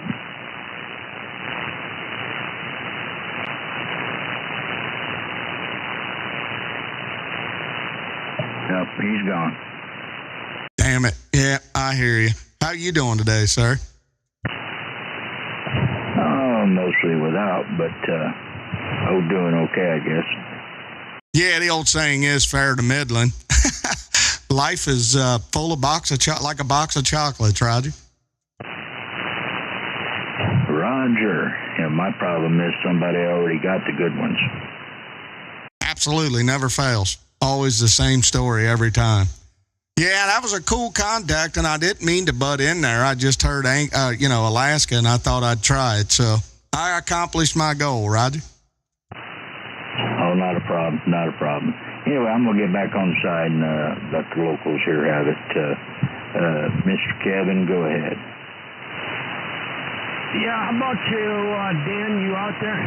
S6: Yep, he's gone.
S3: Damn it. Yeah, I hear you. How you doing today, sir?
S6: Oh, mostly without, but doing okay, I guess.
S3: Yeah, the old saying is fair to middling. Life is full of like a box of chocolates, Roger.
S6: Roger. Yeah, my problem is somebody already got the good ones.
S3: Absolutely, never fails. Always the same story every time. Yeah, that was a cool contact, and I didn't mean to butt in there. I just heard, Alaska, and I thought I'd try it. So I accomplished my goal, Roger.
S6: Oh, not a problem. Anyway, I'm going to get back on the side and let the locals here have it. Mr. Kevin, go ahead.
S15: Yeah, how about you, Dan? You out there?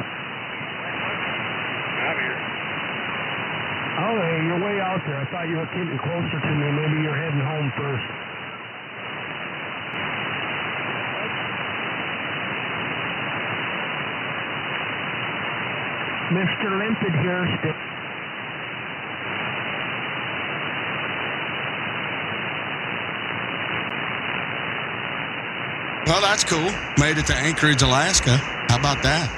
S2: I'm here.
S15: Oh, hey, you're way out there. I thought you were getting closer to me. Maybe you're heading home first. Mr. Limpid here.
S3: Well, that's cool. Made it to Anchorage, Alaska. How about that?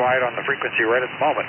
S19: quiet on the frequency right at the moment.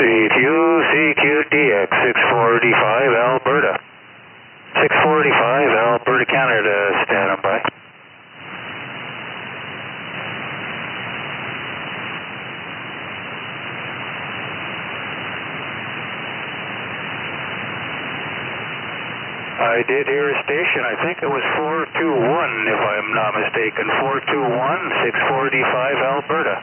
S2: CQ, CQDX 645 Alberta. 645, Alberta, Canada, standing by. I did hear a station. I think it was 421, if I'm not mistaken. 421, 645, Alberta.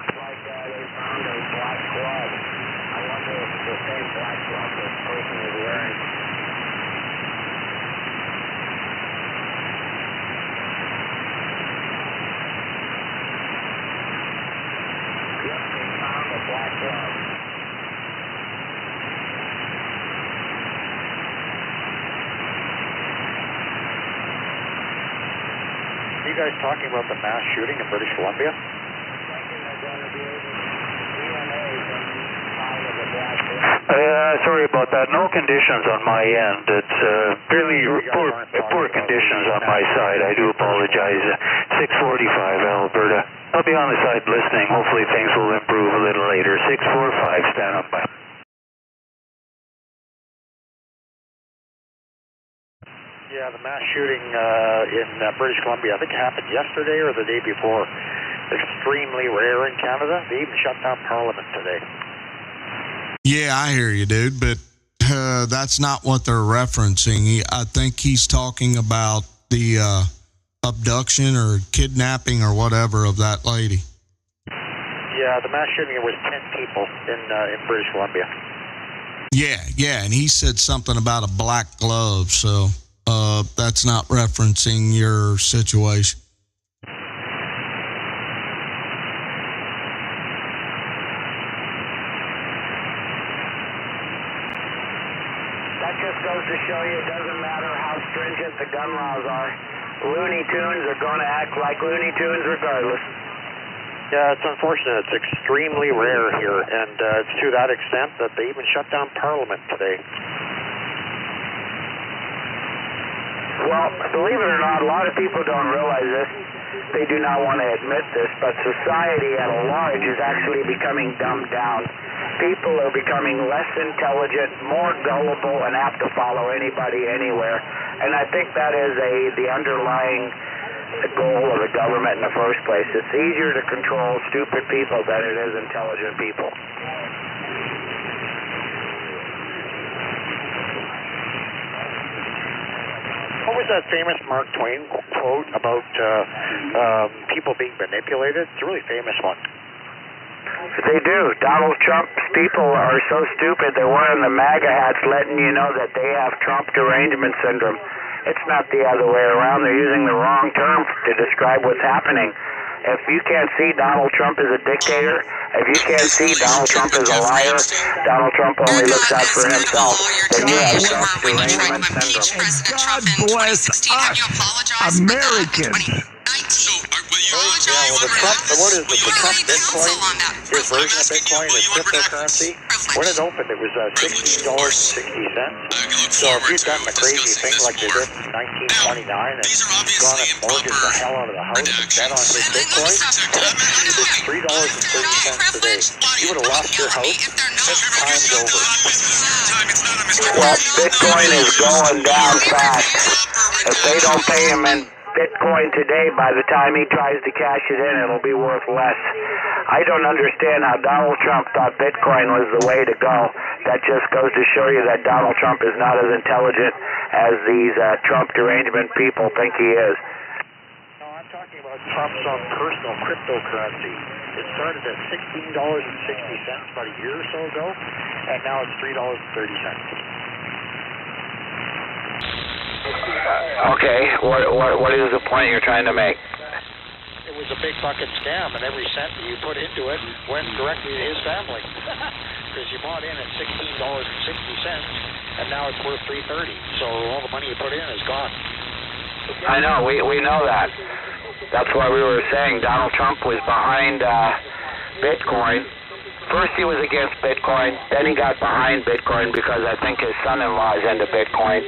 S19: Are you guys talking about the mass shooting in British Columbia?
S2: Sorry about that. No conditions on my end. It's really poor conditions on my side. I do apologize. 645, Alberta. I'll be on the side listening. Hopefully things will improve a little later. 645, stand up by.
S19: Yeah, the mass shooting in British Columbia, I think it happened yesterday or the day before. Extremely rare in Canada. They even shut down Parliament today.
S3: Yeah, I hear you, dude, but that's not what they're referencing. I think he's talking about the abduction or kidnapping or whatever of that lady.
S19: Yeah, the mass shooting, it was 10 people in British Columbia.
S3: Yeah, and he said something about a black glove, so that's not referencing your situation.
S18: That just goes to show you it doesn't matter how stringent the gun laws are. Looney Tunes are going to act like Looney Tunes regardless.
S19: Yeah, it's unfortunate. It's extremely rare here, and it's to that extent that they even shut down Parliament today.
S18: Well, believe it or not, a lot of people don't realize this. They do not want to admit this, but society at large is actually becoming dumbed down. People are becoming less intelligent, more gullible, and apt to follow anybody anywhere. And I think that is the underlying goal of the government in the first place. It's easier to control stupid people than it is intelligent people.
S19: What was that famous Mark Twain quote about people being manipulated? It's a really famous one.
S18: They do. Donald Trump's people are so stupid they're wearing the MAGA hats letting you know that they have Trump derangement syndrome. It's not the other way around. They're using the wrong term to describe what's happening. If you can't see Donald Trump is a dictator, if you can't see Donald Trump is a liar, Donald Trump only looks out for himself, then you have Trump derangement syndrome.
S15: God bless us, Americans.
S19: Yeah, well, the Trump Bitcoin, his version of Bitcoin is cryptocurrency. When it opened, it was $16.60. So if you've done a crazy thing like they did in 1929 and gone and mortgaged the hell out of the house and bet on his Bitcoin, it's $3.30 today. You would have lost your house 6 times over.
S18: Well, Bitcoin is going down fast. If they don't pay him in Bitcoin today, by the time he tries to cash it in, it'll be worth less. I don't understand how Donald Trump thought Bitcoin was the way to go. That just goes to show you that Donald Trump is not as intelligent as these Trump derangement people think he is.
S19: No, I'm talking about Trump's own personal cryptocurrency. It started at $16.60 about a year or so ago, and now it's $3.30.
S18: Okay, what is the point you're trying to make?
S19: It was a big fucking scam, and every cent that you put into it went directly to his family. Because you bought in at $16.60, and now it's worth $3.30. So all the money you put in is gone.
S18: I know, we know that. That's why we were saying Donald Trump was behind Bitcoin. First he was against Bitcoin, then he got behind Bitcoin because I think his son-in-law is into Bitcoin.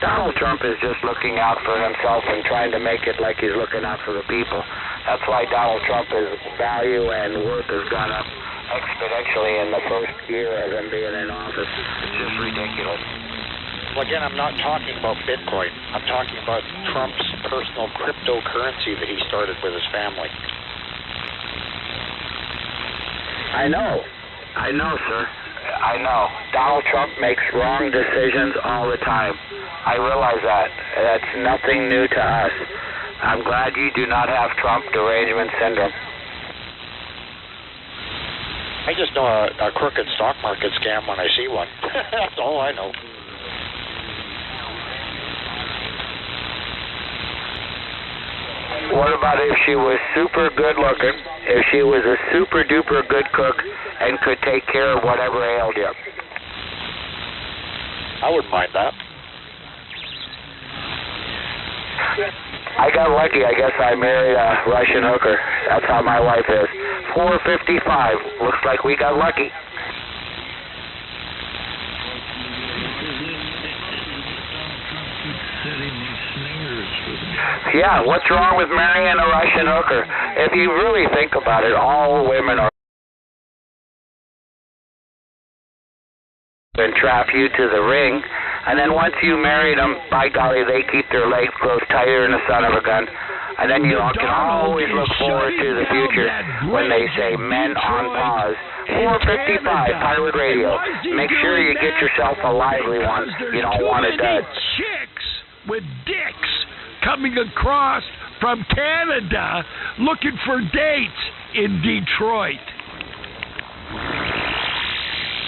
S18: Donald Trump is just looking out for himself and trying to make it like he's looking out for the people. That's why Donald Trump's value and worth has gone up exponentially in the first year of him being in office. It's just ridiculous.
S19: Well, again, I'm not talking about Bitcoin. I'm talking about Trump's personal cryptocurrency that he started with his family.
S18: I know, sir. I know. Donald Trump makes wrong decisions all the time. I realize that. That's nothing new to us. I'm glad you do not have Trump derangement syndrome.
S19: I just know a crooked stock market scam when I see one. That's all I know.
S18: What about if she was super good looking, if she was a super duper good cook and could take care of whatever ailed you?
S19: I wouldn't mind that.
S18: I got lucky. I guess I married a Russian hooker. That's how my wife is. 455. Looks like we got lucky. Yeah, what's wrong with marrying a Russian hooker? If you really think about it, all women are and trap you to the ring, and then once you marry them, by golly, they keep their legs closed tighter than the son of a gun. And then you can always look forward to the future when they say men on pause. 455 Pirate Radio. Make sure you get yourself a lively one. You don't want to die.
S15: Chicks with dicks coming across from Canada looking for dates in Detroit.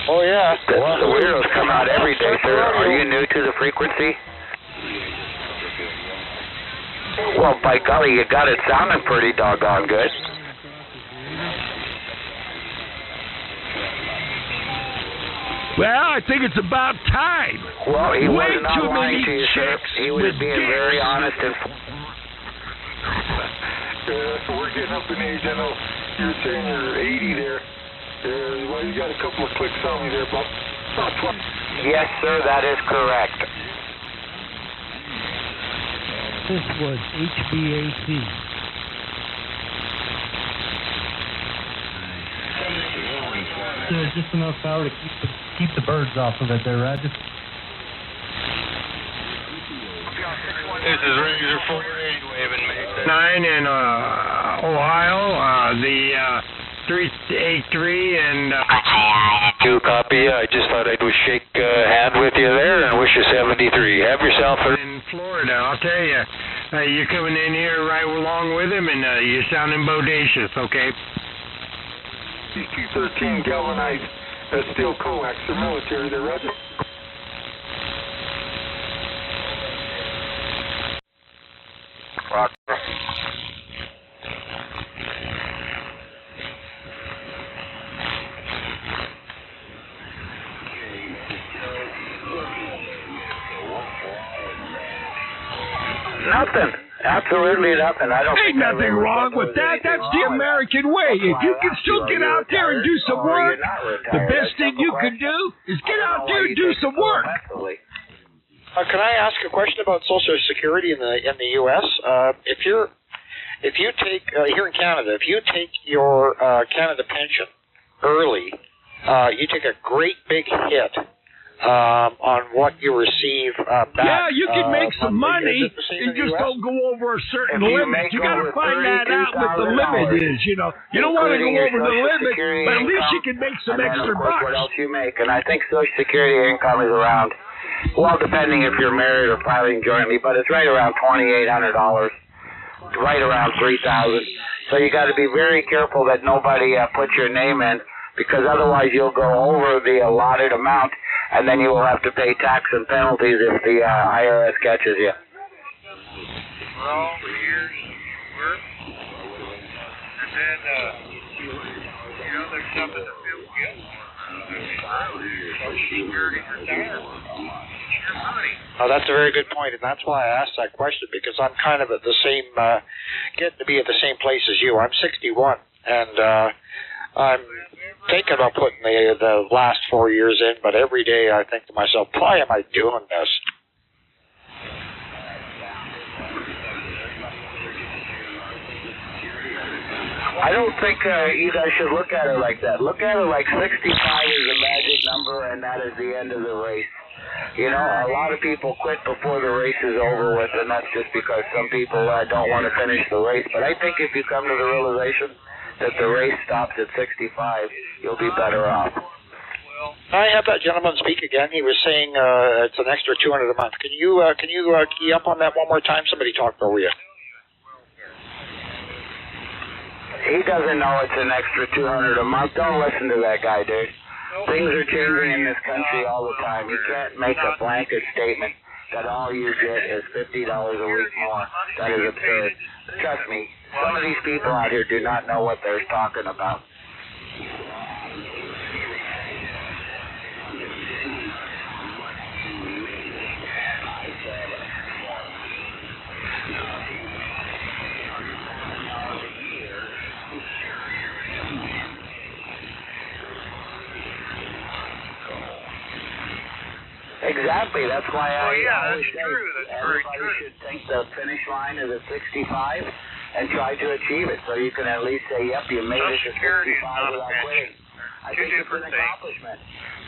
S19: Oh, yeah.
S18: The weirdos come out every day, sir. Are you new to the frequency? Well, by golly, you got it sounding pretty doggone good.
S15: Well, I think it's about time.
S18: Well, he
S15: Way
S18: was not
S15: too
S18: lying
S15: many
S18: to you, sir.
S15: chicks
S18: He was
S15: with
S18: being
S15: dicks.
S18: very honest and...
S6: So we're getting up in age. I know you're saying you're 80 there. Well, you got a couple of clicks on me there, about 20.
S18: Yes, sir, that is correct.
S20: This was HVAC. There's just enough power to keep the birds off of it there, Roger.
S6: This is Ranger 48 waving me. 9 in Ohio, the 383 and...
S2: You copy. I just thought I'd shake hand with you there and wish you 73. Have yourself a...
S6: In Florida, I'll tell you. You're coming in here right along with him, and you're sounding bodacious, okay? 213 galvanized steel coax. They're military. They're ready.
S18: Nothing. Absolutely nothing. I don't
S15: Ain't
S18: think I've
S15: nothing
S18: ever
S15: wrong
S18: said
S15: with
S18: there
S15: that.
S18: was anything
S15: That's the
S18: wrong with
S15: American way. If you can still get out there and do some work, the best thing you can do is get out there and do some work.
S19: Can I ask a question about Social Security in the U.S.? If you take here in Canada, if you take your Canada pension early, you take a great big hit on what you receive back.
S15: Yeah, you can make some money.
S19: Is it the same
S15: You
S19: in the
S15: just
S19: US?
S15: don't go over a certain
S18: If you
S15: limit.
S18: make
S15: You got to
S18: over
S15: find that out what the limit is. You know, you don't want to go
S18: including your
S15: over the
S18: Social
S15: limit,
S18: Security
S15: but at least
S18: income,
S15: you can make some
S18: and then,
S15: extra
S18: of course,
S15: bucks.
S18: what else you make. And I think Social Security income is around, well, depending if you're married or filing jointly, but it's right around $2,800, right around $3,000. So you got to be very careful that nobody puts your name in, because otherwise you'll go over the allotted amount, and then you will have to pay tax and penalties if the IRS catches you.
S6: We're all here to work. And then, there's something to feel good. Social Security retirement.
S19: Oh, that's a very good point, and that's why I asked that question, because I'm kind of at the same, getting to be at the same place as you. I'm 61, and I'm thinking about putting the last 4 years in, but every day I think to myself, why am I doing this?
S18: I don't think you guys should look at it like that. Look at it like 65 is the magic number, and that is the end of the race.
S9: You know, a lot of people quit before the race is over with, and that's just because some people don't want to finish the race. But I think if you come to the realization that the race stops at 65, you'll be better off.
S2: I have that gentleman speak again. He was saying it's an extra $200 a month. Can you key up on that one more time? Somebody talked over you.
S9: He doesn't know it's an extra $200 a month. Don't listen to that guy, dude. Things are changing in this country all the time. You can't make a blanket statement that all you get is $50 a week more. That is absurd. Trust me, some of these people out here do not know what they're talking about. Exactly. That's why I always say everybody should think the finish line is at 65 and try to achieve it, so you can at least say, "Yep, you made it to 65 without quitting." I think it's an accomplishment.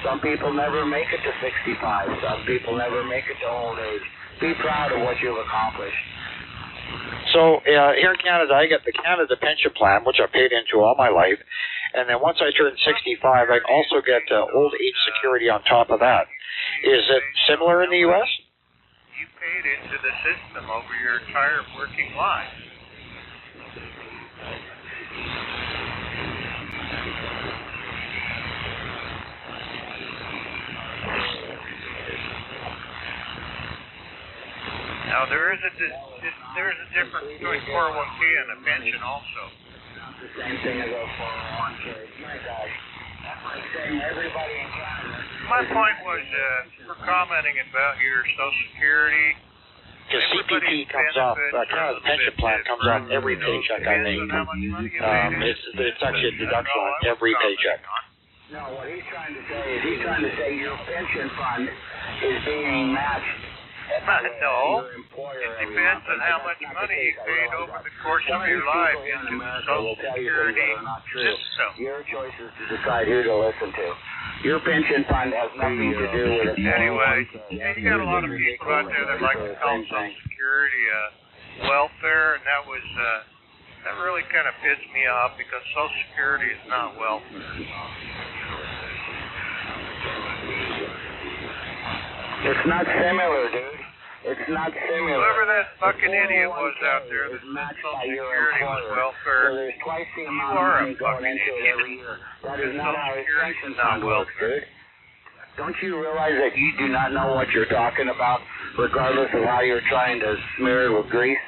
S9: Some people never make it to 65. Some people never make it to old age. Be proud of what you've accomplished.
S2: So here in Canada, I get the Canada Pension Plan, which I paid into all my life, and then once I turn 65, I also get old age security on top of that. Is it similar in the U.S.?
S12: You paid into the system over your entire working life. Now there is a difference between 401k and a pension also.
S9: The same thing as a 401k. My gosh. That's like saying everybody in Canada.
S12: My point was for commenting about your Social Security.
S2: The CPP comes off, Canada's pension plan comes off every paycheck I make. It's actually a deduction on every paycheck.
S9: No, what he's trying to say is your pension fund is being matched.
S12: No, it depends on how much money you paid over the course of your life into the Social Security system.
S9: Your choice is to decide who to listen to. Your pension fund has nothing to do with it.
S12: Anyway, you got a lot of people out there that like to call Social Security welfare, and that really kind of pissed me off because Social Security is not welfare.
S9: It's not similar, dude. It's not similar.
S12: Whoever that fucking idiot was out there that said Social Security was welfare,
S9: so there's twice the
S12: you
S9: amount
S12: are
S9: of money
S12: a
S9: going
S12: fucking
S9: into it every
S12: idiot.
S9: year. That is
S12: Social
S9: not how
S12: Security is not welfare.
S9: dude. Don't you realize that you do not know what you're talking about, regardless of how you're trying to smear it with grease?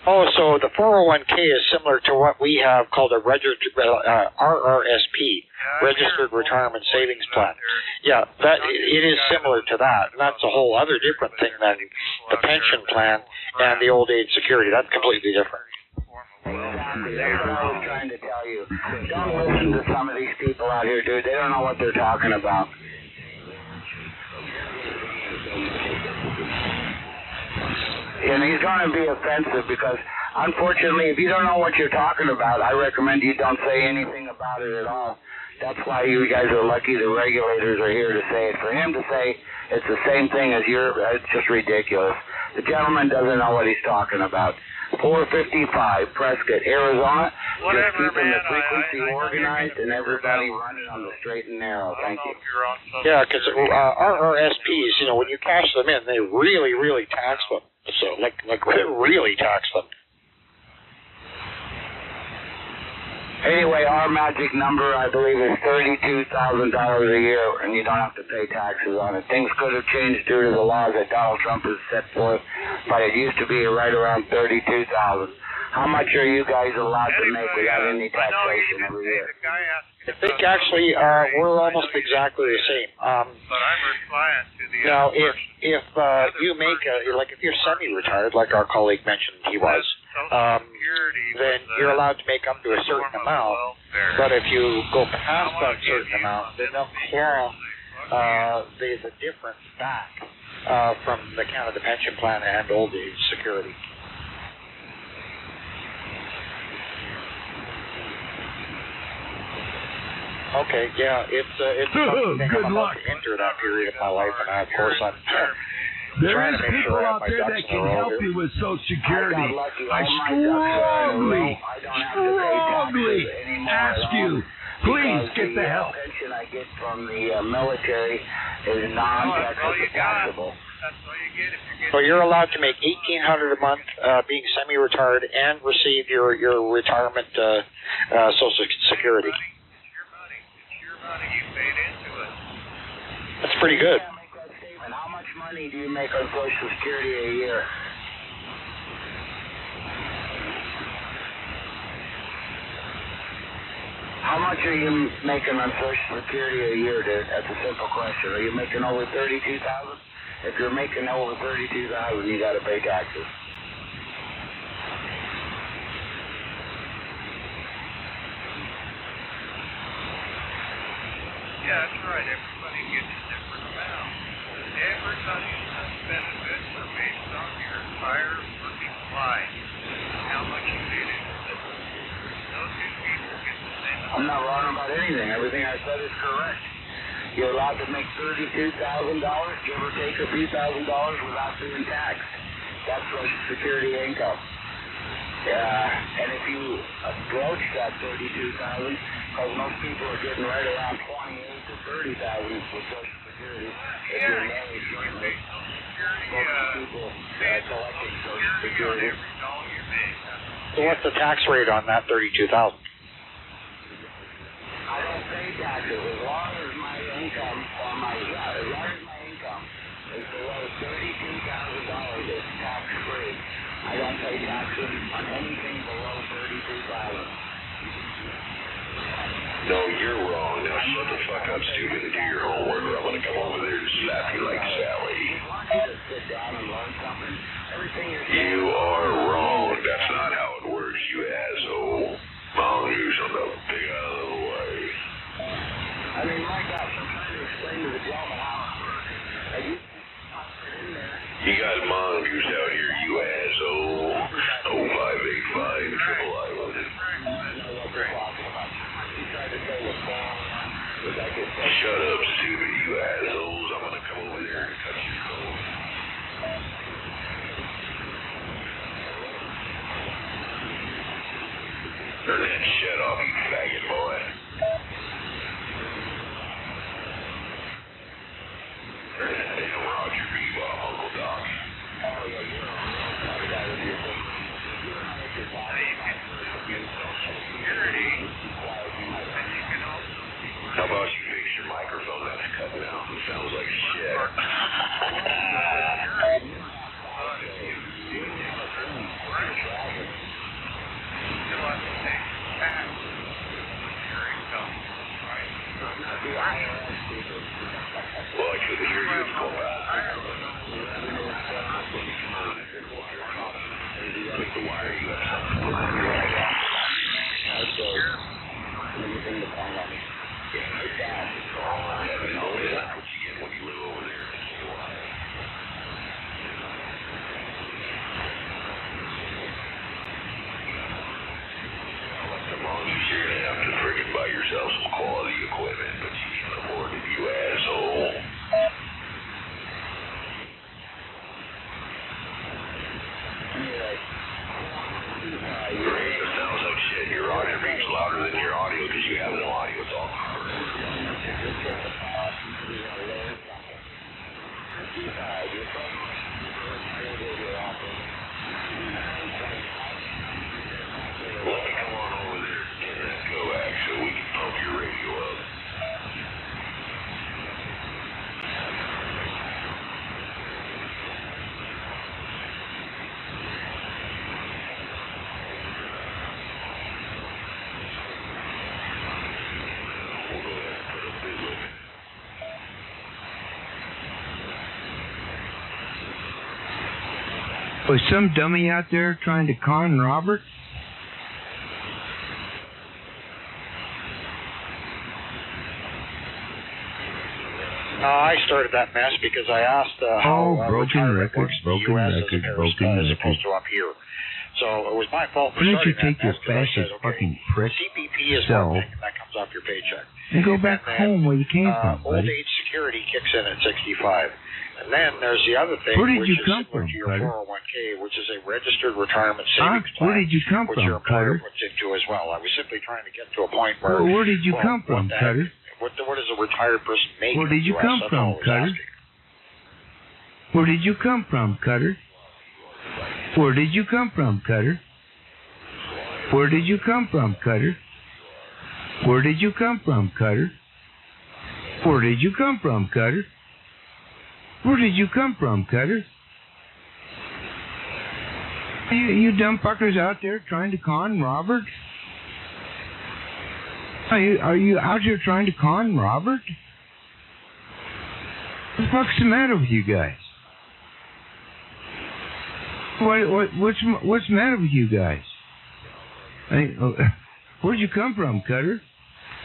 S2: Oh, so the 401k is similar to what we have called a registered RRSP, Registered Retirement Savings Plan. Yeah, it is similar to that. And that's a whole other different thing than the pension plan and the old age security. That's completely different.
S9: Exactly. That's what I was trying to tell you. Don't listen to some of these people out here, dude. They don't know what they're talking about. And he's going to be offensive because, unfortunately, if you don't know what you're talking about, I recommend you don't say anything about it at all. That's why you guys are lucky the regulators are here to say it. For him to say it's the same thing as it's just ridiculous. The gentleman doesn't know what he's talking about. 455, Prescott, Arizona. Just keeping the frequency organized and everybody running on the straight and narrow. Thank you.
S2: Yeah, because RRSPs, when you cash them in, they really, really tax them. So, like really tax them.
S9: Anyway, our magic number, I believe, is $32,000 a year, and you don't have to pay taxes on it. Things could have changed due to the laws that Donald Trump has set forth, but it used to be right around $32,000. How much are you guys allowed to make without any taxation every year?
S2: I think actually we're almost exactly the same.
S12: But I'm replying to the
S2: now, if you make if you're semi-retired, like our colleague mentioned he was, then you're allowed to make up to a certain amount. But if you go past that certain amount, then they'll claw the difference back from the Canada Pension Plan and old age security.
S19: Okay, yeah, it's something
S15: Good
S19: I'm
S15: luck.
S19: about to enter that period of my life, and of course I'm
S15: There
S19: trying
S15: is
S19: to make
S15: people
S19: sure I have
S15: out
S19: my
S15: there
S19: ducks
S15: that
S19: in a
S15: can
S19: row
S15: help
S19: here.
S15: you with Social Security.
S9: I got lucky.
S15: I
S9: All my ducks are in a row. I don't have to pay taxes anymore
S15: ask
S9: at
S15: you,
S9: all,
S15: please
S9: because
S15: get the
S9: the
S15: help.
S9: pension I get from the military is non-tax deductible.
S19: So you're allowed to make $1,800 a month being semi-retired and receive your retirement Social Security. That's pretty good.
S9: And how much money do you make on Social Security a year? How much are you making on Social Security a year, dude? That's a simple question. Are you making over $32,000? If you're making over $32,000, you got to pay taxes.
S12: Yeah, that's right. Everybody gets a different amount. Everybody's benefits are based on your entire working life, how much you did it. No two people get the same amount.
S9: I'm not wrong about anything. Everything I said is correct. You're allowed to make $32,000, give or take a few $1,000 without being taxed. That's Social Security income. Yeah, and if you approach that $32,000, because most people are getting right around $28,000 to $30,000 with Social Security. If you're married, certainly, most people collecting Social Security.
S19: So what's the tax rate on that $32,000?
S9: I don't pay taxes as long as my income or my income is below $32,000. It's tax free. I don't pay taxes on anything below $32,000.
S21: No, you're wrong. Now shut the fuck up, stupid, and do your homework, or I'm gonna come over there and slap you like Sally.
S9: Sit down and learn something. Everything you're
S21: You are wrong. That's not how it works, you asshole. Mongoose on the big out of the way.
S9: I mean, my gosh, I'm trying to explain to the gentleman how it works.
S21: You got mongoose out here, you asshole. 0585 Triple Island. Shut up, stupid, you assholes. I'm gonna come over there and cut your phone. Turn that shit off, you faggot boy. Turn that damn Roger Reeb off, Uncle Doc. How about you fix your microphone? That's cutting out. It sounds like shit. Well, I couldn't hear you. It's cold out. With the wire, you have something. That's what you get when you live over there. You're gonna have to friggin' buy yourself some quality equipment, but you can't afford it, you asshole. Your radio sounds like shit. Your audio beeps louder than your audio because you have no audio. It's all Let me come on over there and get that coax so we can pump your radio up.
S11: Was some dummy out there trying to con Robert?
S19: I started that mess because I asked how
S11: broken records,
S19: broken records, opposed to up here. So it was my fault.
S11: Why don't you take your fascist fucking prick
S19: CPP is
S11: self
S19: one thing, and that comes
S1: off your paycheck.
S11: And go back home where you came from,
S1: Old
S11: buddy.
S1: age security kicks in at 65. And then there's the other thing,
S11: Where did
S1: which
S11: you
S1: is
S11: come
S1: similar
S11: from,
S1: to your
S11: Cutter?
S1: 401k, which is a registered retirement savings plan,
S11: Where did you come
S1: which
S11: from,
S1: your employer
S11: Cutter?
S1: puts into as well. I was simply trying to get to a point where...
S11: Where did you
S1: well,
S11: come from,
S1: what the heck-
S11: Cutter?
S1: What does a retired person make?
S11: Where did you
S1: in the US?
S11: come
S1: That's
S11: from,
S1: all I was
S11: Cutter?
S1: asking.
S11: Where did you come from, Cutter? Where did you come from, Cutter? Where did you come from, Cutter? Where did you come from, Cutter? Where did you come from, Cutter? Where did you come from, Cutter? You dumb fuckers out there trying to con Robert? Are you out here trying to con Robert? What the fuck's the matter with you guys? What's the matter with you guys? Where'd you come from, Cutter?